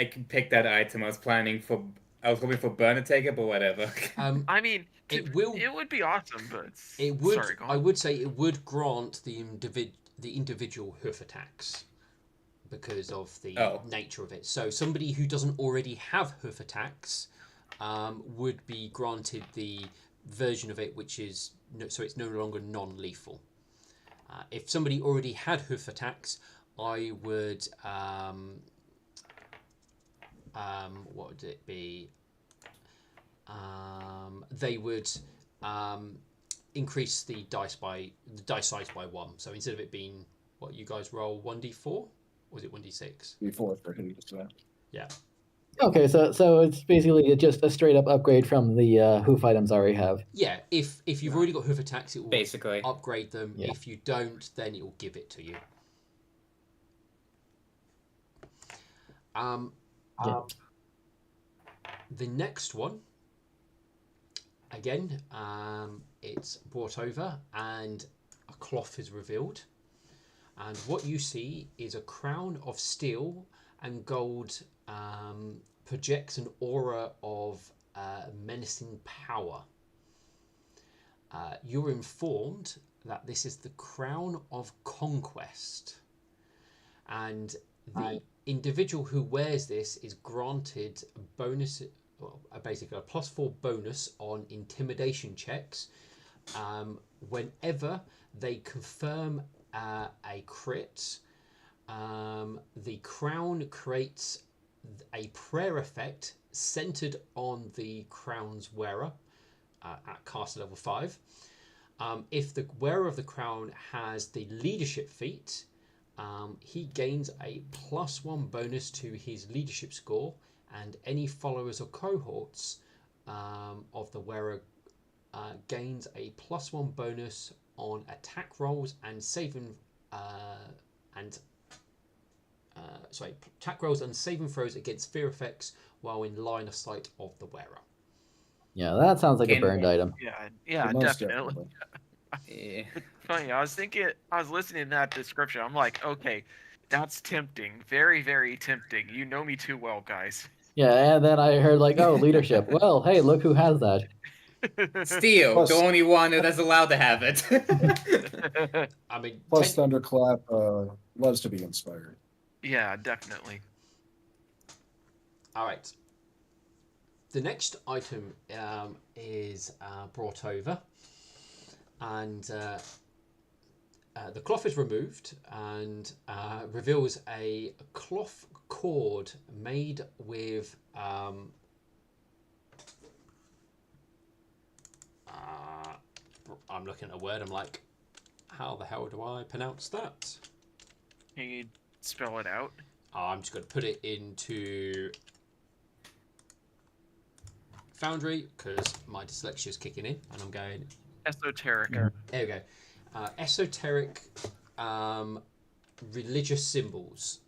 can pick that item, I was hoping for Burn to take it, but whatever. I mean, It would be awesome, but It would. Sorry, go on. I would say it would grant the individual hoof attacks because of the nature of it. So somebody who doesn't already have hoof attacks would be granted the version of it which is so it's no longer non-lethal. If somebody already had hoof attacks, I would what would it be? They would increase the dice size by 1. So instead of it being what you guys roll 1d4, or was it 1d6? Before for hitting the Yeah. Okay, so it's basically just a straight up upgrade from the hoof items I already have. Yeah. If you've already got hoof attacks, it will Basically. upgrade them. Yeah. If you don't, then it will give it to you. Yeah. The next one, again, it's brought over and a cloth is revealed. And what you see is a crown of steel and gold projects an aura of menacing power. You're informed that this is the crown of conquest. And the individual who wears this is granted a bonus, basically a +4 bonus on intimidation checks whenever they confirm a crit. The crown creates a prayer effect centered on the crown's wearer at caster level 5. If the wearer of the crown has the leadership feat, he gains a +1 bonus to his leadership score, and any followers or cohorts of the wearer gains a +1 bonus on attack rolls and saving attack rolls and saving throws against fear effects while in line of sight of the wearer. Yeah, that sounds like a Can- burned item. Yeah, Most definitely. Yeah. Funny, I was listening to that description. I'm like, okay, that's tempting. Very, very tempting. You know me too well, guys. Yeah, and then I heard like, oh, leadership. Well, hey, look who has that. Steel, Plus- the only one that's allowed to have it. I mean, Plus, Thunderclap loves to be inspired. Yeah, definitely. all right. The next item is brought over, and the cloth is removed and reveals a cloth cord made with I'm looking at a word, I'm like, how the hell do I pronounce that? Can you spell it out? I'm just going to put it into Foundry because my dyslexia is kicking in and I'm going, Esoteric. there we go. Esoteric religious symbols.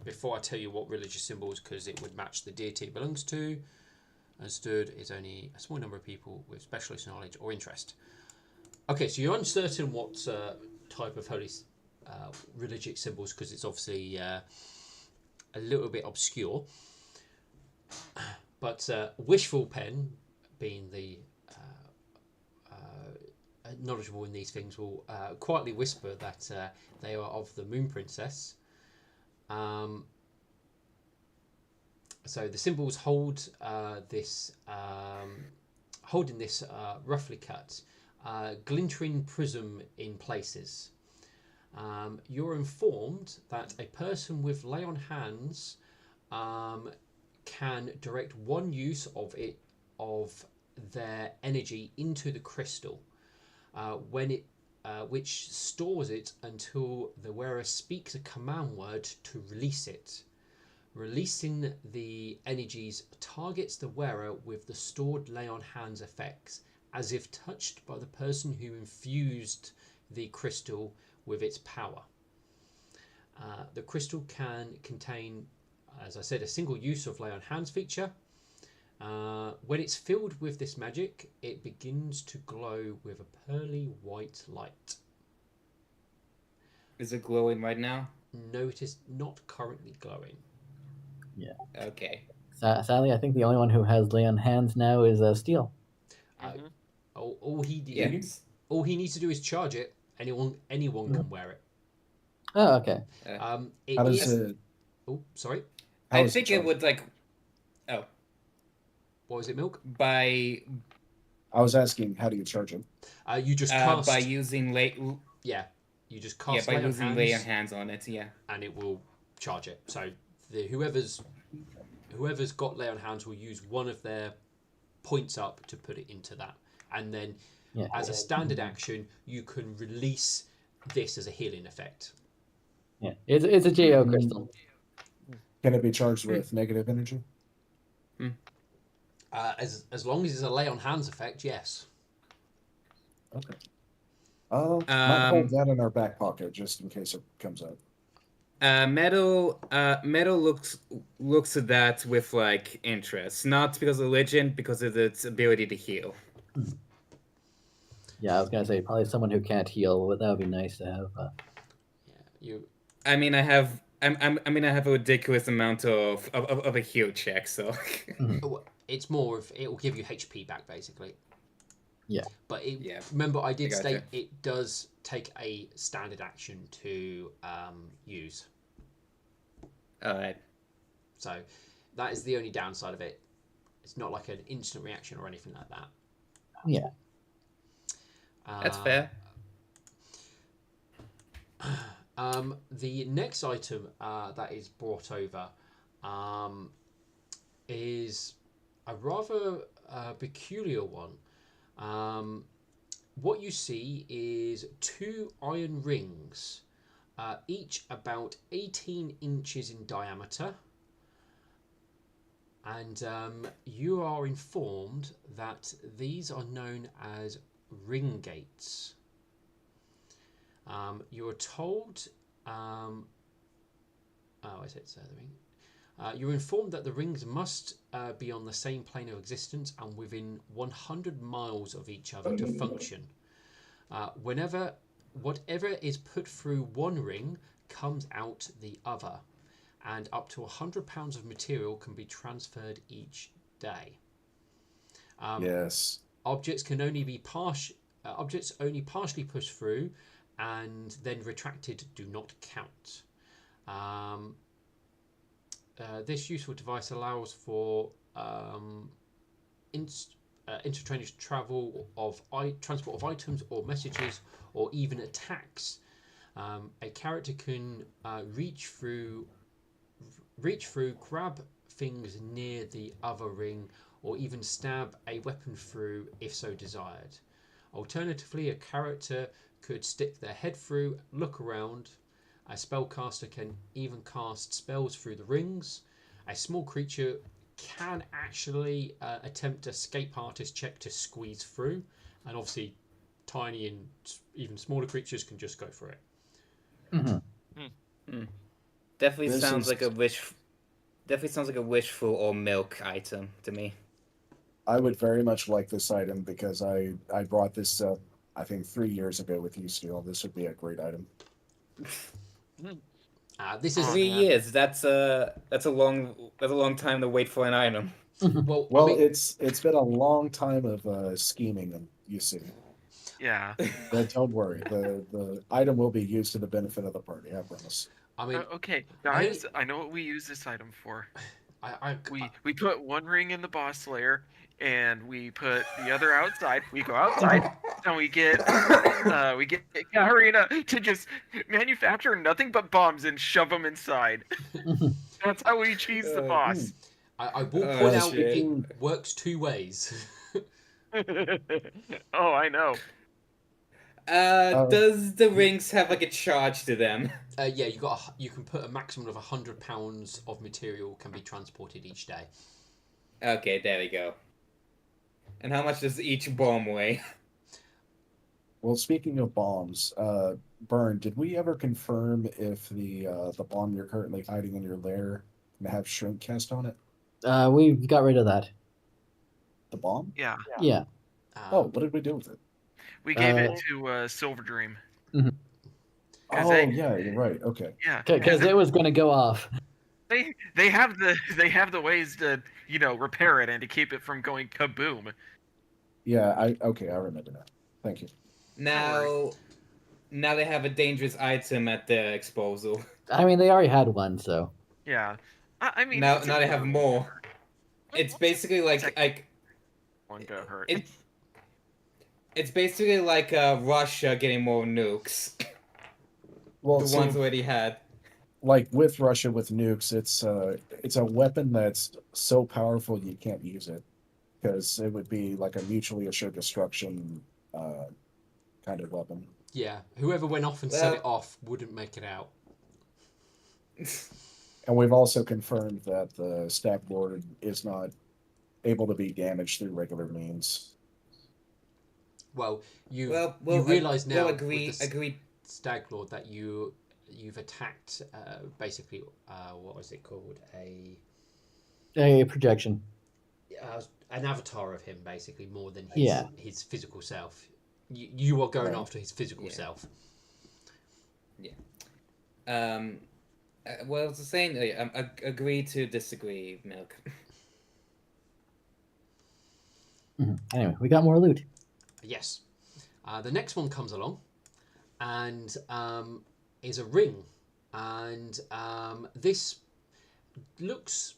Before I tell you what religious symbols, because it would match the deity it belongs to, understood is only a small number of people with specialist knowledge or interest. Okay, so you're uncertain what type of holy religious symbols, because it's obviously a little bit obscure. But Wishful Pen, being the knowledgeable in these things, will quietly whisper that they are of the Moon Princess. So the symbols hold holding this roughly cut glintering prism in places. You're informed that a person with lay on hands can direct one use of their energy into the crystal, which stores it until the wearer speaks a command word to release it. Releasing the energies targets the wearer with the stored lay on hands effects, as if touched by the person who infused the crystal with its power. The crystal can contain, as I said, a single use of lay on hands feature. When it's filled with this magic, it begins to glow with a pearly white light. Is it glowing right now? No, it is not currently glowing. Okay. Sadly, I think the only one who has lay on hands now is Steel. All he Yes. all he needs to do is charge it. Anyone can wear it. Oh, okay. It How does is. it? Oh, sorry. How I is think it charged? would like. Oh, What was it, Milk? by I was asking, how do you charge it? You just cast. by using Yeah, you just yeah cast by lay on using hands, lay on hands on it. Yeah. and it will charge it. So whoever's got lay on hands will use one of their points up to put it into that, and then as a standard action, you can release this as a healing effect. Yeah, it's a Geo crystal. Can it be charged with negative energy? As long as it's a lay on hands effect, yes. Okay. Might hold that in our back pocket just in case it comes out. Metal looks at that with like interest, not because of legend, because of its ability to heal. Yeah, I was gonna say probably someone who can't heal, but that would be nice to have. I mean, I have a ridiculous amount of a heal check, so. It's more of it will give you HP back basically. Yeah. But remember, I did state it does take a standard action to use. Alright. So that is the only downside of it. It's not like an instant reaction or anything like that. Yeah. That's fair. The next item that is brought over is a rather peculiar one. What you see is 2 iron rings, each about 18 inches in diameter, and you are informed that these are known as ring gates. You are told you're informed that the rings must be on the same plane of existence and within 100 miles of each other to function. Whatever is put through one ring comes out the other, and up to 100 pounds of material can be transferred each day. Yes. Objects only partially pushed through and then retracted do not count. This useful device allows for interchange transport of items or messages or even attacks. A character can reach through, grab things near the other ring, or even stab a weapon through if so desired. Alternatively, a character could stick their head through, look around. A spellcaster can even cast spells through the rings. A small creature can actually attempt a escape artist check to squeeze through, and obviously tiny and even smaller creatures can just go for it. Definitely sounds like a wishful or milk item to me. I would very much like this item because I brought this up I think 3 years ago with you, Steel. This would be a great item. This is 3 years. That's a long time to wait for an item. well. Well, I mean, it's been a long time of scheming, you see. Yeah. But don't worry, the item will be used to the benefit of the party. I promise. I mean, Okay, guys, I know what we use this item for. We put one ring in the boss layer, and we put the other outside. We go outside, and we get Katarina to just manufacture nothing but bombs and shove them inside. That's how we cheese the boss. I will point out it works 2 ways. Oh, I know. Does the rings have like a charge to them? Yeah, you can put a maximum of 100 pounds of material can be transported each day. Okay, there we go. And how much does each bomb weigh? Well, speaking of bombs, Burn, did we ever confirm if the bomb you're currently hiding in your lair can have shrink cast on it? We got rid of that. The bomb? Yeah. Yeah. What did we do with it? We gave it to Silver Dream. Oh, yeah, you're right. Okay. Yeah. Because it was going to go off. They have the ways to repair it and to keep it from going kaboom. Yeah, I remember now. Thank you. Now they have a dangerous item at their disposal. I mean, they already had one, so. Yeah. I mean. Now they have more. It's basically like one got hurt. It's basically like Russia getting more nukes. Well, the ones already had. like with Russia with nukes, it's a weapon that's so powerful you can't use it because it would be like a mutually assured destruction kind of weapon. Yeah, whoever went off and set it off wouldn't make it out. And we've also confirmed that the stag lord is not able to be damaged through regular means. Well, you well, realise now agreed. with the stag lord that you've attacked basically what was it called, a projection, an avatar of him, basically, more than his physical self. You are going after his physical self. Yeah. Well, I was saying, agree to disagree, Milk. Anyway, we got more loot. Yes. The next one comes along and is a ring. And this looks...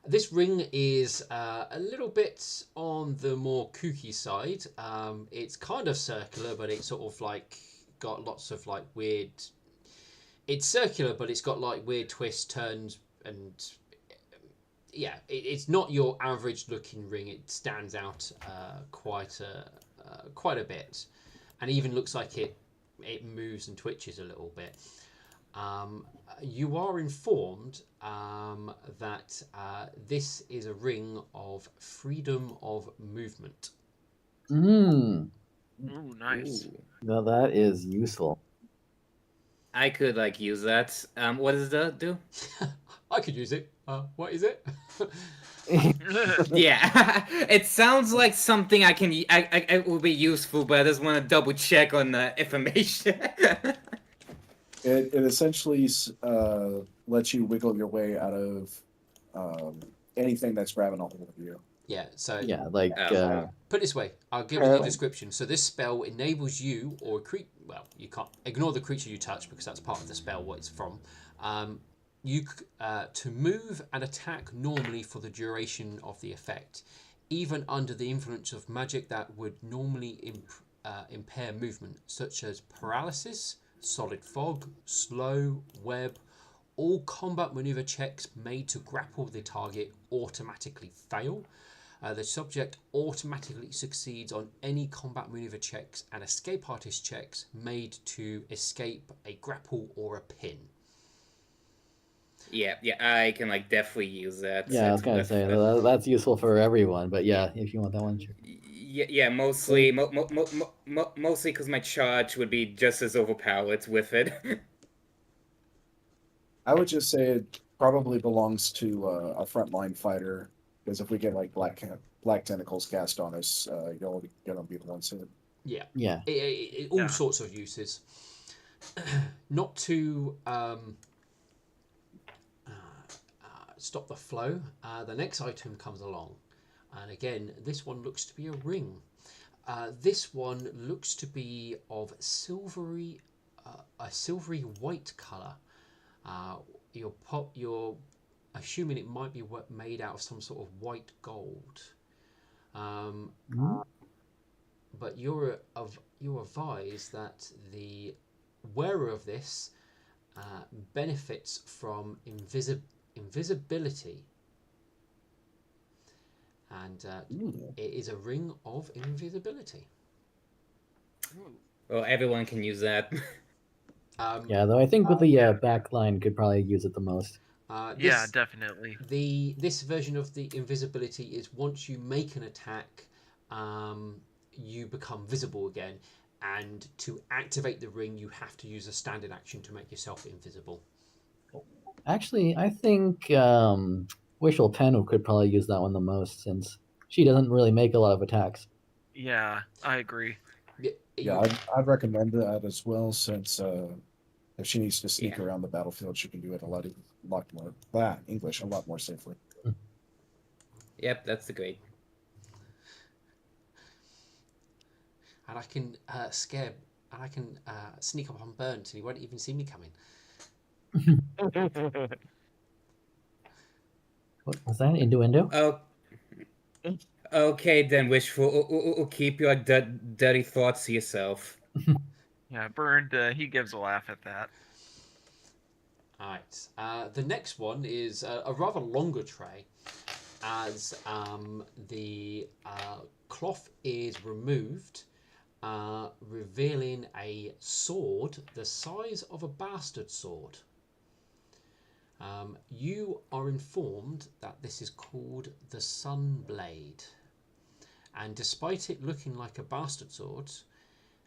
this ring is a little bit on the more kooky side. It's kind of circular, but it's sort of like got lots of like weird... It's circular, but it's got like weird twists, turns, and yeah, it's not your average looking ring. It stands out quite a bit, and even looks like it moves and twitches a little bit. You are informed that this is a ring of freedom of movement. Ooh, nice. Now that is useful. I could like use that. What does that do? I could use it. What is it? Yeah, it sounds like something I will be useful, but I just want to double check on the information. It essentially lets you wiggle your way out of anything that's grabbing a hold of you. Yeah, so... Yeah, like... put it this way, I'll give you the description. So this spell enables you or a creature... Well, you can't ignore the creature you touch because that's part of the spell, what it's from. You to move and attack normally for the duration of the effect, even under the influence of magic that would normally impair movement, such as paralysis, solid fog, slow, web. All combat maneuver checks made to grapple the target automatically fail. The subject automatically succeeds on any combat maneuver checks and escape artist checks made to escape a grapple or a pin. Yeah, I can like definitely use that. Yeah, I was gonna say that's useful for everyone, but yeah, if you want that one, sure. Yeah, mostly because my charge would be just as overpowered with it. I would just say it probably belongs to a frontline fighter, because if we get like black tentacles cast on us, you're gonna be the ones hit. Yeah. All sorts of uses. Not to stop the flow, the next item comes along, and again, this one looks to be a ring. This one looks to be of a silvery white color. You're assuming it might be made out of some sort of white gold. But you're advised that the wearer of this benefits from invisibility, and it is a ring of invisibility. Well, everyone can use that. Yeah, though I think with the backline could probably use it the most. Yeah, definitely. This version of the invisibility is once you make an attack, you become visible again, and to activate the ring, you have to use a standard action to make yourself invisible. Actually, I think Wishel Penn could probably use that one the most, since she doesn't really make a lot of attacks. Yeah, I agree. Yeah, I'd recommend that as well, since if she needs to sneak around the battlefield, she can do it a lot more safely. Yep, that's the great. And I can scare, and I can sneak up on Burnt, and he won't even see me coming. What was that? Innuendo? Oh, okay then, Wishful. Keep your dirty thoughts to yourself. Yeah, Burned, he gives a laugh at that. All right. The next one is a rather longer tray, as the cloth is removed, revealing a sword the size of a bastard sword. You are informed that this is called the Sunblade, and despite it looking like a bastard sword,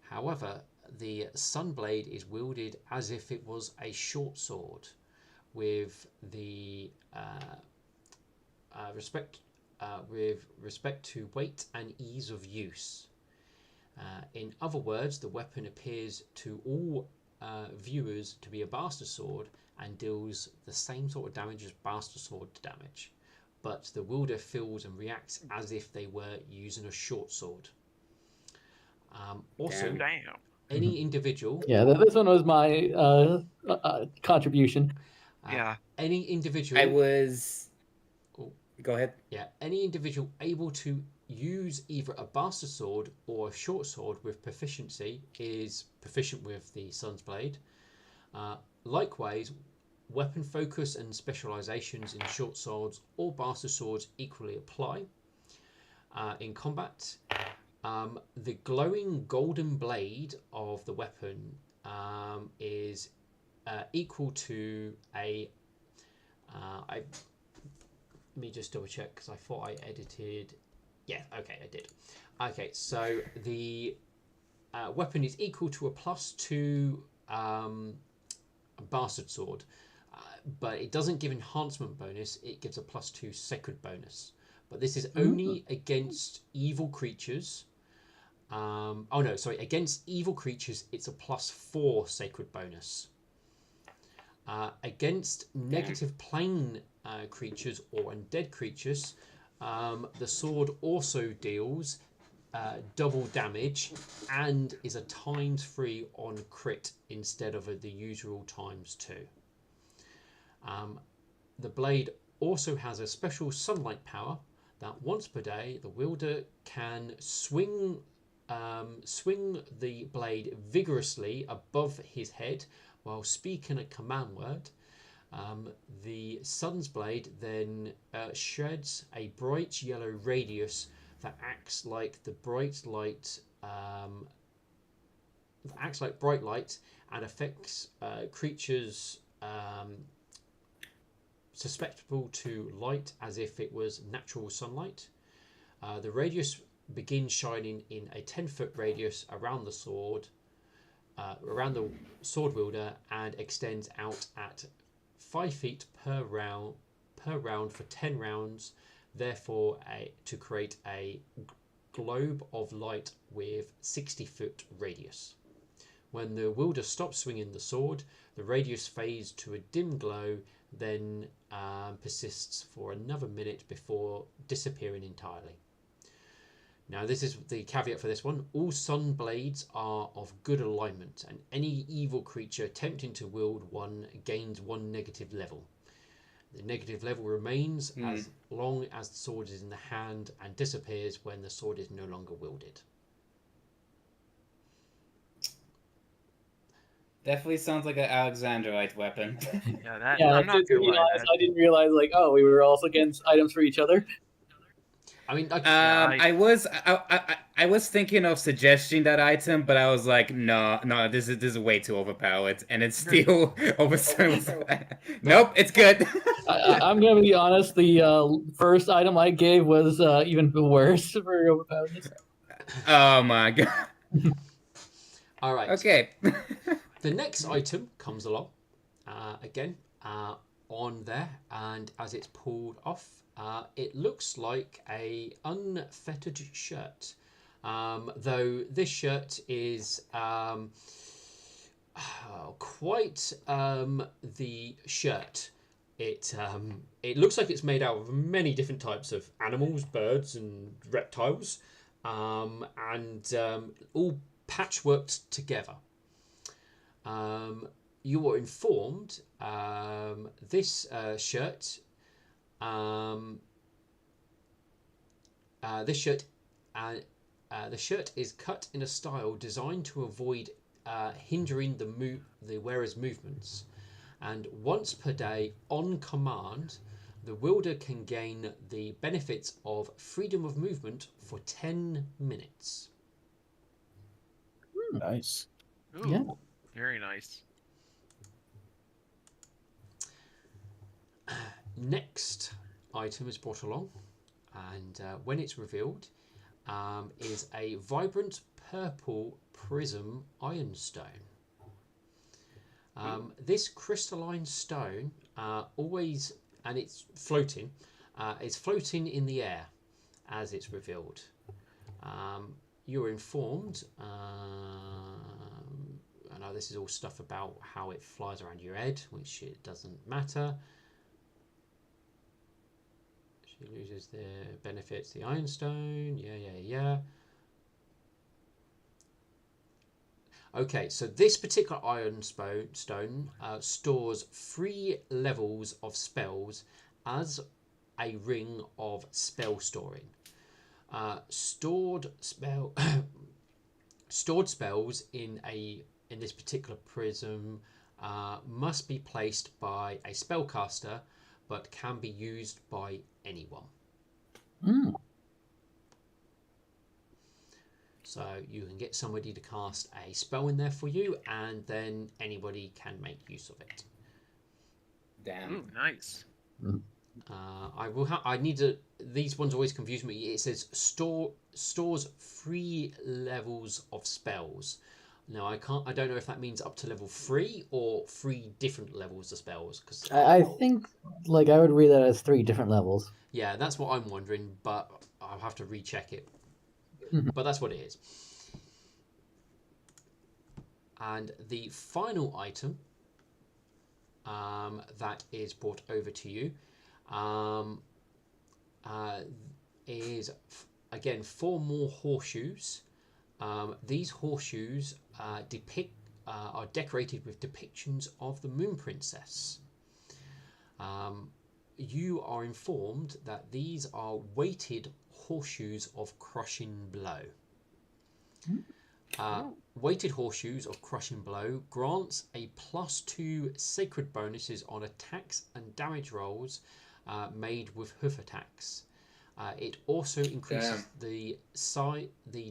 however, the Sunblade is wielded as if it was a short sword, with the with respect to weight and ease of use. In other words, the weapon appears to all viewers to be a bastard sword and deals the same sort of damage as bastard sword damage, but the wielder feels and reacts as if they were using a short sword. Also, Damn. any individual. Yeah, this one was my contribution. Yeah. Any individual. I was. Oh, Go ahead. yeah, any individual able to use either a bastard sword or a short sword with proficiency is proficient with the Sun's Blade. Likewise, weapon focus and specializations in short swords or bastard swords equally apply. In combat, the glowing golden blade of the weapon is equal to a. Let me just double check because I thought I edited. Yeah, okay, I did. Okay, so the weapon is equal to a +2 bastard sword, but it doesn't give enhancement bonus. It gives a +2 sacred bonus. But this is only against evil creatures. Against evil creatures, it's a +4 sacred bonus. Against negative plane creatures or undead creatures, the sword also deals double damage and is a ×3 on crit instead of the usual ×2. The blade also has a special sunlight power that once per day the wielder can swing the blade vigorously above his head while speaking a command word. The Sun's Blade then sheds a bright yellow radius that acts like bright light and affects creatures susceptible to light as if it was natural sunlight. The radius begins shining in a 10-foot radius around the sword wielder, and extends out at 5 feet per round for 10 rounds, therefore to create a globe of light with 60-foot radius. When the wielder stops swinging the sword, the radius fades to a dim glow, then persists for another minute before disappearing entirely. Now, this is the caveat for this one. All sun blades are of good alignment, and any evil creature attempting to wield one gains 1 negative level. The negative level remains as long as the sword is in the hand and disappears when the sword is no longer wielded. Definitely sounds like an Alexandrite weapon. I'm not to be honest, I didn't realize we were also against items for each other. I mean, I was thinking of suggesting that item, but I was like, no, this is way too overpowered, and it's still Nope, it's good. I'm gonna be honest. The first item I gave was even worse for overpoweredness. Oh my god. All right. Okay. The next item comes along again on there, and as it's pulled off, it looks like a unfettered shirt, though this shirt is quite the shirt. It looks like it's made out of many different types of animals, birds and reptiles, and all patchworked together. You were informed this shirt the shirt is cut in a style designed to avoid hindering the wearer's movements, And once per day, on command, the wielder can gain the benefits of freedom of movement for 10 minutes. Nice. Ooh, Yeah. very nice. Next item is brought along, and when it's revealed, is a vibrant purple prism ironstone. This crystalline stone always, and it's floating in the air as it's revealed. You're informed, I know this is all stuff about how it flies around your head, which it doesn't matter. She loses the benefits, the ironstone, yeah. Okay, so this particular iron stone stores 3 levels of spells as a ring of spell storing. Stored spells in this particular prism must be placed by a spellcaster, but can be used by anyone. So you can get somebody to cast a spell in there for you, and then anybody can make use of it. Damn. Ooh, nice. I need to. These ones always confuse me. It says stores 3 levels of spells. Now I don't know if that means up to level 3 or 3 different levels of spells. Because I think like I would read that as 3 different levels. Yeah, that's what I'm wondering, but I'll have to recheck it. But that's what it is. And the final item that is brought over to you is, again, 4 more horseshoes. These horseshoes are decorated with depictions of the Moon Princess. You are informed that these are weighted horseshoes of crushing blow. Weighted horseshoes of crushing blow grants a +2 sacred bonuses on attacks and damage rolls made with hoof attacks. It also increases the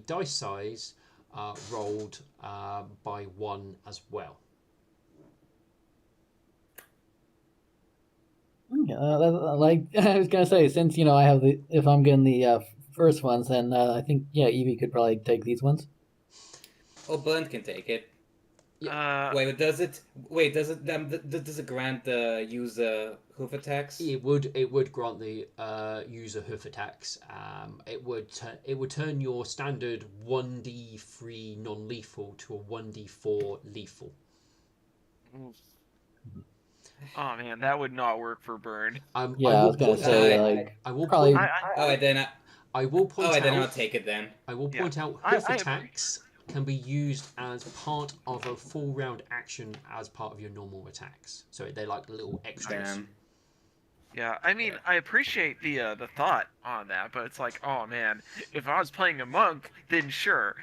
dice size rolled by 1 as well. Like I was gonna say, since I have if I'm getting the first ones, then I think Evie could probably take these ones. Oh, Burnt can take it. Yeah. Does it grant the user hoof attacks? It would grant the user hoof attacks. It would turn your standard 1d3 non-lethal to a 1d4 lethal. Oh man, that would not work for Burn. I was gonna say I will probably. I will point out. Then I'll take it then. I will point out hoof attacks can be used as part of a full round action as part of your normal attacks. So they're like little extras. Damn. Yeah, I mean, I appreciate the thought on that, but it's like, oh man, if I was playing a monk, then sure.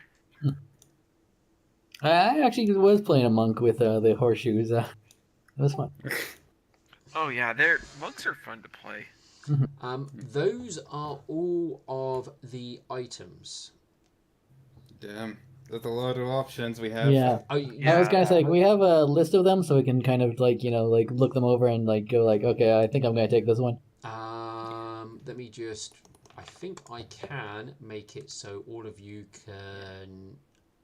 I actually was playing a monk with the horseshoes. It was fun. Oh yeah, monks are fun to play. Those are all of the items. Damn, that's a lot of options we have. Yeah. I was gonna say we have a list of them, so we can kind of look them over and go okay, I think I'm gonna take this one. Let me just. I think I can make it so all of you can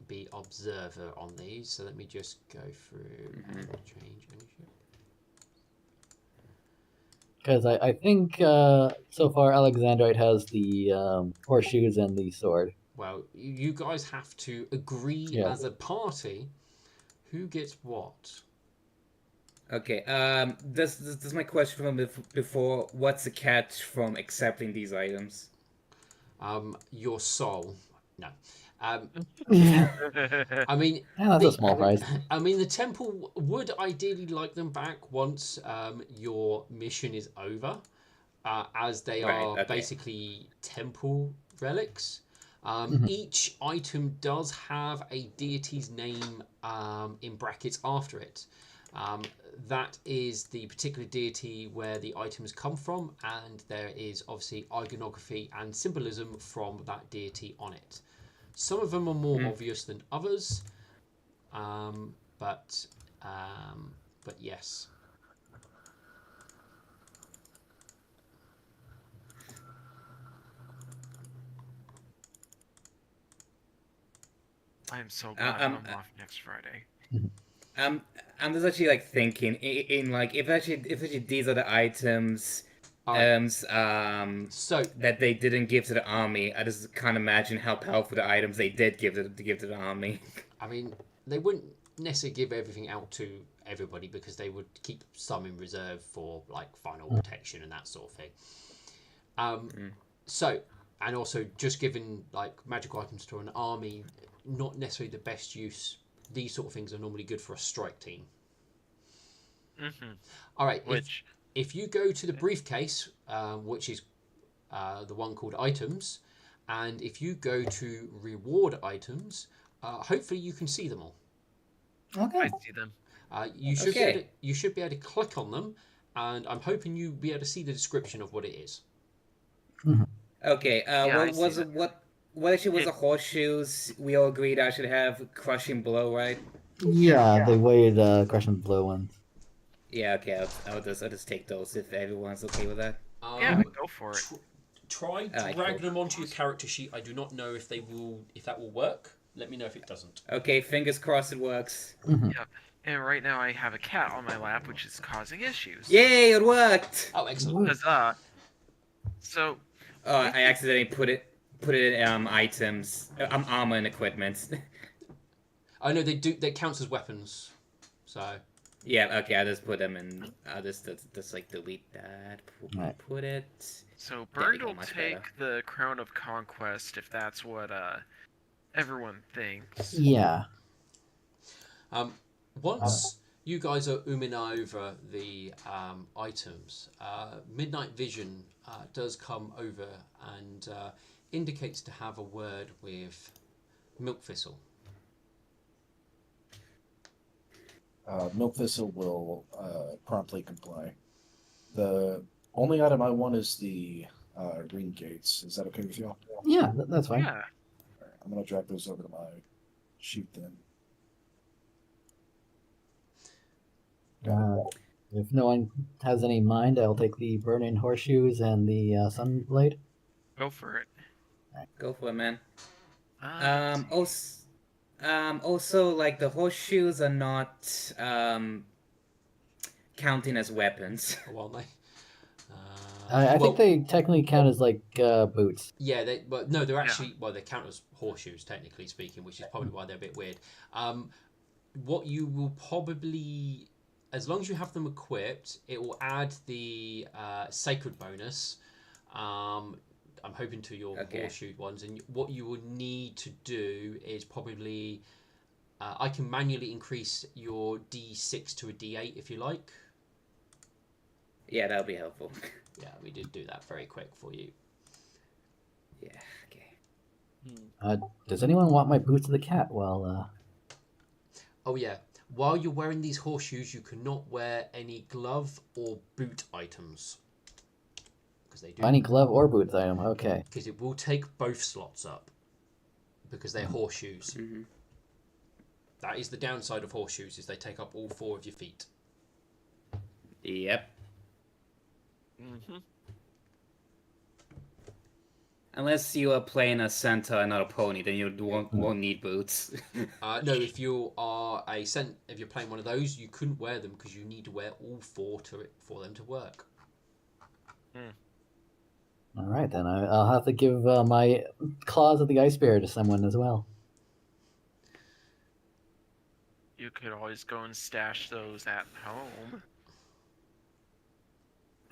be observer on these. So let me just go through and change ownership. Because I think so far Alexandrite has the horseshoes and the sword. Well, you guys have to agree as a party who gets what. Okay. This is my question from before. What's the catch from accepting these items? Your soul. No. I mean, that's a small price. I mean, the temple would ideally like them back once your mission is over, as they are basically temple relics. Each item does have a deity's name in brackets after it. That is the particular deity where the items come from, and there is obviously iconography and symbolism from that deity on it. Some of them are more obvious than others, but yes. I'm so glad I'm off next Friday. I'm just actually like thinking in like if actually these are the items So that they didn't give to the army, I just can't imagine how powerful the items they did give to the army. I mean, they wouldn't necessarily give everything out to everybody because they would keep some in reserve for like final protection and that sort of thing. So, and also just giving like magical items to an army, not necessarily the best use. These sort of things are normally good for a strike team. All right. If you go to the briefcase, which is the one called items, and if you go to reward items, hopefully you can see them all. Okay. I see them. You should be able to click on them, and I'm hoping you'll be able to see the description of what it is. Okay. What actually was the horseshoes? We all agreed I should have crushing blow, right? Yeah, the weighted crushing blow ones. Yeah. Okay. I'll just take those if everyone's okay with that. Yeah, go for it. Try drag them onto your character sheet. I do not know if that will work. Let me know if it doesn't. Okay, fingers crossed it works. Yep. And right now I have a cat on my lap, which is causing issues. Yay, it worked! Oh, excellent. Huzzah. So. Oh, I accidentally put it in items, armor and equipment. I know they do. They count as weapons. So. Yeah. Okay. I'll just put them in. I'll just like delete that. Put it. So Burned will take the Crown of Conquest if that's what everyone thinks. Yeah. Once you guys are umming over the items, Midnight Vision does come over and indicates to have a word with Milk Thistle. Milk Thistle will promptly comply. The only item I want is the ring gates. Is that okay with y'all? Yeah, that's fine. Yeah. Right, I'm going to drag those over to my sheet then. If no one has any in mind, I'll take the burning horseshoes and the sunblade. Go for it. Go for it, man. Also, like the horseshoes are not counting as weapons. Well, they. I think they technically count as like boots. Yeah, they're actually they count as horseshoes technically speaking, which is probably why they're a bit weird. What you will probably, as long as you have them equipped, it will add the sacred bonus. I'm hoping to your horseshoe ones, and what you will need to do is probably I can manually increase your D6 to a D8 if you like. Yeah, that'll be helpful. Yeah, we did do that very quick for you. Yeah, okay. Does anyone want my boots of the cat? Well, Oh yeah, while you're wearing these horseshoes, you cannot wear any glove or boot items. Because they do. Any glove or boots item, okay. Because it will take both slots up. Because they're horseshoes. Mm-hmm. That is the downside of horseshoes, is they take up all 4 of your feet. Yep. Mm-hmm. Unless you are playing a centaur and not a pony, then you won't need boots. No, if you're playing one of those, you couldn't wear them because you need to wear all 4 for them to work. All right, then I'll have to give my claws of the ice bear to someone as well. You could always go and stash those at home.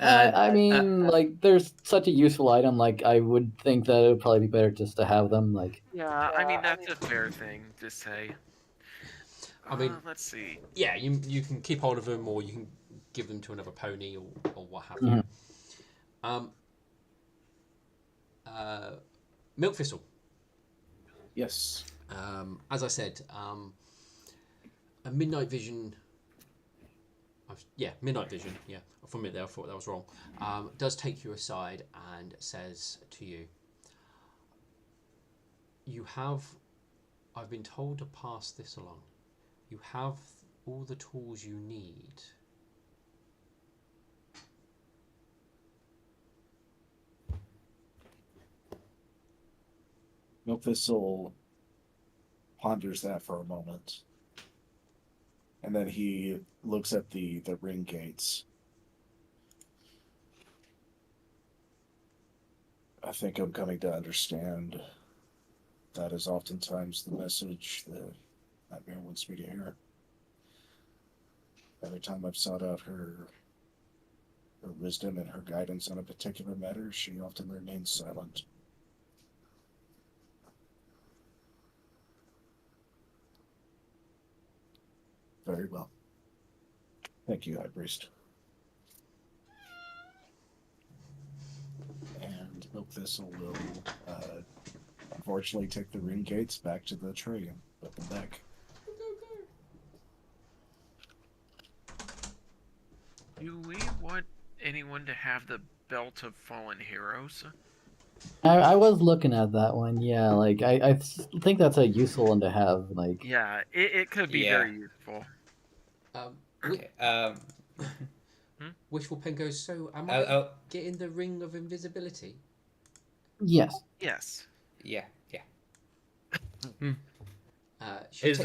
I mean, like, there's such a useful item. Like, I would think that it would probably be better just to have them. Like, yeah, I mean that's a fair thing to say. I mean, let's see. Yeah, you can keep hold of them, or you can give them to another pony, or what have you. Milk Thistle. Yes. As I said, a Midnight Vision Yeah, midnight vision. Yeah, for a minute there I thought that was wrong. Does take you aside and says to you, "You have. I've been told to pass this along. You have all the tools you need." Milk Thistle ponders that for a moment. And then he looks at the ring gates. I think I'm coming to understand that is oftentimes the message that Nightmare wants me to hear. Every time I've sought out her wisdom and her guidance on a particular matter, she often remains silent. Very well. Thank you, High Priest. And Milk Thistle will, unfortunately, take the ring gates back to the tree and put them back. Do we want anyone to have the Belt of Fallen Heroes? I was looking at that one. Yeah, like I think that's a useful one to have. Like, Yeah, it could be very useful. Okay. Wishful Pen goes, so am I getting the ring of invisibility? yes. Yes. Yeah. Is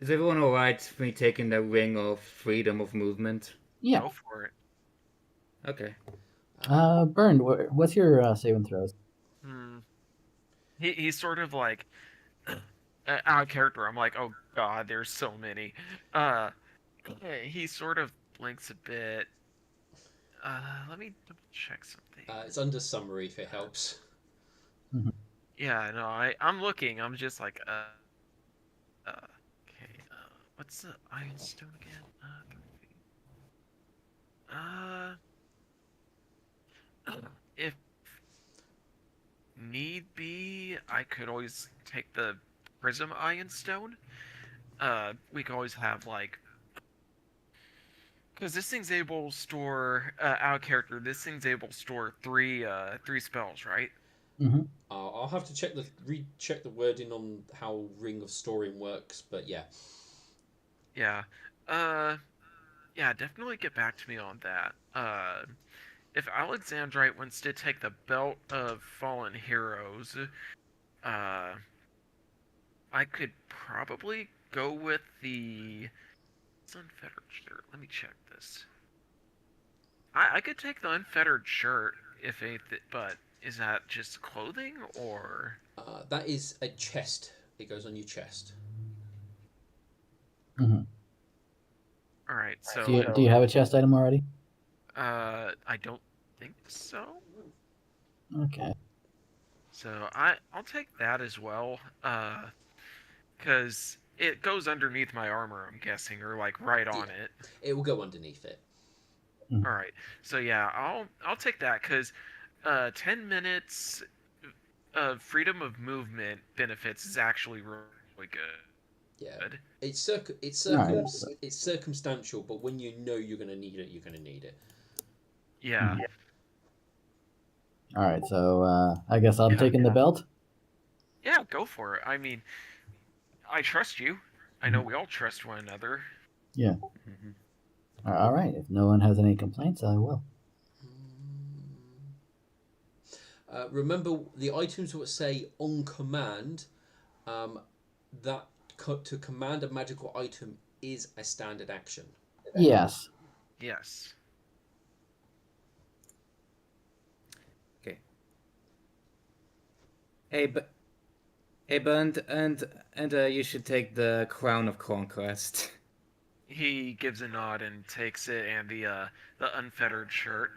everyone alright with me taking the ring of freedom of movement? Yeah. Go for it. Okay. Bernd, what's your saving throws? He's sort of like out of character. I'm like, oh god, there's so many. He sort of blinks a bit. Let me double check something. It's under summary if it helps. Mm-hmm. Yeah, no, I'm looking. I'm just like, okay. What's the Iron Stone again? If need be, I could always take the Prism Iron Stone. We could always have like, because this thing's able to store out of character. This thing's able to store three spells, right? Mm-hmm. I'll have to recheck the wording on how Ring of Storing works, but yeah. Yeah. Yeah, definitely get back to me on that. If Alexandrite wants to take the Belt of Fallen Heroes, I could probably go with the Unfettered Shirt. Let me check this. I could take the Unfettered Shirt if anything, but is that just clothing or? That is a chest. It goes on your chest. Mm-hmm. All right. So do you have a chest item already? I don't think so. Okay. So I'll take that as well. Because it goes underneath my armor, I'm guessing, or like right on it. It will go underneath it. Mm-hmm. All right. So yeah, I'll take that because 10 minutes of freedom of movement benefits is actually really good. Yeah. It's circumstantial, but when you know you're going to need it, you're going to need it. Yeah. All right, so I guess I'm taking the belt. Yeah, go for it. I mean, I trust you. I know we all trust one another. Yeah. All right. If no one has any complaints, I will. Remember, the items that say on command, that to command a magical item is a standard action. Yes. Yes. Okay. Hey, Bernd, and you should take the Crown of Conquest. He gives a nod and takes it, and the Unfettered Shirt.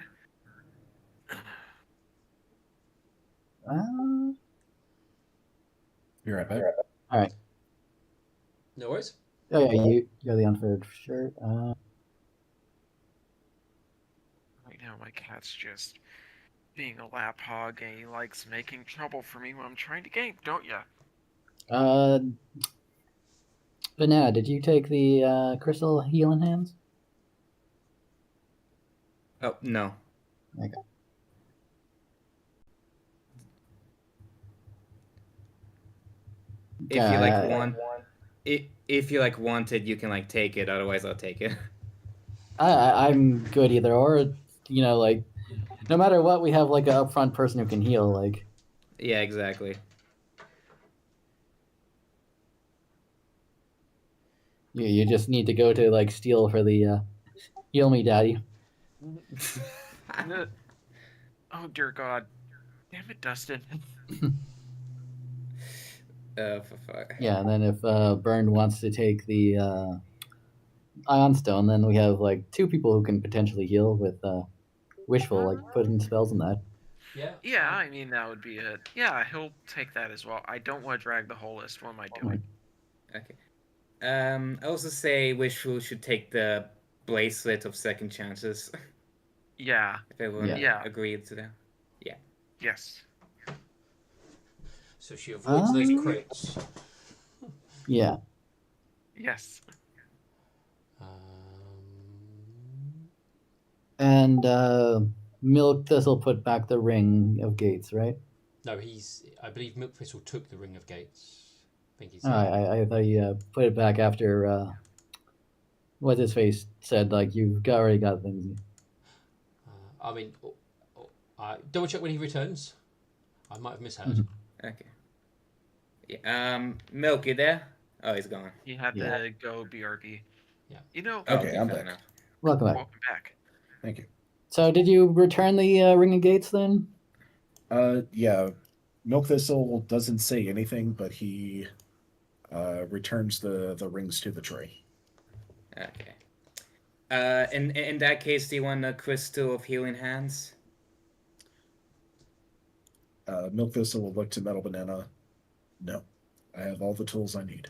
Be right back. All right. No worries. Oh yeah, you got the Unfettered Shirt. Right now, my cat's just being a lap hog, and he likes making trouble for me when I'm trying to game, don't ya? Banana, did you take the crystal healing hands? Oh no. Okay. If you like Uh, want, if you like wanted, you can like take it. Otherwise, I'll take it. I'm good either or. You know, like no matter what, we have like an upfront person who can heal. Like Yeah, exactly. you just need to go to like Steel for the heal me, daddy. Oh dear God! Damn it, Dustin. For fuck. Yeah, and then if Burned wants to take the Ion Stone, then we have like two people who can potentially heal with Wishful, like putting spells in that. Yeah. Yeah, I mean that would be it. Yeah, he'll take that as well. I don't want to drag the whole list. What am I doing? Okay. I also say Wishful should take the bracelet of second chances. Yeah. If everyone Yeah. agreed to that. Yes. So she avoids those Um, crits. Yeah. Yes. And Milk Thistle put back the ring of gates, right? No, I believe Milk Thistle took the Ring of Gates. I think he's. Oh, I thought you put it back after what's his face said like you've already got things. I mean, double check when he returns. I might have misheard. Mm-hmm. Okay. Yeah. Milk, you there? Oh, he's gone. He had Yeah. to go BRB. Yeah. You know. Okay, I'm fair back. enough. Welcome back. Welcome back. Thank you. So did you return the ring of gates then? Yeah. Milk Thistle doesn't say anything, but he returns the rings to the tray. Okay. In that case, do you want a crystal of healing hands? Milk Thistle will look to Metal Banana. No, I have all the tools I need.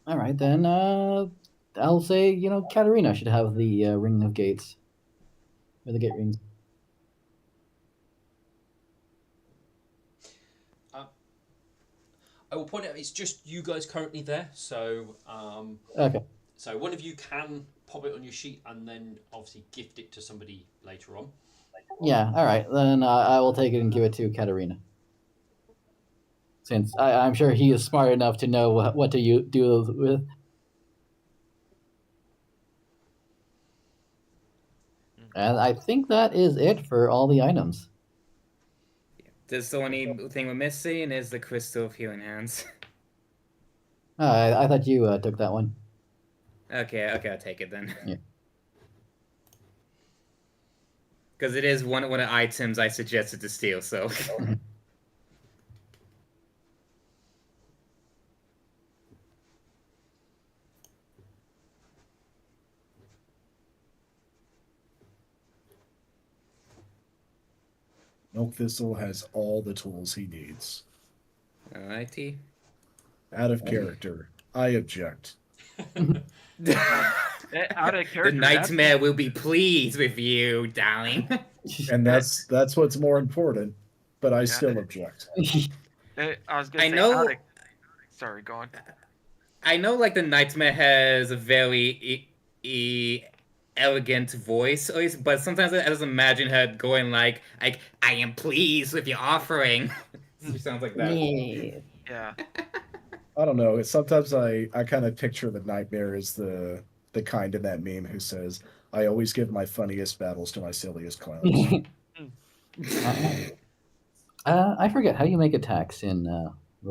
All right, then I'll say, Katarina should have the ring of gates. Or the gate rings. I will point out it's just you guys currently there, so Okay. so one of you can pop it on your sheet and then obviously gift it to somebody later on. Yeah, all right. Then I will take it and give it to Katarina. Since I'm sure he is smart enough to know what to do with. And I think that is it for all the items. That's the only thing we're missing is the crystal of healing hands. I thought you took that one. Okay, I'll take it then. Yeah. Because it is one of the items I suggested to steal, so. Milk Thistle has all the tools he needs. Alrighty. Out of character, I object. Out of character. The nightmare will be pleased with you, darling. And that's what's more important, but I still object. I was gonna I say. know. Sorry, go on. I know, like, the nightmare has a very elegant voice, but sometimes I just imagine her going like, I am pleased with your offering. She sounds like that. Yeah. I don't know. Sometimes I kind of picture the nightmare as the kind in that meme who says, "I always give my funniest battles to my silliest clowns." I forget how you make attacks in Foundry. /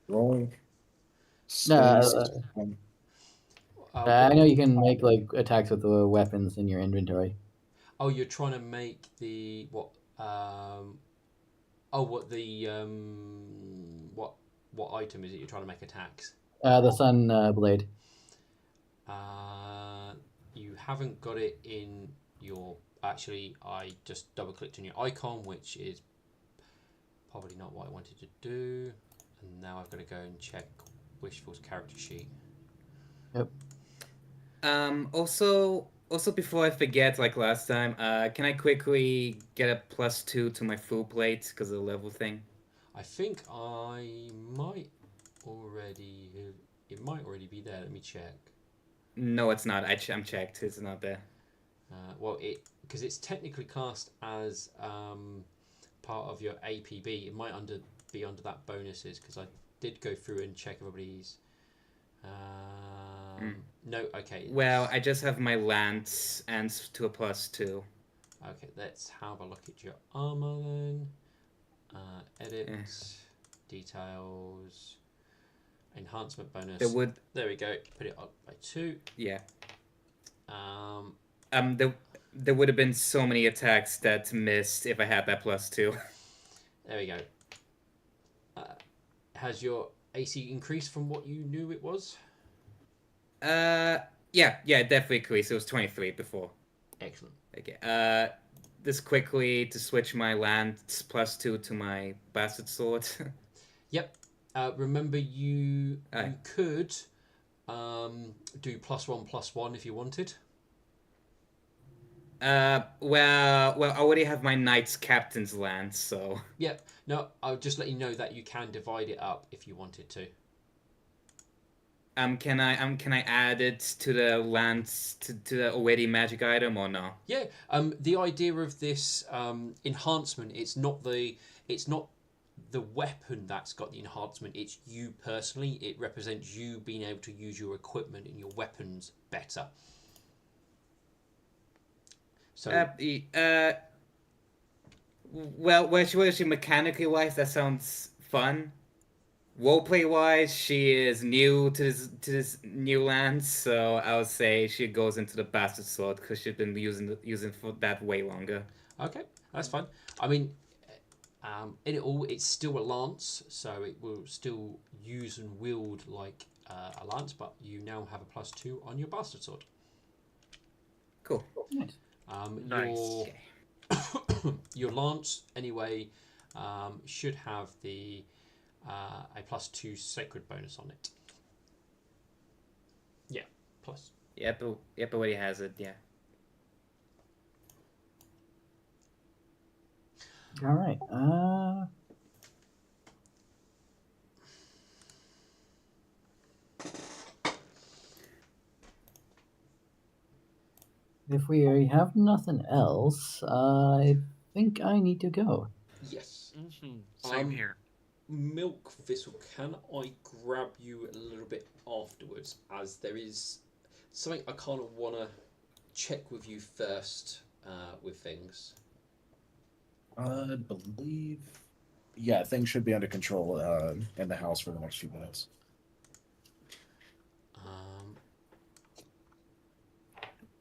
roll. No, Space. I know you can make like attacks with the weapons in your inventory. Oh, you're trying to make the what? What item is it you're trying to make attacks? The Sun Blade. You haven't got it in your actually, I just double clicked on your icon, which is probably not what I wanted to do. And now I've got to go and check Wishful's character sheet. Yep. Also before I forget, like last time, can I quickly get a +2 to my full plate because of the level thing? I think I might already. It might already be there. Let me check. No, it's not. I'm checked. It's not there. Well, because it's technically classed as part of your APB. It might be under that bonuses because I did go through and check everybody's. No, okay. Well, I just have my lance and to a +2. Okay, let's have a look at your armor then. Edit, details, enhancement bonus. There we go. Put it up by 2. Yeah. There would have been so many attacks that missed if I had that +2. There we go. Has your AC increased from what you knew it was? Yeah, it definitely increased. It was 23 before. Excellent. Okay. This quickly to switch my lance +2 to my bastard sword. Yep. Remember, you could do +1/+1 if you wanted. Well, I already have my knight's captain's lance, so. Yep. No, I'll just let you know that you can divide it up if you wanted to. Can I add it to the lance to the already magic item or no? Yeah. The idea of this enhancement, it's not the weapon that's got the enhancement. It's you personally. It represents you being able to use your equipment and your weapons better. So. Well, mechanically wise, that sounds fun. Roleplay wise, she is new to this new lance, so I would say she goes into the bastard sword because she's been using for that way longer. Okay, that's fine. I mean, in it all, it's still a lance, so it will still use and wield like a lance, but you now have a +2 on your bastard sword. Cool. Nice. Nice. Your lance anyway should have a +2 sacred bonus on it. Yeah, plus. Yep, already has it. Yeah. All right. If we have nothing else, I think I need to go. Yes. Same here. Milk Thistle, can I grab you a little bit afterwards, as there is something I kind of want to check with you first with things. I believe, yeah, things should be under control in the house for the next few minutes.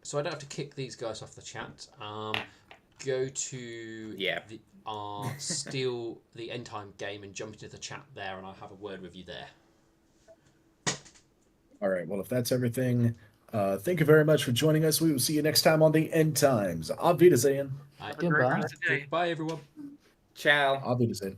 So I don't have to kick these guys off the chat. Go to steal the end time game and jump into the chat there, and I'll have a word with you there. All right. Well, if that's everything, thank you very much for joining us. We will see you next time on the End Times. Auf Wiedersehen. Have a great rest of the day. Goodbye, everyone. Ciao. Auf Wiedersehen.